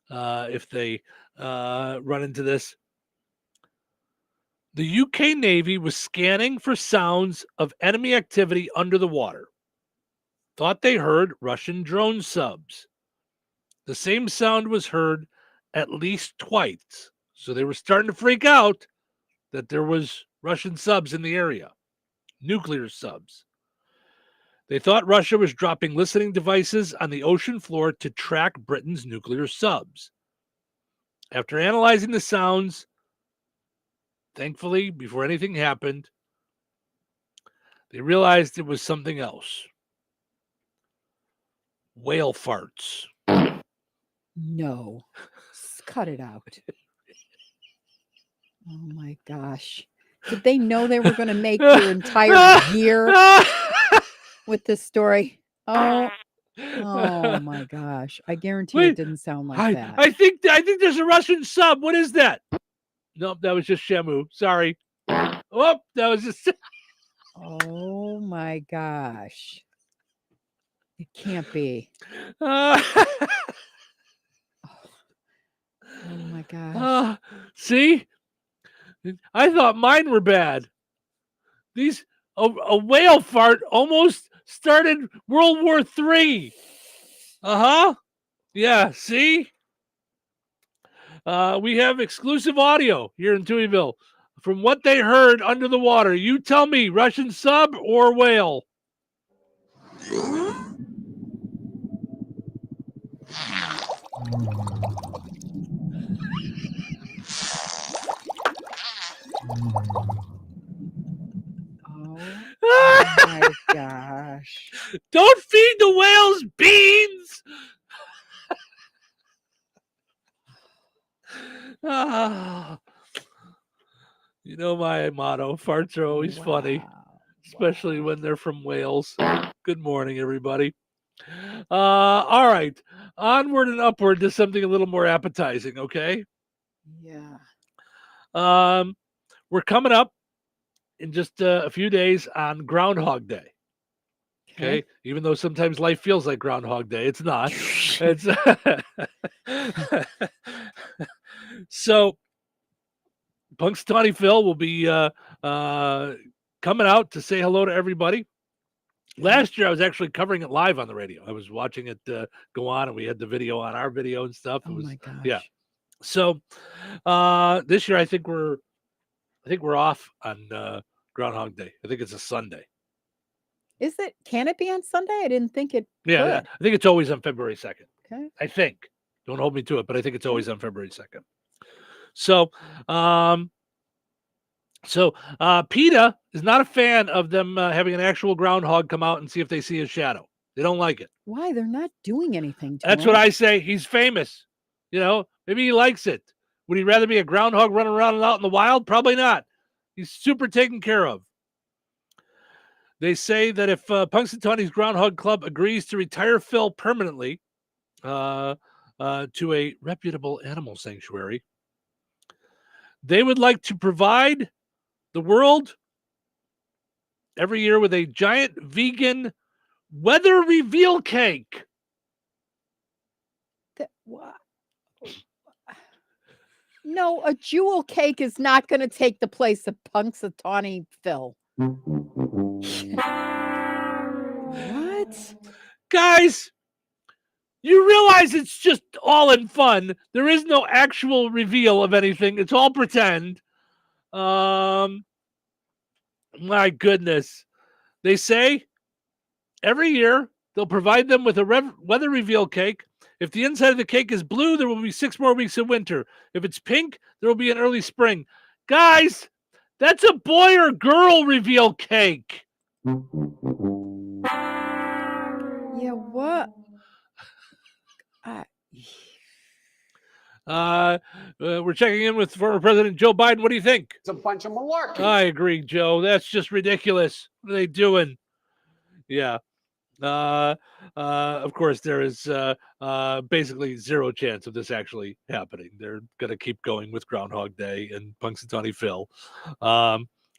if they run into this. The UK Navy was scanning for sounds of enemy activity under the water. Thought they heard Russian drone subs. The same sound was heard at least twice. So they were starting to freak out that there was Russian subs in the area, nuclear subs. They thought Russia was dropping listening devices on the ocean floor to track Britain's nuclear subs. After analyzing the sounds, thankfully, before anything happened, they realized it was something else. Whale farts. No. Cut it out. Oh my gosh. Did they know they were going to make your entire year with this story? Oh my gosh. I guarantee it didn't sound like that. I think there's a Russian sub. What is that? Nope, that was just Shamu. Sorry. Oh, that was just Oh my gosh. It can't be. Oh my gosh. See? I thought mine were bad. These a whale fart almost started World War III. Yeah, see? We have exclusive audio here in Touhyville from what they heard under the water. You tell me, Russian sub or whale? Oh my gosh. Don't feed the whales beans. You know my motto, farts are always funny, especially when they're from Wales. Good morning, everybody. All right, onward and upward to something a little more appetizing, okay? Yeah. We're coming up in just a few days on Groundhog Day. Okay. Even though sometimes life feels like Groundhog Day, it's not. It's so Punxsutawney Phil will be coming out to say hello to everybody. Last year, I was actually covering it live on the radio. I was watching it go on, and we had the video on our video and stuff. It was, my gosh. Yeah. So this year, I think we're off on Groundhog Day. I think it's a Sunday. Can it be on Sunday? I didn't think it Yeah, could. I think it's always on February 2nd. Okay. I think. Don't hold me to it, but I think it's always on February 2nd. So, PETA is not a fan of them having an actual groundhog come out and see if they see his shadow. They don't like it. Why? They're not doing anything to That's him. what I say. He's famous. You know, maybe he likes it. Would he rather be a groundhog running around and out in the wild? Probably not. He's super taken care of. They say that if Punxsutawney's Groundhog Club agrees to retire Phil permanently to a reputable animal sanctuary, they would like to provide the world every year with a giant vegan weather reveal cake. No, a jewel cake is not going to take the place of Punxsutawney Phil. What? Guys, you realize it's just all in fun. There is no actual reveal of anything. It's all pretend. My goodness. They say every year they'll provide them with a weather reveal cake. If the inside of the cake is blue, there will be 6 more weeks of winter. If it's pink, there will be an early spring. Guys, that's a boy or girl reveal cake. Yeah, what? We're checking in with former President Joe Biden. What do you think? It's a bunch of malarkey. I agree, Joe. That's just ridiculous. What are they doing? Yeah. Of course, there is basically zero chance of this actually happening. They're going to keep going with Groundhog Day and Punxsutawney Phil,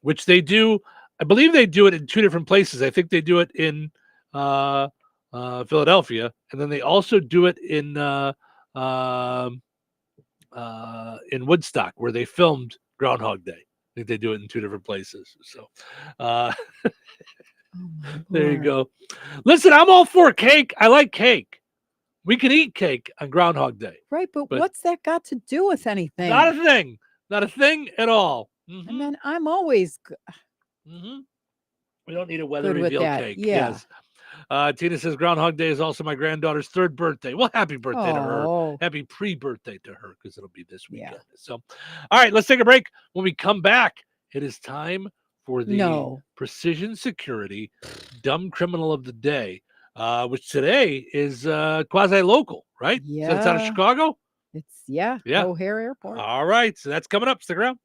which they do. I believe they do it in 2 different places. I think they do it in Philadelphia, and then they also do it in in Woodstock where they filmed Groundhog Day. I think they do it in 2 different places. So there you go. Listen, I'm all for cake. I like cake. We can eat cake on Groundhog Day. Right, but what's that got to do with anything? Not a thing. Not a thing at all. Mm-hmm. And then I'm always we don't need a weather good with reveal that. cake. Yeah. Yes. Tina says Groundhog Day is also my granddaughter's 3rd birthday. Well, happy birthday to her. Happy pre-birthday to her because it'll be this weekend. Yeah. So, all right, let's take a break. When we come back, it is time for the Precision Security Dumb Criminal of the Day, which today is quasi-local, right? Yeah. So it's out of Chicago? It's, O'Hare Airport. All right, so that's coming up. Stick around.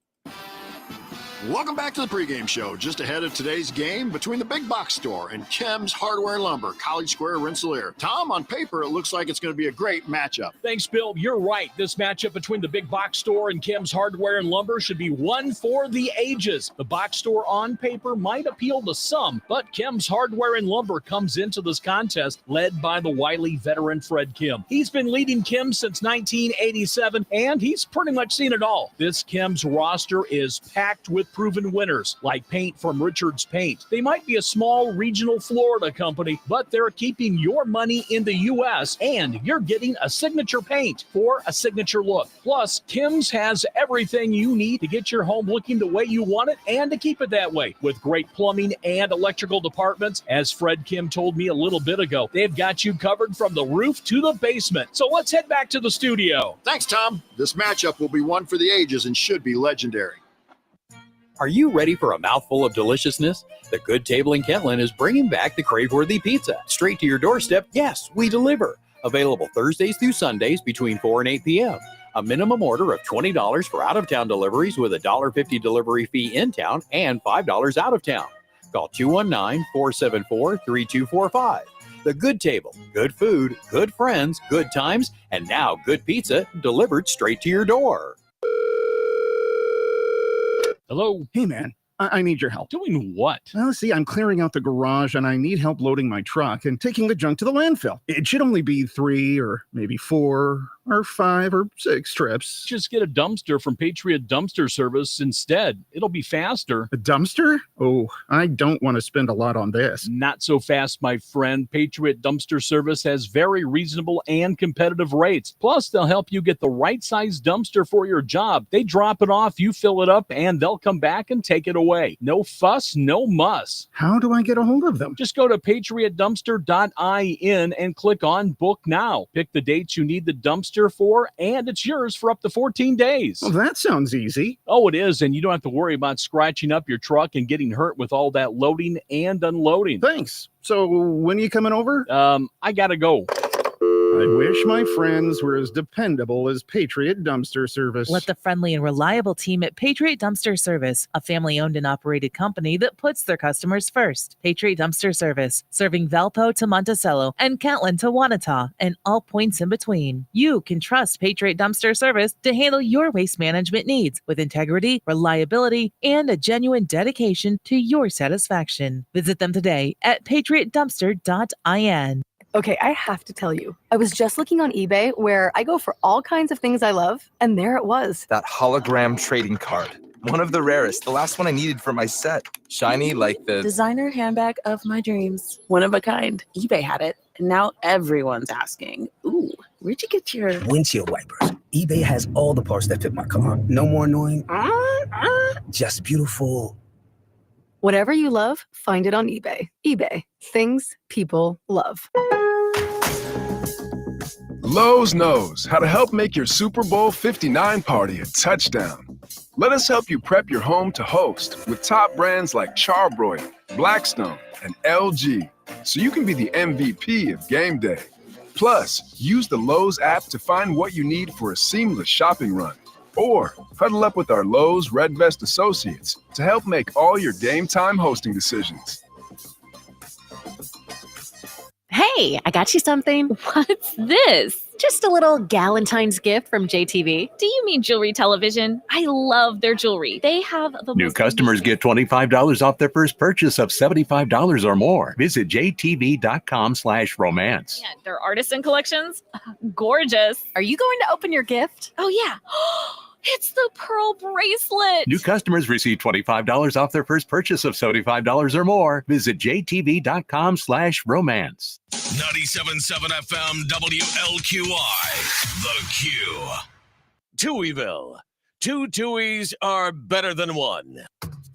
Welcome back to the pregame show. Just ahead of today's game between the Big Box Store and Kim's Hardware and Lumber, College Square, Rensselaer. Tom, on paper, it looks like it's going to be a great matchup. Thanks, Bill. You're right. This matchup between the Big Box Store and Kim's Hardware and Lumber should be one for the ages. The box store on paper might appeal to some, but Kim's Hardware and Lumber comes into this contest led by the wily veteran Fred Kim. He's been leading Kim since 1987, and he's pretty much seen it all. This Kim's roster is packed with proven winners like Paint from Richards Paint. They might be a small regional Florida company, but they're keeping your money in the U.S. and you're getting a signature paint for a signature look. Plus, Kim's has everything you need to get your home looking the way you want it and to keep it that way. With great plumbing and electrical departments, as Fred Kim told me a little bit ago, they've got you covered from the roof to the basement. So let's head back to the studio. Thanks, Tom. This matchup will be one for the ages and should be legendary. Are you ready for a mouthful of deliciousness? The Good Table in Kentland is bringing back the crave-worthy pizza. Straight to your doorstep, yes, we deliver. Available Thursdays through Sundays between 4 and 8 p.m. A minimum order of $20 for out-of-town deliveries with a $1.50 delivery fee in town and $5 out of town. Call 219-474-3245. The Good Table, good food, good friends, good times, and now good pizza delivered straight to your door. Hello? Hey, man. I need your help. Doing what? Well, see, I'm clearing out the garage and I need help loading my truck and taking the junk to the landfill. It should only be 3 or maybe 4 or 5 or 6 trips. Just get a dumpster from Patriot Dumpster Service instead. It'll be faster. A dumpster? Oh, I don't want to spend a lot on this. Not so fast, my friend. Patriot Dumpster Service has very reasonable and competitive rates. Plus, they'll help you get the right size dumpster for your job. They drop it off, you fill it up, and they'll come back and take it away. No fuss, no muss. How do I get a hold of them? Just go to patriotdumpster.in and click on Book Now. Pick the dates you need the dumpster for, and it's yours for up to 14 days. Well, that sounds easy. Oh, it is, and you don't have to worry about scratching up your truck and getting hurt with all that loading and unloading. Thanks. So when are you coming over? I gotta go. I wish my friends were as dependable as Patriot Dumpster Service. Let the friendly and reliable team at Patriot Dumpster Service, a family-owned and operated company that puts their customers first. Patriot Dumpster Service, serving Valpo to Monticello and Kentland to Wanata and all points in between. You can trust Patriot Dumpster Service to handle your waste management needs with integrity, reliability, and a genuine dedication to your satisfaction. Visit them today at patriotdumpster.in. Okay, I have to tell you, I was just looking on eBay where I go for all kinds of things I love, and there it was. That hologram trading card. One of the rarest. The last one I needed for my set. Shiny like the designer handbag of my dreams. One of a kind. eBay had it, and now everyone's asking, ooh, where'd you get your windshield wipers? eBay has all the parts that fit my car. No more annoying. Just beautiful. Whatever you love, find it on eBay. eBay. Things people love. Lowe's knows how to help make your Super Bowl 59 party a touchdown. Let us help you prep your home to host with top brands like Charbroil, Blackstone, and LG, so you can be the MVP of game day. Plus, use the Lowe's app to find what you need for a seamless shopping run. Or huddle up with our Lowe's Red Vest associates to help make all your game time hosting decisions. Hey, Hey, I got you something. What's this? Just a little Galentine's gift from JTV. Do you mean jewelry television? I love their jewelry. They have the New customers get $25 off their first purchase of $75 or more. Visit jtv.com/romance. Yeah, their artisan collections. Gorgeous. Are you going to open your gift? Oh, yeah. It's the pearl bracelet. New customers receive $25 off their first purchase of $75 or more. Visit jtv.com/romance. 97.7 FM WLQI, The Q. Touhyville. Two Tuohys are better than one.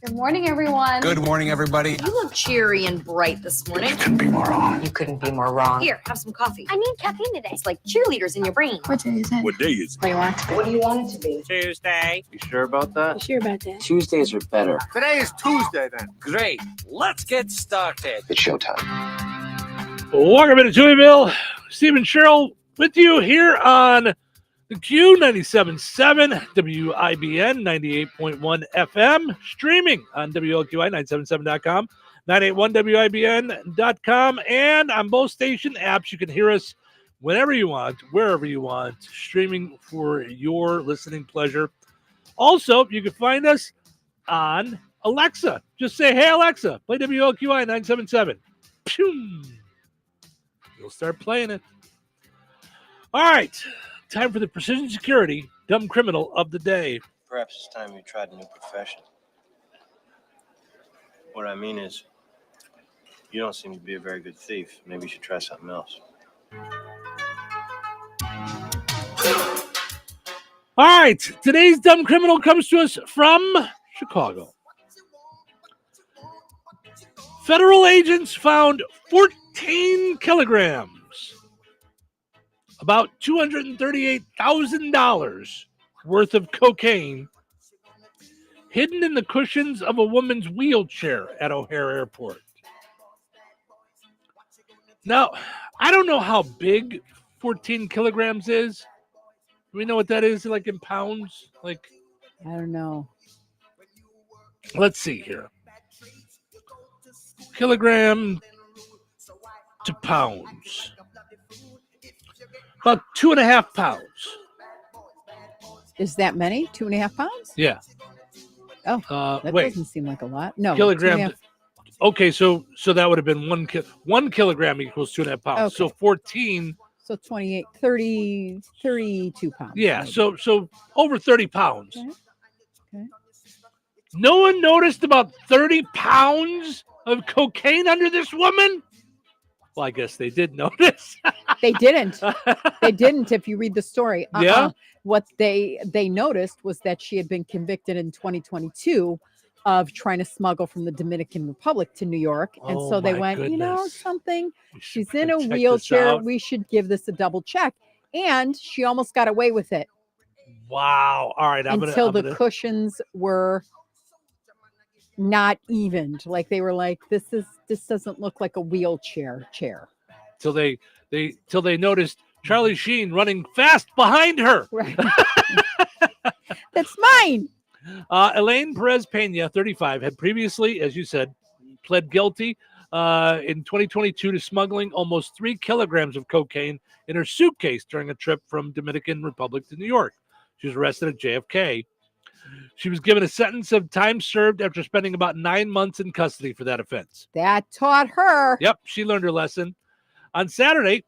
Good morning, everyone. Good morning, everybody. You look cheery and bright this morning. Couldn't be more wrong. You couldn't be more wrong. Here, have some coffee. I need caffeine today. It's like cheerleaders in your brain. What day is it? What day is it? What do you want it to be? Tuesday. You sure about that? You sure about that? Tuesdays are better. Today is Tuesday, then. Great. Let's get started. It's showtime. Welcome to Touhyville. Steve and Cheryl with you here on the Q 97.7 WIBN 98.1 FM, streaming on WLQI977.com, 981WIBN.com, and on both station apps. You can hear us whenever you want, wherever you want, streaming for your listening pleasure. Also, you can find us on Alexa. Just say, hey, Alexa, play WLQI 977. Pew! You'll start playing it. All right. Time for the Precision Security Dumb Criminal of the Day. Perhaps it's time you tried a new profession. What I mean is, you don't seem to be a very good thief. Maybe you should try something else. All right. Today's Dumb Criminal comes to us from Chicago. Federal agents found 14 kilograms, about $238,000 worth of cocaine hidden in the cushions of a woman's wheelchair at O'Hare Airport. Now, I don't know how big 14 kilograms is. Do we know what that is, like in pounds? Like, I don't know. Let's see here. Kilogram to pounds. About 2.5 pounds. Is that many? 2.5 pounds? Yeah. Oh, that doesn't seem like a lot. No. Kilogram. Okay, so that would have been 1 kilogram equals 2.5 pounds. Okay. So 14. So 32 pounds. Yeah. Maybe. So over 30 pounds. Okay. No one noticed about 30 pounds of cocaine under this woman? Well, I guess they did notice. They didn't. They didn't. If you read the story, Yeah. What they noticed was that she had been convicted in 2022 of trying to smuggle from the Dominican Republic to New York, and so they went, you know, something. She's in a wheelchair. We should give this a double check, and she almost got away with it. Wow! All right, until the cushions were not evened. Like they were like, this doesn't look like a wheelchair chair. Till they noticed Charlie Sheen running fast behind her. Right. That's mine. Elaine Perez Pena, 35, had previously, as you said, pled guilty in 2022 to smuggling almost 3 kilograms of cocaine in her suitcase during a trip from Dominican Republic to New York. She was arrested at JFK. She was given a sentence of time served after spending about 9 months in custody for that offense. That taught her. Yep, she learned her lesson. On Saturday,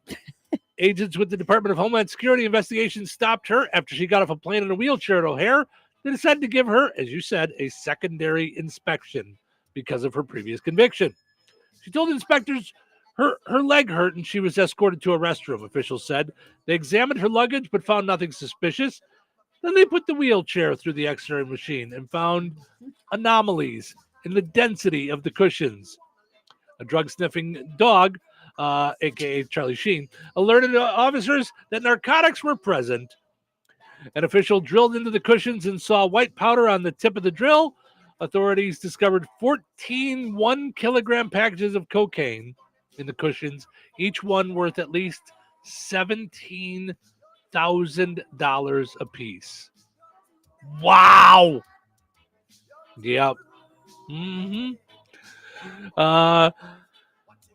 agents with the Department of Homeland Security investigations stopped her after she got off a plane in a wheelchair at O'Hare. They decided to give her, as you said, a secondary inspection because of her previous conviction. She told inspectors her leg hurt and she was escorted to a restroom, officials said. They examined her luggage but found nothing suspicious. Then they put the wheelchair through the X-ray machine and found anomalies in the density of the cushions. A drug-sniffing dog, a.k.a. Charlie Sheen, alerted officers that narcotics were present. An official drilled into the cushions and saw white powder on the tip of the drill. Authorities discovered 14 1-kilogram packages of cocaine in the cushions, each one worth at least $17,000 apiece. Wow. Yep.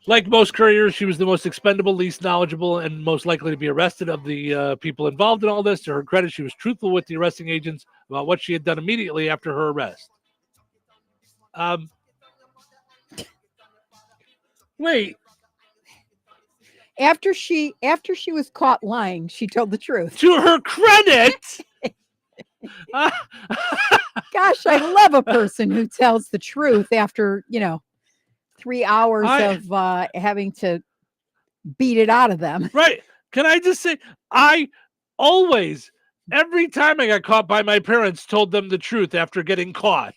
Like most couriers, she was the most expendable, least knowledgeable, and most likely to be arrested of the people involved in all this. To her credit, she was truthful with the arresting agents about what she had done immediately after her arrest. Wait. After she was caught lying, she told the truth. To her credit. Gosh, I love a person who tells the truth after, 3 hours of having to beat it out of them. Right. Can I just say, I always, every time I got caught by my parents, told them the truth after getting caught.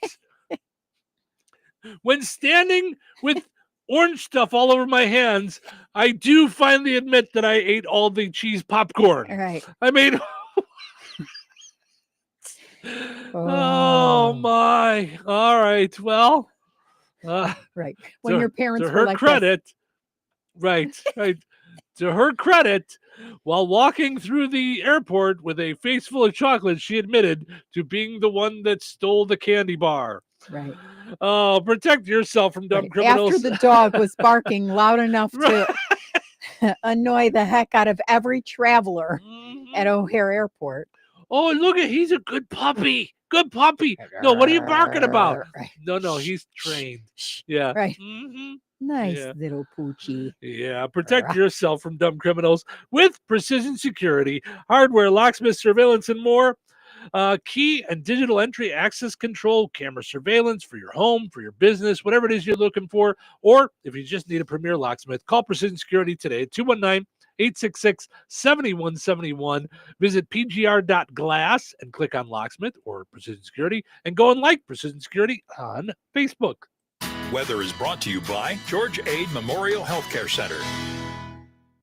When standing with orange stuff all over my hands, I do finally admit that I ate all the cheese popcorn. Right. I mean, oh my. All right. Well, right. When your parents to were her like credit, right. To her credit, while walking through the airport with a face full of chocolate, she admitted to being the one that stole the candy bar. Right. Oh, protect yourself from dumb criminals. After the dog was barking loud enough to annoy the heck out of every traveler at O'Hare Airport. Oh, look he's a good puppy. Good puppy. No, what are you barking about? No, he's trained. Yeah. Right. Mm-hmm. Nice little poochie. Yeah, protect yourself from dumb criminals with Precision Security, hardware, locksmith, surveillance, and more. Key and digital entry access control, camera surveillance for your home, for your business, whatever it is you're looking for. Or if you just need a premier locksmith, call Precision Security today at 219-866-7171. Visit pgr.glass and click on locksmith or Precision Security and go and like Precision Security on Facebook. Weather is brought to you by George Ade Memorial Healthcare Center.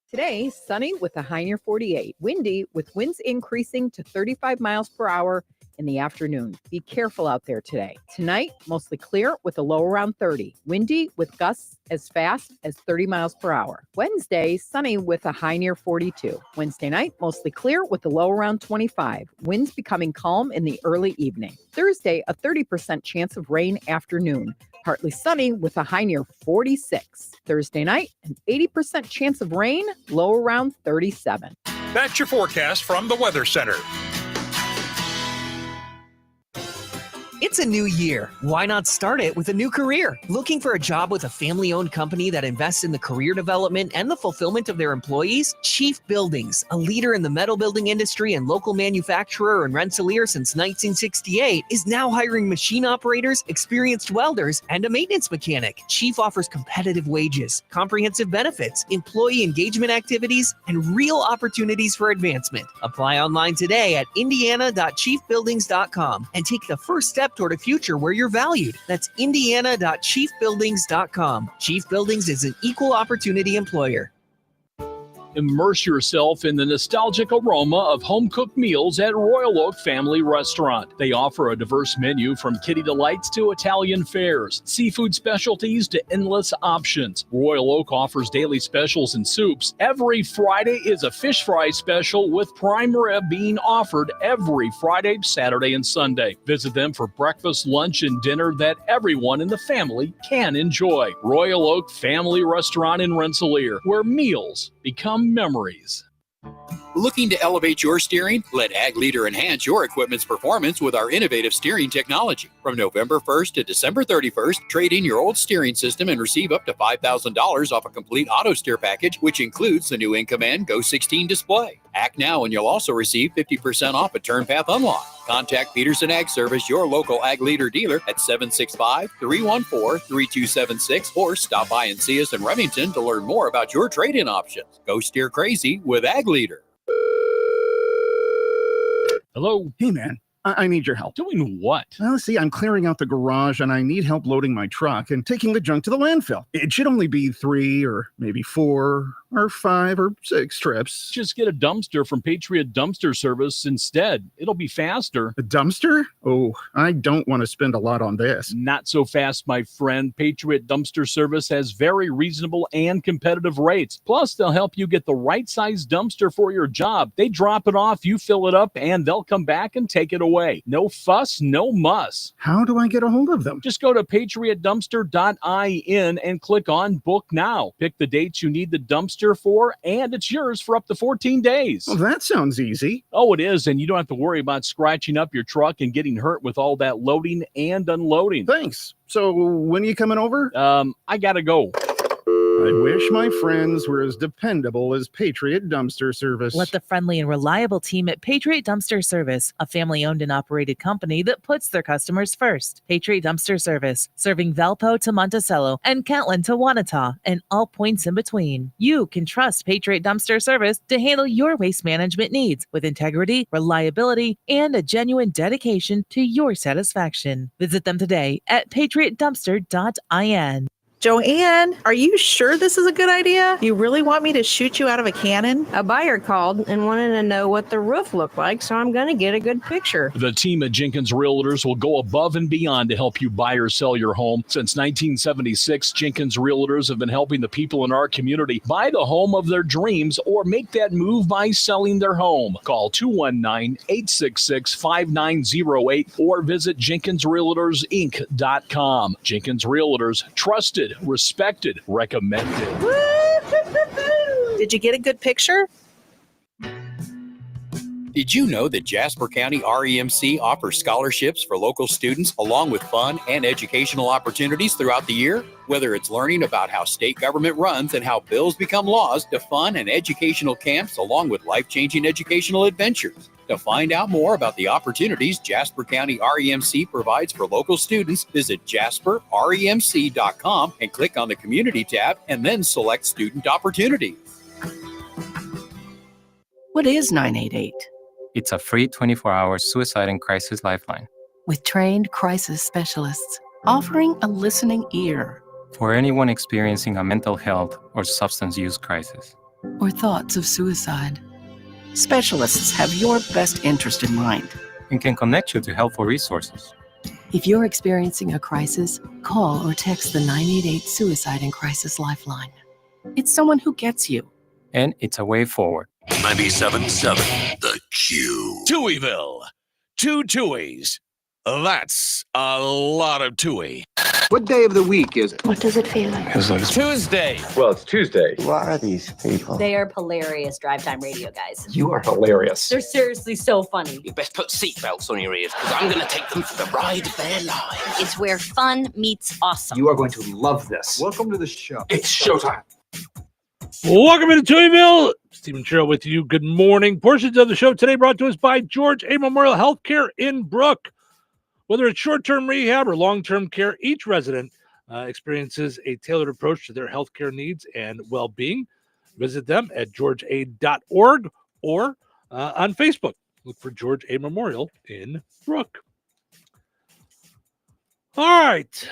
Today, sunny with a high near 48. Windy with winds increasing to 35 miles per hour in the afternoon. Be careful out there today. Tonight, mostly clear with a low around 30. Windy with gusts as fast as 30 miles per hour. Wednesday, sunny with a high near 42. Wednesday night, mostly clear with a low around 25. Winds becoming calm in the early evening. Thursday, a 30% chance of rain afternoon. Partly sunny with a high near 46. Thursday night, an 80% chance of rain, low around 37. That's your forecast from the Weather Center. It's a new year. Why not start it with a new career? Looking for a job with a family-owned company that invests in the career development and the fulfillment of their employees? Chief Buildings, a leader in the metal building industry and local manufacturer in Rensselaer since 1968, is now hiring machine operators, experienced welders, and a maintenance mechanic. Chief offers competitive wages, comprehensive benefits, employee engagement activities, and real opportunities for advancement. Apply online today at indiana.chiefbuildings.com and take the first step toward a future where you're valued. That's indiana.chiefbuildings.com. Chief Buildings is an equal opportunity employer. Immerse yourself in the nostalgic aroma of home-cooked meals at Royal Oak Family Restaurant. They offer a diverse menu from kitty delights to Italian fares, seafood specialties to endless options. Royal Oak offers daily specials and soups. Every Friday is a fish fry special with prime rib being offered every Friday, Saturday, and Sunday. Visit them for breakfast, lunch, and dinner that everyone in the family can enjoy. Royal Oak Family Restaurant in Rensselaer, where meals become memories. Looking to elevate your steering? Let Ag Leader enhance your equipment's performance with our innovative steering technology. From November 1st to December 31st, trade in your old steering system and receive up to $5,000 off a complete auto steer package, which includes the new InCommand Go 16 display. Act now and you'll also receive 50% off a Turn Path Unlock. Contact Peterson Ag Service, your local Ag Leader dealer at 765-314-3276 or stop by and see us in Remington to learn more about your trade-in options. Go steer crazy with Ag Leader. Hello? Hey, man. I need your help. Doing what? Well, see, I'm clearing out the garage and I need help loading my truck and taking the junk to the landfill. It should only be 3 or maybe 4 or 5 or 6 trips. Just get a dumpster from Patriot Dumpster Service instead. It'll be faster. A dumpster? Oh, I don't want to spend a lot on this. Not so fast, my friend. Patriot Dumpster Service has very reasonable and competitive rates. Plus, they'll help you get the right size dumpster for your job. They drop it off, you fill it up, and they'll come back and take it away. No fuss, no muss. How do I get a hold of them? Just go to patriotdumpster.in and click on Book Now. Pick the dates you need the dumpster for, and it's yours for up to 14 days. Well, that sounds easy. Oh, it is, and you don't have to worry about scratching up your truck and getting hurt with all that loading and unloading. Thanks. So when are you coming over? I gotta go. I wish my friends were as dependable as Patriot Dumpster Service. Let the friendly and reliable team at Patriot Dumpster Service, a family-owned and operated company that puts their customers first. Patriot Dumpster Service, serving Valpo to Monticello and Kentland to Wanata and all points in between. You can trust Patriot Dumpster Service to handle your waste management needs with integrity, reliability, and a genuine dedication to your satisfaction. Visit them today at patriotdumpster.in. Joanne, are you sure this is a good idea? You really want me to shoot you out of a cannon? A buyer called and wanted to know what the roof looked like, so I'm going to get a good picture. The team at Jenkins Realtors will go above and beyond to help you buy or sell your home. Since 1976, Jenkins Realtors have been helping the people in our community buy the home of their dreams or make that move by selling their home. Call 219-866-5908 or visit JenkinsRealtorsInc.com. Jenkins Realtors, trusted, respected, recommended. Did you get a good picture? Did you know that Jasper County REMC offers scholarships for local students along with fun and educational opportunities throughout the year? Whether it's learning about how state government runs and how bills become laws, to fun and educational camps along with life-changing educational adventures. To find out more about the opportunities Jasper County REMC provides for local students, visit jasperremc.com and click on the Community tab and then select Student Opportunities. What is 988? It's a free 24-hour suicide and crisis lifeline. With trained crisis specialists, offering a listening ear. For anyone experiencing a mental health or substance use crisis. Or thoughts of suicide. Specialists have your best interest in mind. And can connect you to helpful resources. If you're experiencing a crisis, call or text the 988 Suicide and Crisis Lifeline. It's someone who gets you. And it's a way forward. 97.7 The Q. Touhyville. 2 Tuohys. That's a lot of Touhy. What day of the week is it? What does it feel like? It's Tuesday. Well, it's Tuesday. Who are these people? They are hilarious drive time radio guys. You are hilarious. They're seriously so funny. You best put seatbelts on your ears, because I'm going to take them for the ride of their lives. It's where fun meets awesome. You are going to love this. Welcome to the show. It's showtime. Welcome to Touhyville. Stephen Sherrill with you. Good morning. Portions of the show today brought to us by George A. Memorial Healthcare in Brook. Whether it's short-term rehab or long-term care, each resident experiences a tailored approach to their healthcare needs and well-being. Visit them at georgeaid.org or on Facebook. Look for George A. Memorial in Brook. All right.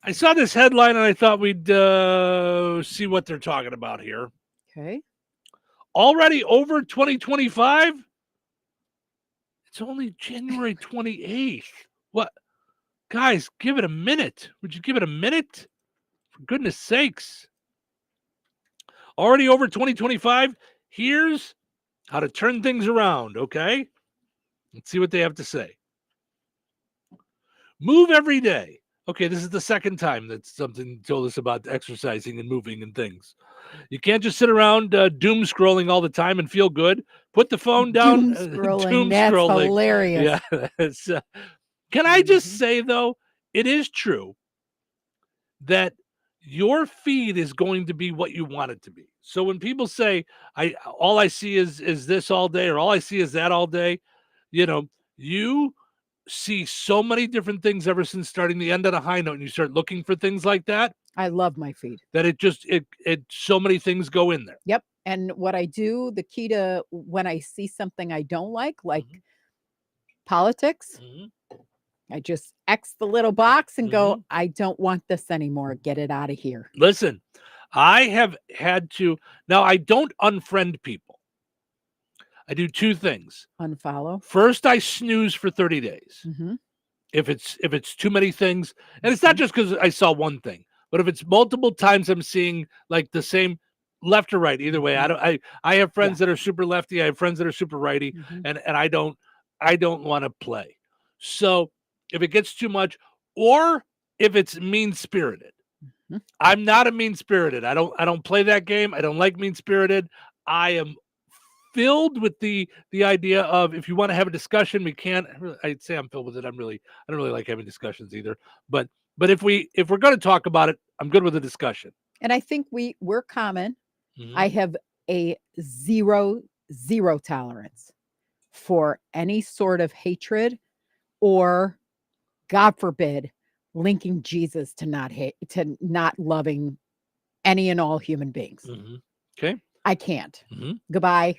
I saw this headline and I thought we'd see what they're talking about here. Okay. Already over 2025? It's only January 28th. What? Guys, give it a minute. Would you give it a minute? For goodness sakes. Already over 2025. Here's how to turn things around, okay? Let's see what they have to say. Move every day. Okay, this is the second time that something told us about exercising and moving and things. You can't just sit around doom scrolling all the time and feel good. Put the phone down. Doom scrolling. That's hilarious. Yeah. Can I just say, though, it is true that your feed is going to be what you want it to be. So when people say, all I see is this all day, or all I see is that all day, you see so many different things ever since starting the end on a high note, and you start looking for things like that. I love my feed. That it so many things go in there. Yep. And what I do, the key to when I see something I don't like politics, I just X the little box and go, I don't want this anymore. Get it out of here. Listen, I have had to. Now, I don't unfriend people. I do two things. Unfollow. First, I snooze for 30 days. Mm-hmm. If it's too many things, and it's not just because I saw one thing, but if it's multiple times I'm seeing like the same left or right, either way. I have friends that are super lefty. I have friends that are super righty, and I don't want to play. So if it gets too much, or if it's mean spirited, I'm not a mean spirited. I don't play that game. I don't like mean spirited. I am filled with the idea of, if you want to have a discussion, we can. I'd say I'm filled with it. I don't really like having discussions either. But if we're going to talk about it, I'm good with the discussion. And I think we're common. I have a zero tolerance for any sort of hatred, or, God forbid, linking Jesus to not loving any and all human beings. Okay. I can't. Goodbye.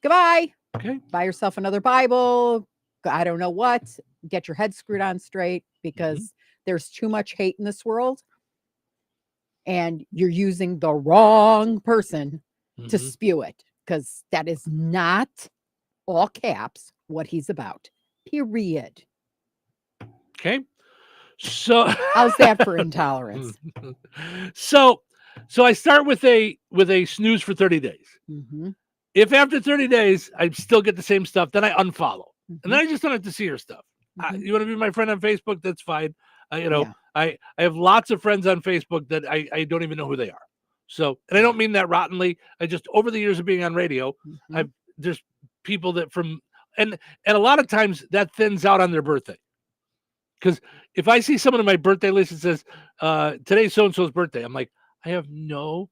Goodbye. Okay. Buy yourself another Bible. I don't know what. Get your head screwed on straight, because there's too much hate in this world. And you're using the wrong person to spew it, because that is not, all caps, what he's about. Period. Okay. So how's that for intolerance? So I start with a snooze for 30 days. If after 30 days I still get the same stuff, then I unfollow, and then I just don't have to see your stuff. You want to be my friend on Facebook? That's fine. I have lots of friends on Facebook that I don't even know who they are. So, and I don't mean that rottenly. I just, over the years of being on radio, there's people that and a lot of times that thins out on their birthday. Because if I see someone on my birthday list that says, today's so-and-so's birthday, I'm like, I have no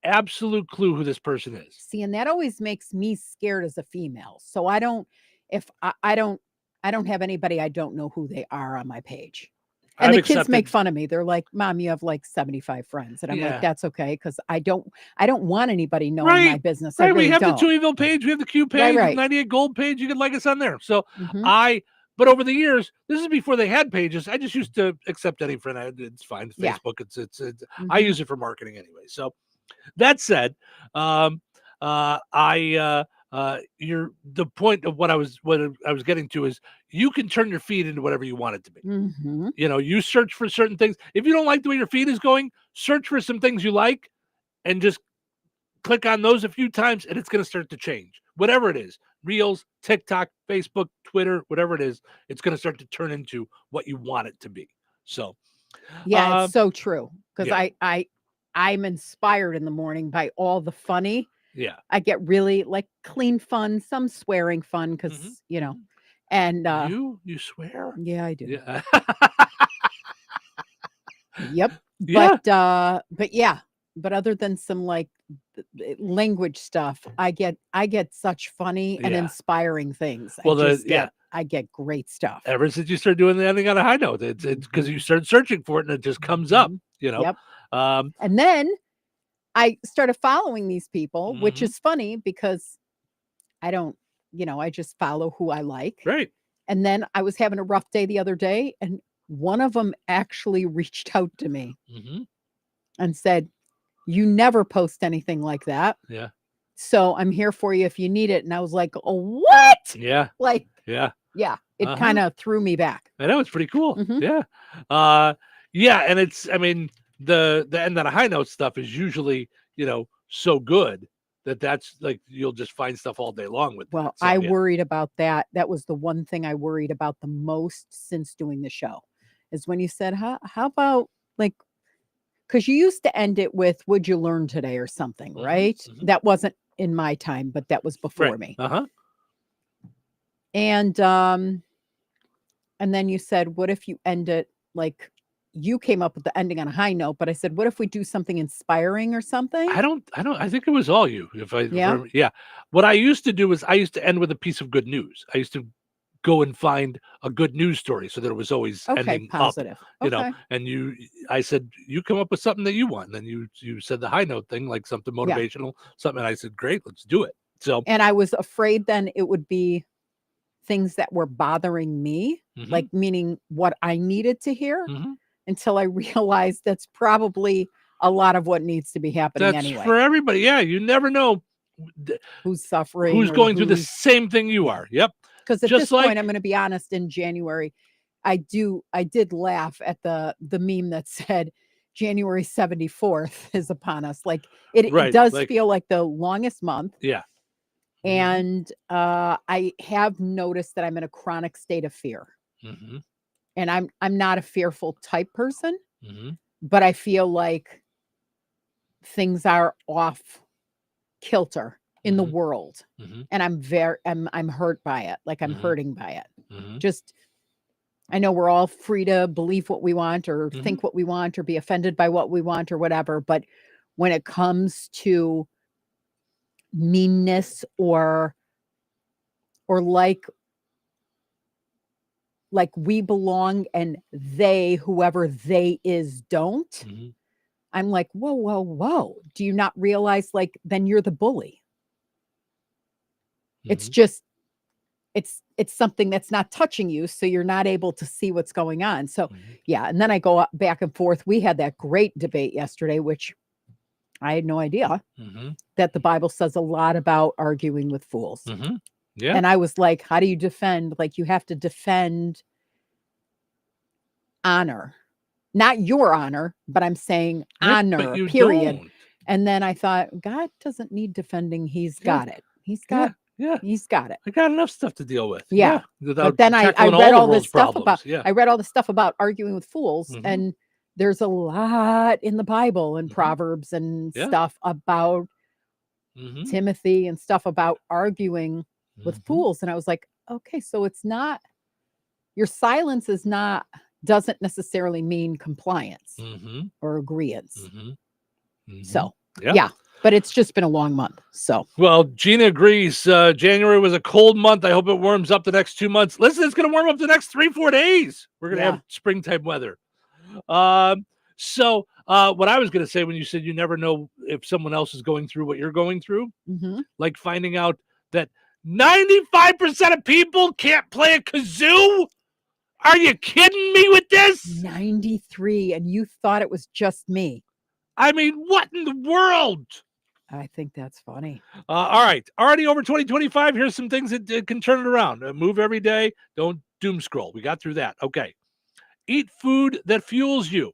absolute clue who this person is. See, and that always makes me scared as a female. So I don't have anybody I don't know who they are on my page. And the kids make fun of me. They're like, Mom, you have like 75 friends. And I'm like, that's okay, because I don't want anybody knowing my business. Right. I really We have don't. the Touhyville page, we have the Q page, the 98 Gold page. You can like us on there. So but over the years, this is before they had pages. I just used to accept any friend. It's fine. Facebook. It's I use it for marketing anyway. So that said, you're the point of what I was getting to is, you can turn your feed into whatever you want it to be. You search for certain things. If you don't like the way your feed is going, search for some things you like and just click on those a few times, and it's going to start to change. Whatever it is, Reels, TikTok, Facebook, Twitter, whatever it is, it's going to start to turn into what you want it to be. So yeah, it's so true, because I'm inspired in the morning by all the funny. Yeah. I get really like clean fun, some swearing fun, because and you swear? Yeah, I do. Yeah. Yep. Yeah. But other than some like language stuff, I get such funny and inspiring things. Well, I get great stuff. Ever since you started doing the ending on a high note, it's because you started searching for it and it just comes up. Yep. And then I started following these people, which is funny because I don't, I just follow who I like. Right. And then I was having a rough day the other day, and one of them actually reached out to me and said, "You never post anything like that. Yeah. So I'm here for you if you need it." And I was like, "Oh, what?" Yeah. Like, yeah. It kind of threw me back. I know, it's pretty cool. Yeah. And it's, I mean, the end on a high note stuff is usually, so good that's like, you'll just find stuff all day long with. Well, I worried about that. That was the one thing I worried about the most since doing the show, is when you said, how about like, because you used to end it with, "Would you learn today?" or something, right? That wasn't in my time, but that was before me. And then you said, "What if you end it like," you came up with the ending on a high note, but I said, "What if we do something inspiring or something?" I think it was all you. What I used to do is I used to end with a piece of good news. I used to go and find a good news story so that it was always ending positive. Up, and I said, "You come up with something that you want." And then you said the high note thing, like something motivational, something. And I said, "Great, let's do it." So, and I was afraid then it would be things that were bothering me, like meaning what I needed to hear, until I realized that's probably a lot of what needs to be happening That's anyway. for everybody. Yeah, you never know who's suffering, who's or going through the same thing you are. Yep. Because at Just this point, I'm going to be honest, in January, I did laugh at the meme that said January 74th is upon us. Like it does feel like the longest month. Yeah. And I have noticed that I'm in a chronic state of fear. Mm-hmm. And I'm not a fearful type person, Mm-hmm. but I feel like things are off kilter in the world. Mm-hmm. And I'm hurt by it. Like I'm hurting by it. Mm-hmm. Just, I know we're all free to believe what we want or think what we want or be offended by what we want or whatever. But when it comes to meanness or like we belong and they, whoever they is, don't, I'm like, whoa. Do you not realize, like, then you're the bully? It's just, it's something that's not touching you. So you're not able to see what's going on. So yeah. And then I go back and forth. We had that great debate yesterday, which I had no idea that the Bible says a lot about arguing with fools. Yeah. And I was like, how do you defend? Like, you have to defend honor, not your honor, but I'm saying honor, period. Don't. And then I thought, God doesn't need defending. He's got it. He's got he's got it. I got enough stuff to deal with. Yeah. Without But then I read all this stuff problems. about, I read all the stuff about arguing with fools, and there's a lot in the Bible and Proverbs and stuff about Timothy and stuff about arguing with fools. And I was like, okay, so it's not, your silence is not, doesn't necessarily mean compliance or agreeance. So yeah, but it's just been a long month. So well, Gina agrees. January was a cold month. I hope it warms up the next 2 months. Listen, it's going to warm up the next 3-4 days. We're going to have springtime weather. So what I was going to say, when you said you never know if someone else is going through what you're going through, like finding out that 95% of people can't play a kazoo. Are you kidding me with this? 93, and you thought it was just me. I mean, what in the world? I think that's funny. All right. Already over 2025. Here's some things that can turn it around. Move every day. Don't doom scroll. We got through that. Okay. Eat food that fuels you.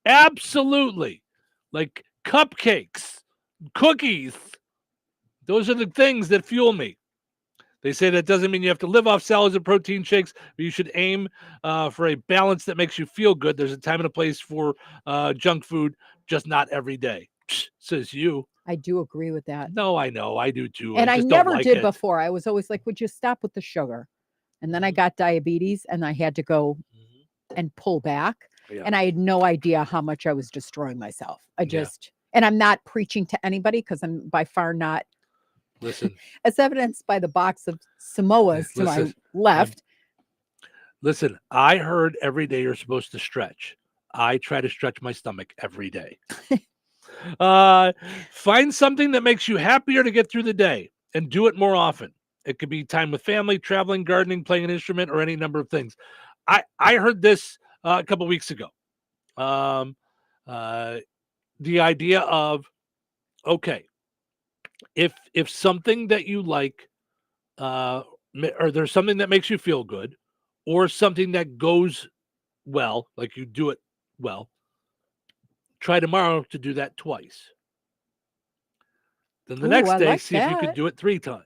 Absolutely. Like cupcakes, cookies. Those are the things that fuel me. They say that doesn't mean you have to live off salads and protein shakes, but you should aim for a balance that makes you feel good. There's a time and a place for junk food, just not every day. Says you. I do agree with that. No, I know. I do too. And I just never don't like did it. before. I was always like, would you stop with the sugar? And then I got diabetes and I had to go and pull back. Yeah. And I had no idea how much I was destroying myself. And I'm not preaching to anybody because I'm by far not. Listen, as evidenced by the box of Samoas to my left. Listen, I heard every day you're supposed to stretch. I try to stretch my stomach every day. Find something that makes you happier to get through the day and do it more often. It could be time with family, traveling, gardening, playing an instrument, or any number of things. I heard this a couple weeks ago. The idea of, okay, if something that you like, or there's something that makes you feel good, or something that goes well, like you do it well, try tomorrow to do that twice. Then the next day, see if you could do it 3 times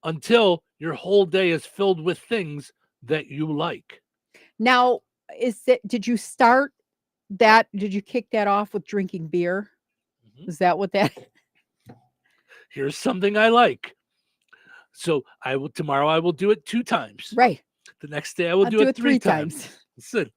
until your whole day is filled with things that you like. Now, did you start that? Did you kick that off with drinking beer? Is that what that? Here's something I like. So tomorrow I will do it 2 times. Right. The next day I will do it 3 times. Listen.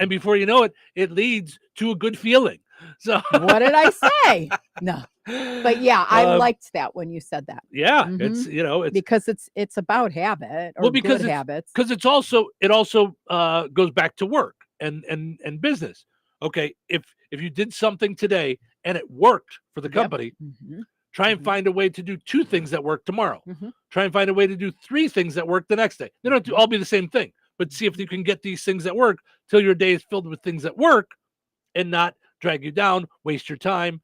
And before you know it, it leads to a good feeling. So what did I say? No. But yeah, I liked that when you said that. Yeah, it's it's because it's about habit or because good habits. Because it also goes back to work and business. Okay, if you did something today and it worked for the company, try and find a way to do 2 things that work tomorrow. Try and find a way to do 3 things that work the next day. They don't have to all be the same thing, but see if you can get these things that work till your day is filled with things that work and not drag you down, waste your time,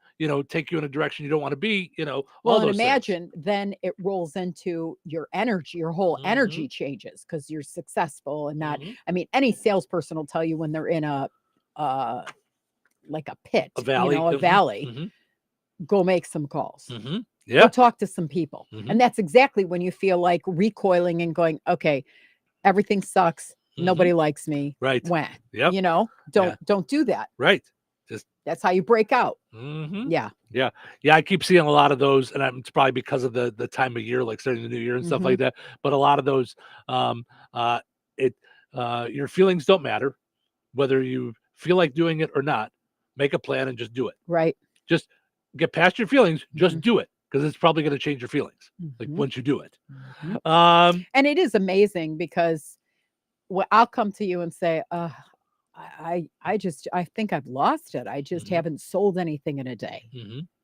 take you in a direction you don't want to be, all Well, and those imagine then it rolls into your energy, your whole energy changes because you're successful and not, I mean, any salesperson will tell you when they're in a like a pit, a valley, a valley, go make some calls. Yeah. Go talk to some people. And that's exactly when you feel like recoiling and going, okay, everything sucks. Nobody likes me. Right. When, Yep. don't do that. Right. That's how you break out. Yeah. Yeah. I keep seeing a lot of those, and it's probably because of the time of year, like starting the new year and stuff like that. But a lot of those, your feelings don't matter, whether you feel like doing it or not. Make a plan and just do it. Right. Just get past your feelings. Just do it, because it's probably going to change your feelings. Like once you do it. And it is amazing because I'll come to you and say, I think I've lost it. I just haven't sold anything in a day.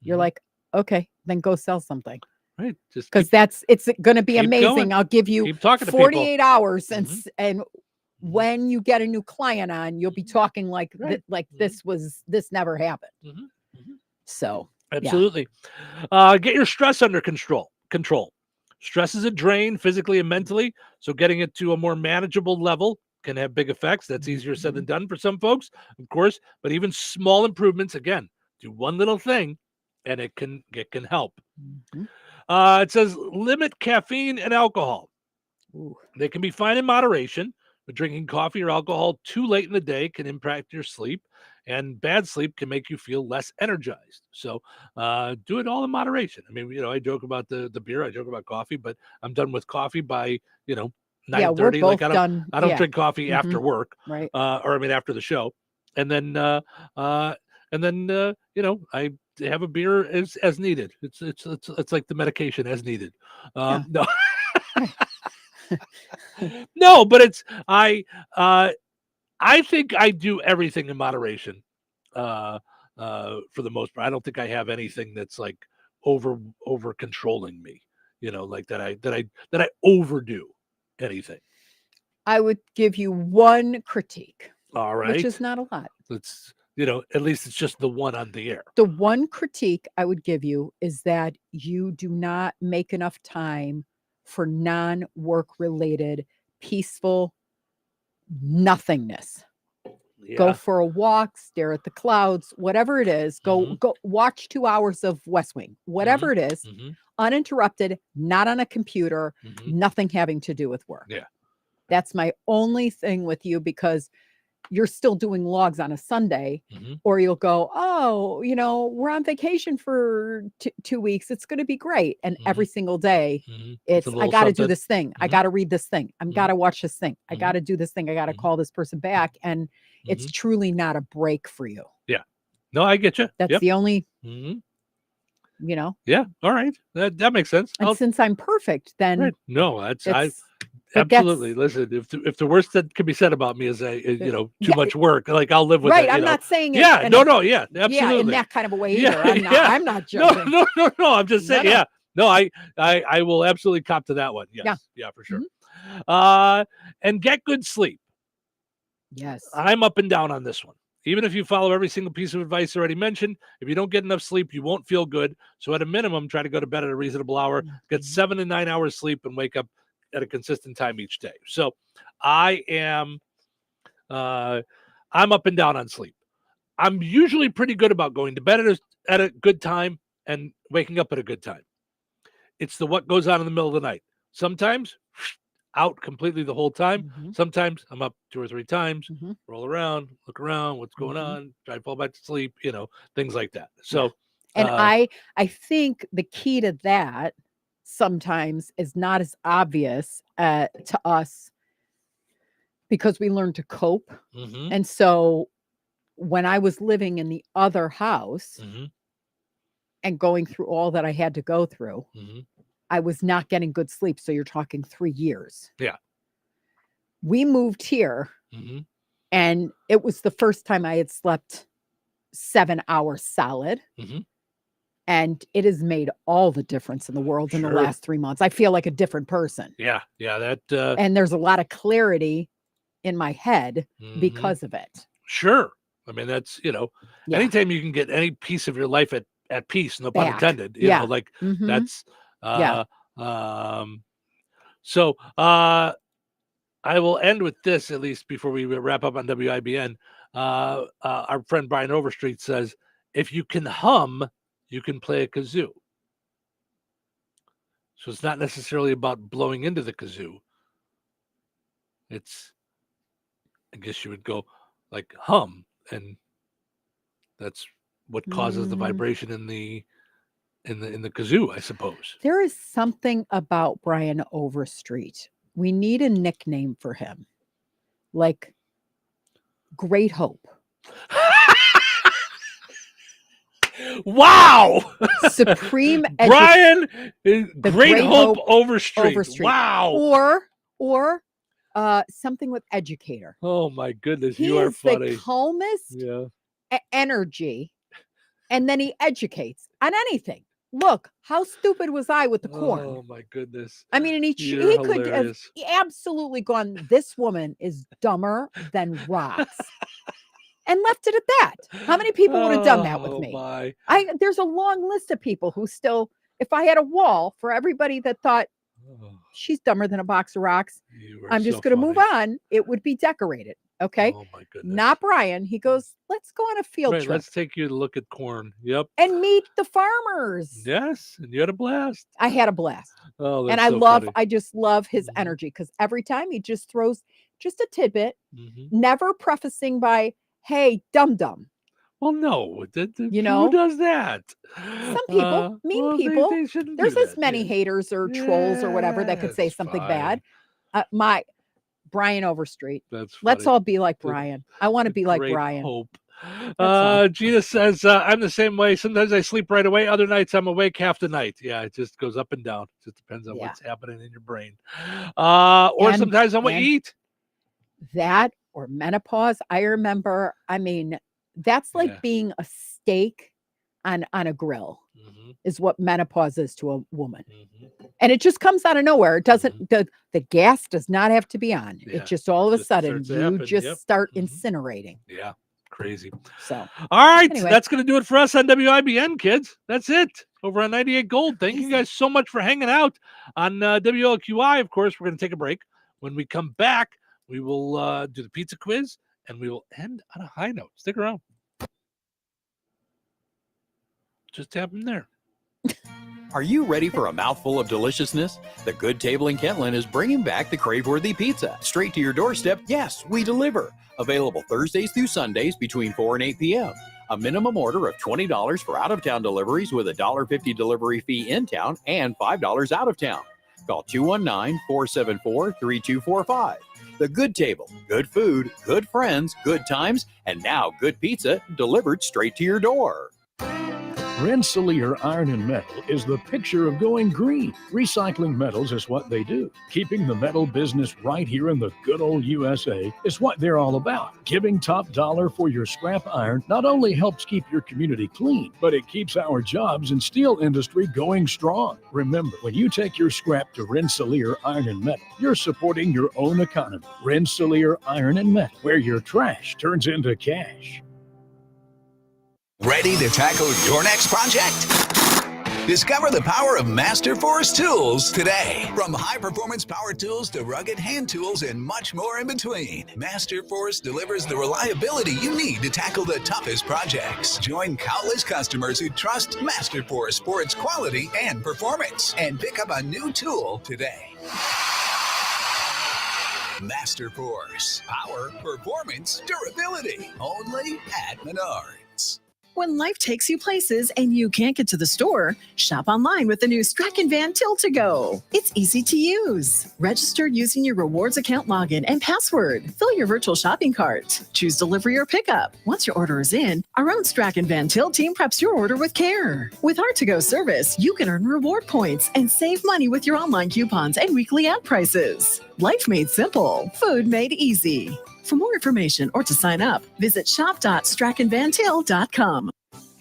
You're like, okay, then go sell something. Right. Just because it's going to be amazing. Going. I'll give you Keep talking to 48 people. hours and when you get a new client on, you'll be talking like this never happened. So absolutely. Get your stress under control. Stress is a drain physically and mentally. So getting it to a more manageable level can have big effects. That's easier said than done for some folks, of course, but even small improvements, again, do one little thing and it can help. It says limit caffeine and alcohol. They can be fine in moderation, but drinking coffee or alcohol too late in the day can impact your sleep, and bad sleep can make you feel less energized. So do it all in moderation. I mean, I joke about the beer, I joke about coffee, but I'm done with coffee by, 9:30. Like I don't drink coffee after work, right? After the show, and then I have a beer as needed. It's like the medication as needed. No. No, but I think I do everything in moderation for the most part. I don't think I have anything that's like over controlling me, like that I overdo anything. I would give you one critique. All right. Which is not a lot. It's at least it's just the one on the air. The one critique I would give you is that you do not make enough time for non-work related, peaceful nothingness. Yeah. Go for a walk, stare at the clouds, whatever it is. Go watch 2 hours of West Wing, whatever it is, uninterrupted, not on a computer, nothing having to do with work. Yeah. That's my only thing with you, because you're still doing logs on a Sunday, or you'll go, oh, we're on vacation for 2 weeks. It's going to be great. And every single day it's I got to do this thing. I got to read this thing. I got to watch this thing. I got to do this thing. I got to call this person back. And it's truly not a break for you. Yeah. No, I get you. That's the only, Yeah. All right. That makes sense. And since I'm perfect, then right. No, absolutely. Listen, if the worst that can be said about me is too much work, like I'll live with it. Right. I'm not saying it. Yeah. No. Yeah. Absolutely. Yeah, in that kind of a way either. I'm not joking. No. I'm just saying. Yeah. No, I will absolutely cop to that one. Yes. Yeah, for sure. And get good sleep. Yes. I'm up and down on this one. Even if you follow every single piece of advice already mentioned, if you don't get enough sleep, you won't feel good. So at a minimum, try to go to bed at a reasonable hour, get 7 to 9 hours sleep, and wake up at a consistent time each day. So I'm up and down on sleep. I'm usually pretty good about going to bed at a good time and waking up at a good time. It's what goes on in the middle of the night. Sometimes out completely the whole time. Sometimes I'm up 2 or 3 times, roll around, look around, what's going on, try to fall back to sleep, things like that. So, and I think the key to that sometimes is not as obvious to us because we learn to cope. And so when I was living in the other house and going through all that I had to go through, I was not getting good sleep. So you're talking 3 years. Yeah. We moved here and it was the first time I had slept 7 hours solid. And it has made all the difference in the world in the last 3 months. I feel like a different person. Yeah. That. And there's a lot of clarity in my head because of it. Sure. I mean, that's, anytime you can get any piece of your life at peace, no pun intended, you know, like that's, so I will end with this, at least before we wrap up on WIBN. Our friend Brian Overstreet says, if you can hum, you can play a kazoo. So it's not necessarily about blowing into the kazoo. It's, I guess you would go like hum, and that's what causes the vibration in the kazoo, I suppose. There is something about Brian Overstreet. We need a nickname for him, like Great Hope. Wow! Supreme Brian Great Hope Overstreet. Wow! Or something with educator. Oh my goodness, He you are is funny. the calmest energy, and then he educates on anything. Look, how stupid was I with the corn? Oh my goodness. I mean, and he could have absolutely gone, this woman is dumber than rocks. And left it at that. How many people would have done that with me? There's a long list of people who still, if I had a wall for everybody that thought she's dumber than a box of rocks, I'm just going to move on, it would be decorated. Okay. Oh my goodness. Not Brian. He goes, let's go on a field trip. Let's take you to look at corn. Yep. And meet the farmers. Yes. And you had a blast. I had a blast. Oh, and I just love his energy, because every time he just throws just a tidbit, never prefacing by, hey, dum-dum. Well, no. Who does that? Some people, mean people. There's as many haters or trolls or whatever that could say something bad. Brian Overstreet. Let's all be like Brian. I want to be like Brian. Hope. Gina says, I'm the same way. Sometimes I sleep right away. Other nights I'm awake half the night. Yeah, it just goes up and down. It just depends on what's happening in your brain. Sometimes on what you eat. That or menopause. I remember, that's like being a steak on a grill is what menopause is to a woman. And it just comes out of nowhere. It doesn't, the gas does not have to be on. It just all of a sudden you start incinerating. Yeah. Crazy. So, all right. Anyway. That's going to do it for us on WIBN, kids. That's it over on 98 Gold. Thank you guys so much for hanging out on WLQI. Of course, we're going to take a break. When we come back, we will do the pizza quiz, and we will end on a high note. Stick around. Just tap them there. Are you ready for a mouthful of deliciousness? The Good Table in Kentland is bringing back the crave-worthy pizza. Straight to your doorstep, yes, we deliver. Available Thursdays through Sundays between 4 and 8 p.m. A minimum order of $20 for out-of-town deliveries with a $1.50 delivery fee in town and $5 out of town. Call 219-474-3245. The Good Table. Good food, good friends, good times, and now good pizza delivered straight to your door. Rensselaer Iron and Metal is the picture of going green. Recycling metals is what they do. Keeping the metal business right here in the good old USA is what they're all about. Giving top dollar for your scrap iron not only helps keep your community clean, but it keeps our jobs and steel industry going strong. Remember, when you take your scrap to Rensselaer Iron and Metal, you're supporting your own economy. Rensselaer Iron and Metal, where your trash turns into cash. Ready to tackle your next project? Discover the power of Master Force tools today. From high-performance power tools to rugged hand tools and much more in between, Master Force delivers the reliability you need to tackle the toughest projects. Join countless customers who trust Master Force for its quality and performance, and pick up a new tool today. Master Force. Power, performance, durability. Only at Menards. When life takes you places and you can't get to the store, shop online with the new Strachan Van Til to Go. It's easy to use. Register using your rewards account login and password. Fill your virtual shopping cart. Choose delivery or pickup. Once your order is in, our own Strachan Van Til team preps your order with care. With our to-go service, you can earn reward points and save money with your online coupons and weekly ad prices. Life made simple. Food made easy. For more information or to sign up, visit shop.strachanvantil.com.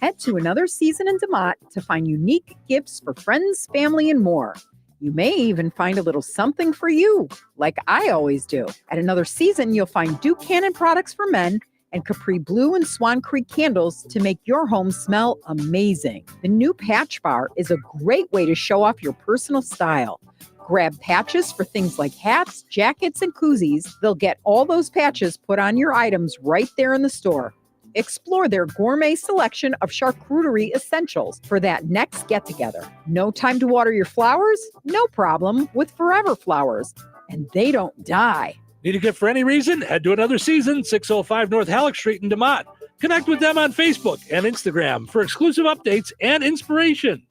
Head to another season in DeMott to find unique gifts for friends, family, and more. You may even find a little something for you, like I always do. At another season, you'll find Duke Cannon products for men and Capri Blue and Swan Creek candles to make your home smell amazing. The new Patch Bar is a great way to show off your personal style. Grab patches for things like hats, jackets, and koozies. They'll get all those patches put on your items right there in the store. Explore their gourmet selection of charcuterie essentials for that next get-together. No time to water your flowers? No problem with Forever Flowers. And they don't die. Need a gift for any reason? Head to Another Season, 605 North Halleck Street in DeMont. Connect with them on Facebook and Instagram for exclusive updates and inspiration.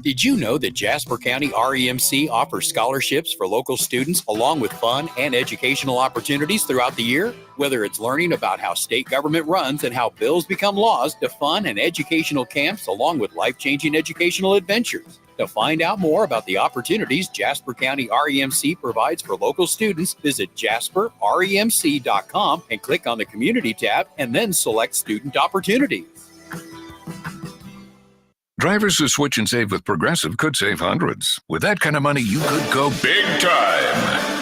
Did you know that Jasper County REMC offers scholarships for local students along with fun and educational opportunities throughout the year? Whether it's learning about how state government runs and how bills become laws, to fun and educational camps along with life-changing educational adventures. To find out more about the opportunities Jasper County REMC provides for local students, visit jasperremc.com and click on the Community tab and then select Student Opportunities. Drivers who switch and save with Progressive could save hundreds. With that kind of money, you could go big time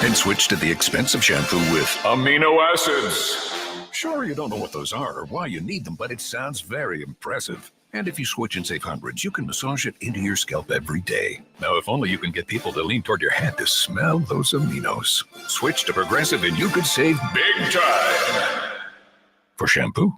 and switch to the expensive shampoo with amino acids. Sure, you don't know what those are or why you need them, but it sounds very impressive. And if you switch and save hundreds, you can massage it into your scalp every day. Now, if only you can get people to lean toward your head to smell those aminos. Switch to Progressive and you could save big time. For shampoo.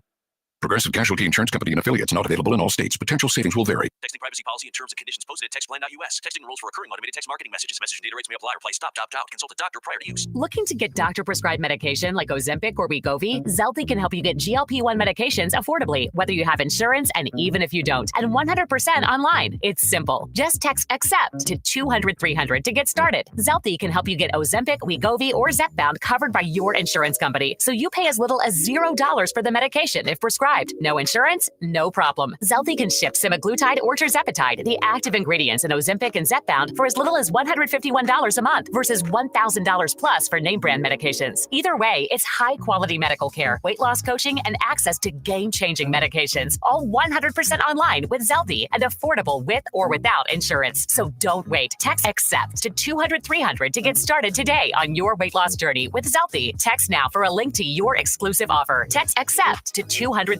Progressive Casualty Insurance Company and affiliates, not available in all states. Potential savings will vary. Texting privacy policy and terms and conditions posted at textplan.us. Texting rules for recurring automated text marketing messages. Message and data rates may apply. Reply stop, opt out. Consult a doctor prior to use. Looking to get doctor-prescribed medication like Ozempic or Wegovy? Zelty can help you get GLP-1 medications affordably, whether you have insurance and even if you don't, and 100% online. It's simple. Just text ACCEPT to 200-300 to get started. Zelty can help you get Ozempic, Wegovy, or Zepbound covered by your insurance company, so you pay as little as $0 for the medication if prescribed. No insurance? No problem. Zelty can ship semaglutide or tirzepatide, the active ingredients in Ozempic and Zepbound, for as little as $151 a month versus $1,000 plus for name brand medications. Either way, it's high-quality medical care, weight loss coaching, and access to game-changing medications, all 100% online with Zelty and affordable with or without insurance. So don't wait. Text ACCEPT to 200-300 to get started today on your weight loss journey with Zelty. Text now for a link to your exclusive offer. Text ACCEPT to 200-300.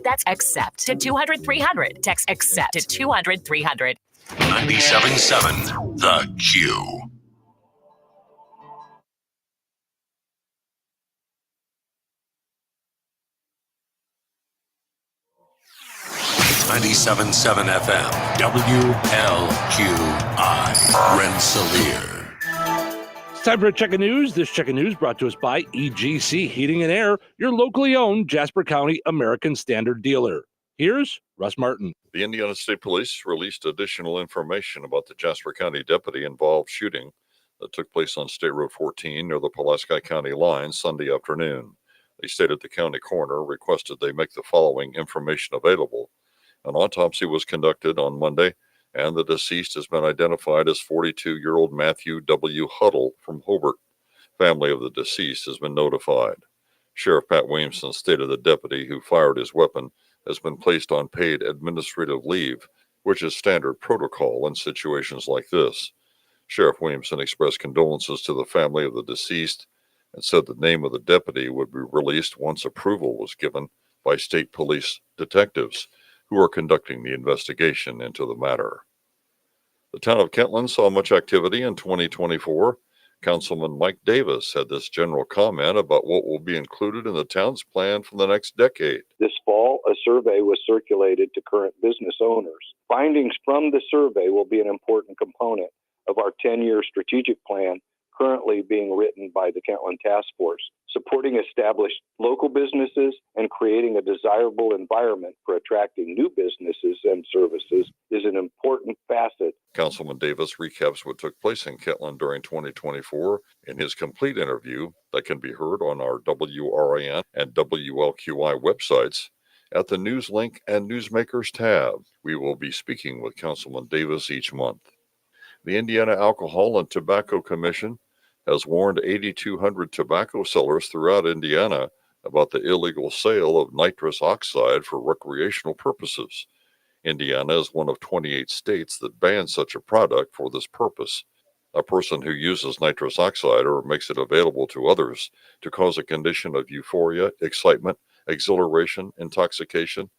That's ACCEPT to 200-300. Text ACCEPT to 200-300. 97.7 The Q. .97.7 FM, WLQI, Rensselaer. It's time for a check of news. This check of news brought to us by EGC Heating and Air, your locally owned Jasper County American Standard dealer. Here's Russ Martin. The Indiana State Police released additional information about the Jasper County deputy-involved shooting that took place on State Road 14 near the Pulaski County line Sunday afternoon. They stated the county coroner requested they make the following information available. An autopsy was conducted on Monday, and the deceased has been identified as 42-year-old Matthew W. Huddle from Hobart. Family of the deceased has been notified. Sheriff Pat Williamson stated the deputy who fired his weapon has been placed on paid administrative leave, which is standard protocol in situations like this. Sheriff Williamson expressed condolences to the family of the deceased and said the name of the deputy would be released once approval was given by state police detectives who are conducting the investigation into the matter. The town of Kentland saw much activity in 2024. Councilman Mike Davis had this general comment about what will be included in the town's plan for the next decade. This fall, a survey was circulated to current business owners. Findings from the survey will be an important component of our 10-year strategic plan currently being written by the Kentland Task Force. Supporting established local businesses and creating a desirable environment for attracting new businesses and services is an important facet. Councilman Davis recaps what took place in Kentland during 2024 in his complete interview that can be heard on our WRIN and WLQI websites at the News Link and Newsmakers tab. We will be speaking with Councilman Davis each month. The Indiana Alcohol and Tobacco Commission has warned 8,200 tobacco sellers throughout Indiana about the illegal sale of nitrous oxide for recreational purposes. Indiana is one of 28 states that ban such a product for this purpose. A person who uses nitrous oxide or makes it available to others to cause a condition of euphoria, excitement, exhilaration, intoxication,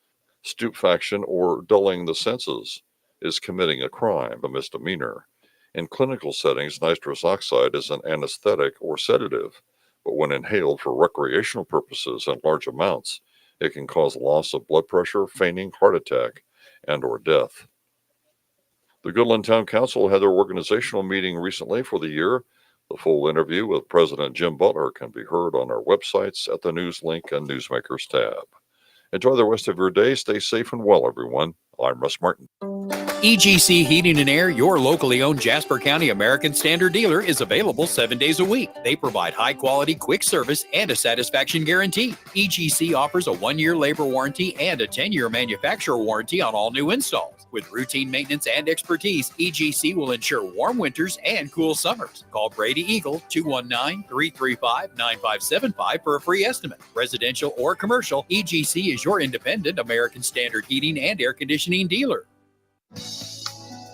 stupefaction, or dulling the senses is committing a crime, a misdemeanor. In clinical settings, nitrous oxide is an anesthetic or sedative, but when inhaled for recreational purposes in large amounts, it can cause loss of blood pressure, fainting, heart attack, and or death. The Goodland Town Council had their organizational meeting recently for the year. The full interview with President Jim Butler can be heard on our websites at the News Link and Newsmakers tab. Enjoy the rest of your day. Stay safe and well, everyone. I'm Russ Martin. EGC Heating and Air, your locally owned Jasper County American Standard dealer, is available 7 days a week. They provide high-quality, quick service and a satisfaction guarantee. EGC offers a 1-year labor warranty and a 10-year manufacturer warranty on all new installs. With routine maintenance and expertise, EGC will ensure warm winters and cool summers. Call Brady Eagle 219-335-9575 for a free estimate. Residential or commercial, EGC is your independent American Standard heating and air conditioning dealer.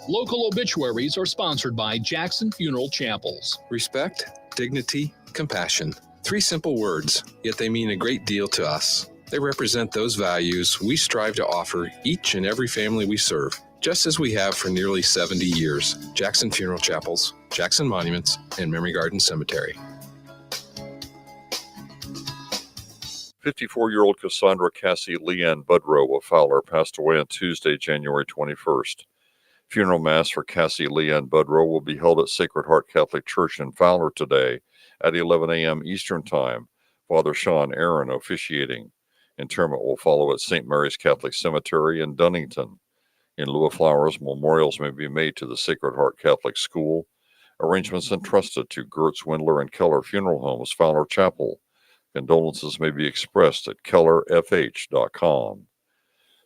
Local obituaries are sponsored by Jackson Funeral Chapels. Respect, dignity, compassion. 3 simple words, yet they mean a great deal to us. They represent those values we strive to offer each and every family we serve, just as we have for nearly 70 years. Jackson Funeral Chapels, Jackson Monuments, and Memory Garden Cemetery. 54-year-old Cassandra Cassie Leanne Budrow of Fowler passed away on Tuesday, January 21st. Funeral Mass for Cassie Leanne Budrow will be held at Sacred Heart Catholic Church in Fowler today at 11 a.m. Eastern Time. Father Sean Aaron officiating. Interment will follow at St. Mary's Catholic Cemetery in Dunnington. In lieu of flowers, memorials may be made to the Sacred Heart Catholic School. Arrangements entrusted to Gertz, Windler, and Keller Funeral Homes, Fowler Chapel. Condolences may be expressed at kellerfh.com.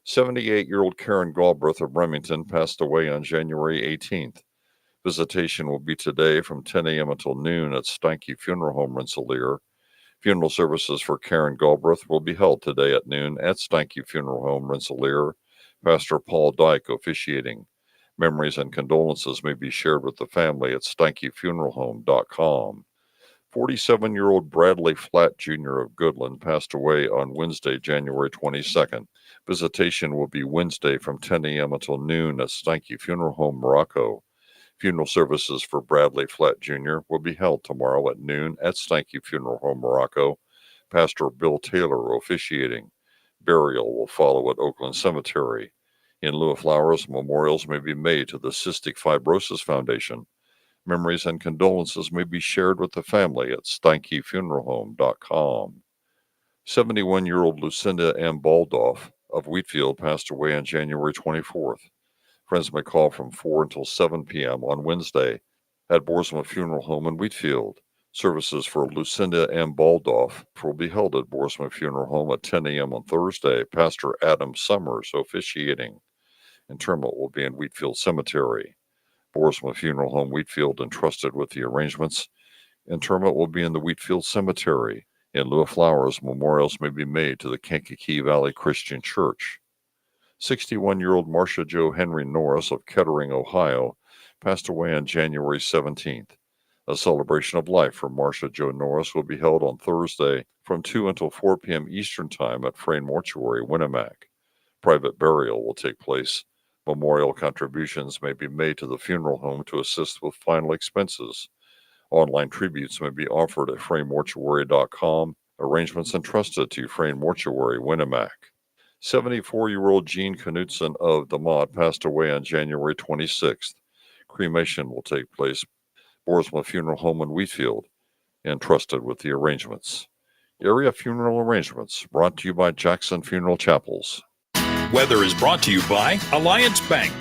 78-year-old Karen Galbraith of Remington passed away on January 18th. Visitation will be today from 10 a.m. until noon at Steinke Funeral Home, Rensselaer. Funeral services for Karen Galbraith will be held today at noon at Steinke Funeral Home, Rensselaer. Pastor Paul Dyke officiating. Memories and condolences may be shared with the family at steinkefuneralhome.com. 47-year-old Bradley Flatt Jr. of Goodland passed away on Wednesday, January 22nd. Visitation will be Wednesday from 10 a.m. until noon at Steinke Funeral Home, Morocco. Funeral services for Bradley Flatt Jr. will be held tomorrow at noon at Steinke Funeral Home, Morocco. Pastor Bill Taylor officiating. Burial will follow at Oakland Cemetery. In lieu of flowers, memorials may be made to the Cystic Fibrosis Foundation. Memories and condolences may be shared with the family at steinkefuneralhome.com. 71-year-old Lucinda M. Baldoff of Wheatfield passed away on January 24th. Friends may call from 4 until 7 p.m. on Wednesday at Boersma Funeral Home in Wheatfield. Services for Lucinda M. Baldoff will be held at Boersma Funeral Home at 10 a.m. on Thursday. Pastor Adam Summers officiating. Interment will be in Wheatfield Cemetery. Boersma Funeral Home, Wheatfield, entrusted with the arrangements. Interment will be in the Wheatfield Cemetery. In lieu of flowers, memorials may be made to the Kankakee Valley Christian Church. 61-year-old Marcia Jo Henry Norris of Kettering, Ohio, passed away on January 17th. A celebration of life for Marcia Jo Norris will be held on Thursday from 2 until 4 p.m. Eastern Time at Frayne Mortuary, Winnemac. Private burial will take place. Memorial contributions may be made to the funeral home to assist with final expenses. Online tributes may be offered at fraynemortuary.com. Arrangements entrusted to Frayne Mortuary, Winnemac. 74-year-old Jean Knutson of DeMott passed away on January 26th. Cremation will take place Boersma Funeral Home in Wheatfield, entrusted with the arrangements. Area funeral arrangements brought to you by Jackson Funeral Chapels. Weather is brought to you by Alliance Bank.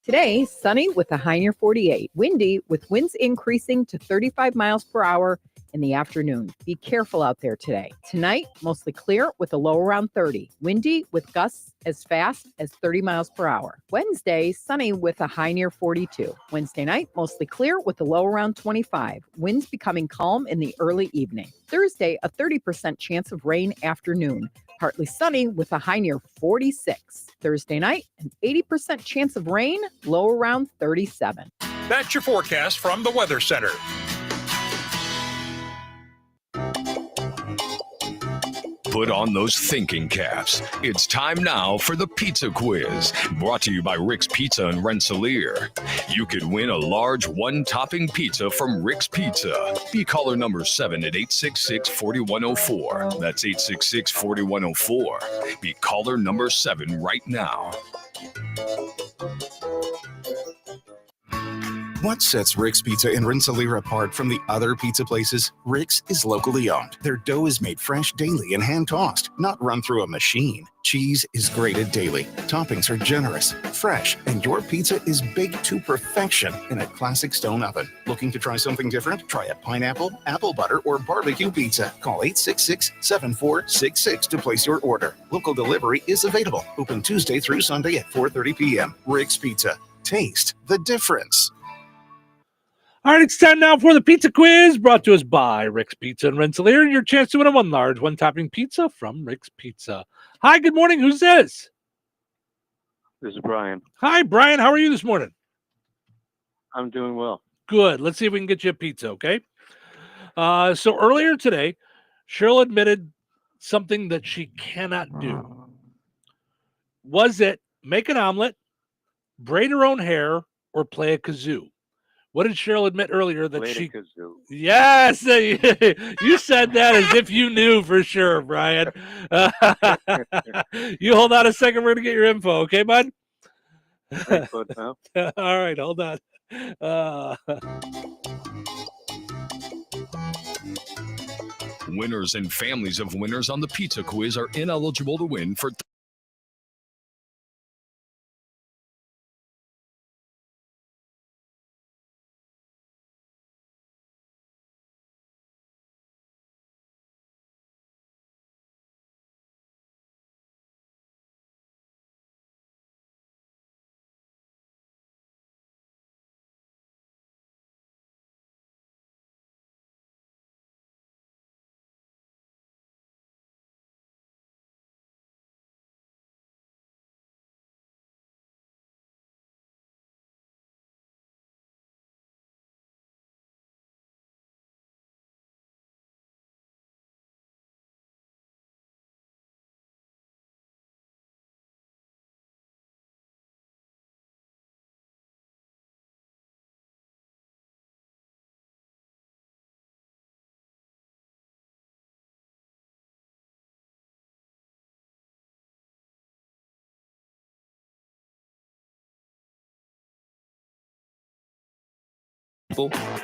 Today, sunny with a high near 48. Windy with winds increasing to 35 miles per hour in the afternoon. Be careful out there today. Tonight, mostly clear with a low around 30. Windy with gusts as fast as 30 miles per hour. Wednesday, sunny with a high near 42. Wednesday night, mostly clear with a low around 25. Winds becoming calm in the early evening. Thursday, a 30% chance of rain afternoon. Partly sunny with a high near 46. Thursday night, an 80% chance of rain, low around 37. That's your forecast from the Weather Center. Put on those thinking caps. It's time now for the Pizza Quiz, brought to you by Rick's Pizza in Rensselaer. You could win a large one-topping pizza from Rick's Pizza. Be caller number 7 at 866-4104. That's 866-4104. Be caller number 7 right now. What sets Rick's Pizza in Rensselaer apart from the other pizza places? Rick's is locally owned. Their dough is made fresh daily and hand-tossed, not run through a machine. Cheese is grated daily. Toppings are generous, fresh, and your pizza is baked to perfection in a classic stone oven. Looking to try something different? Try a pineapple, apple butter, or barbecue pizza. Call 866-7466 to place your order. Local delivery is available. Open Tuesday through Sunday at 4:30 p.m. Rick's Pizza. Taste the difference. All right, it's time now for the Pizza Quiz, brought to us by Rick's Pizza in Rensselaer. Your chance to win a one large, one-topping pizza from Rick's Pizza. Hi, good morning. Who's this? This is Brian. Hi, Brian. How are you this morning? I'm doing well. Good. Let's see if we can get you a pizza, okay? So earlier today, Cheryl admitted something that she cannot do. Was it make an omelet, braid her own hair, or play a kazoo? What did Cheryl admit earlier that Played she? a kazoo. Yes, you said that as if you knew for sure, Brian. You hold on a second. We're gonna get your info, okay, bud? Thanks, bud, pal. All right, hold on. Winners and families of winners on the Pizza Quiz are ineligible to win for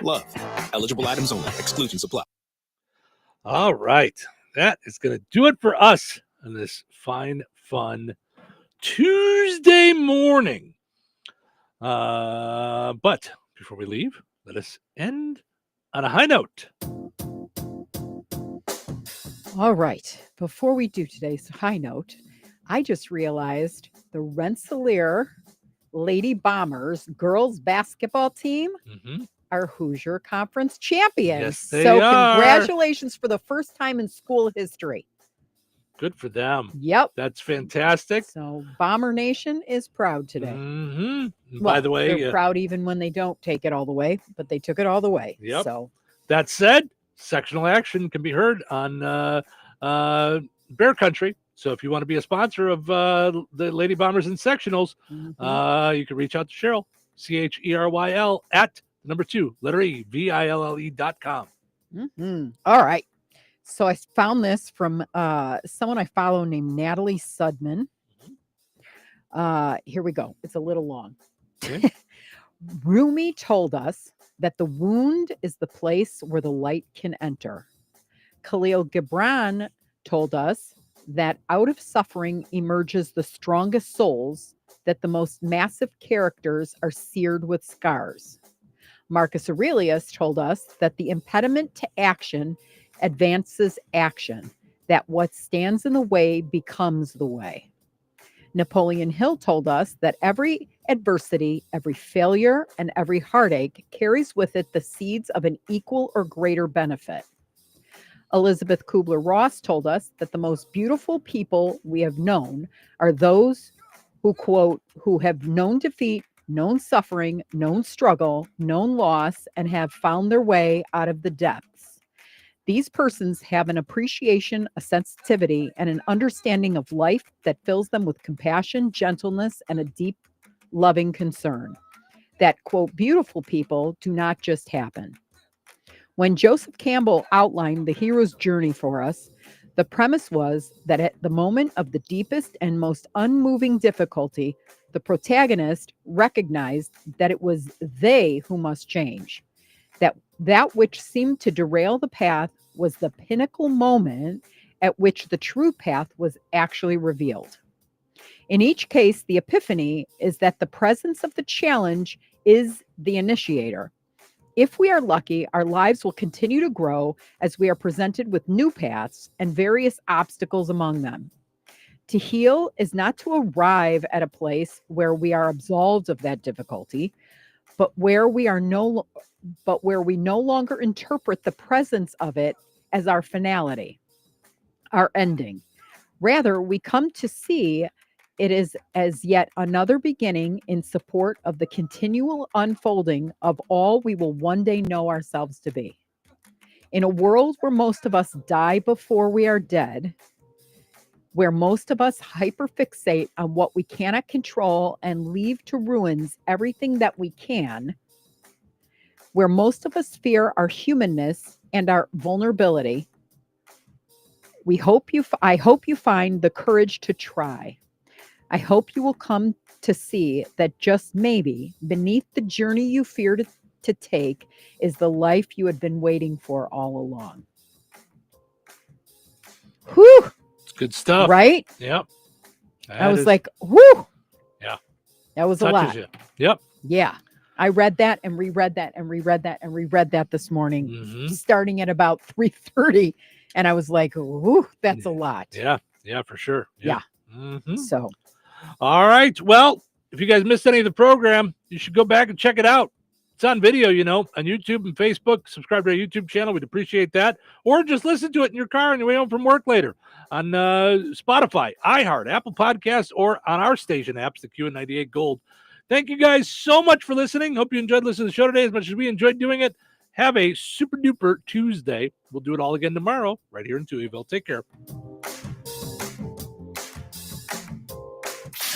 love. Eligible items only. Exclusions apply. All right, that is going to do it for us on this fine, fun Tuesday morning. But before we leave, let us end on a high note. All right. Before we do today's high note, I just realized the Rensselaer Lady Bombers girls basketball team are Hoosier Conference champions. Yes, they so are. Congratulations for the first time in school history. Good for them. Yep. That's fantastic. So Bomber Nation is proud today. Mm-hmm. Well, By the way, they're proud even when they don't take it all the way, but they took it all the way. Yep. So that said, sectional action can be heard on Bear Country. So if you want to be a sponsor of the Lady Bombers and sectionals, you can reach out to Cheryl, CHERYL at number 2, letter E, VILLE.com. All right. So I found this from someone I follow named Natalie Sudman. Here we go. It's a little long. Okay. Rumi told us that the wound is the place where the light can enter. Khalil Gibran told us that out of suffering emerges the strongest souls, that the most massive characters are seared with scars. Marcus Aurelius told us that the impediment to action advances action, that what stands in the way becomes the way. Napoleon Hill told us that every adversity, every failure, and every heartache carries with it the seeds of an equal or greater benefit. Elizabeth Kubler-Ross told us that the most beautiful people we have known are those who, quote, who have known defeat, known suffering, known struggle, known loss, and have found their way out of the depths. These persons have an appreciation, a sensitivity, and an understanding of life that fills them with compassion, gentleness, and a deep, loving concern. That, quote, beautiful people do not just happen. When Joseph Campbell outlined the hero's journey for us, the premise was that at the moment of the deepest and most unmoving difficulty, the protagonist recognized that it was they who must change. That which seemed to derail the path was the pinnacle moment at which the true path was actually revealed. In each case, the epiphany is that the presence of the challenge is the initiator. If we are lucky, our lives will continue to grow as we are presented with new paths and various obstacles among them. To heal is not to arrive at a place where we are absolved of that difficulty, but where we no longer interpret the presence of it as our finality, our ending. Rather, we come to see it is as yet another beginning in support of the continual unfolding of all we will one day know ourselves to be. In a world where most of us die before we are dead, where most of us hyperfixate on what we cannot control and leave to ruins everything that we can, where most of us fear our humanness and our vulnerability, I hope you find the courage to try. I hope you will come to see that just maybe beneath the journey you fear to take is the life you had been waiting for all along. Whew! It's good stuff. Right? Yep. I was like, whew! Yeah. That was Touches a lot. you. Yep. Yeah. I read that and reread that and reread that and reread that this morning, starting at about 3:30. And I was like, whew, that's a lot. Yeah. Yeah, for sure. Yeah. So. All right. Well, if you guys missed any of the program, you should go back and check it out. It's on video, on YouTube and Facebook. Subscribe to our YouTube channel. We'd appreciate that. Or just listen to it in your car on your way home from work later on Spotify, iHeart, Apple Podcasts, or on our station apps, the Q98 Gold. Thank you guys so much for listening. Hope you enjoyed listening to the show today as much as we enjoyed doing it. Have a super duper Tuesday. We'll do it all again tomorrow right here in Touhyville. Take care.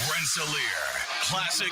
Rensselaer Classic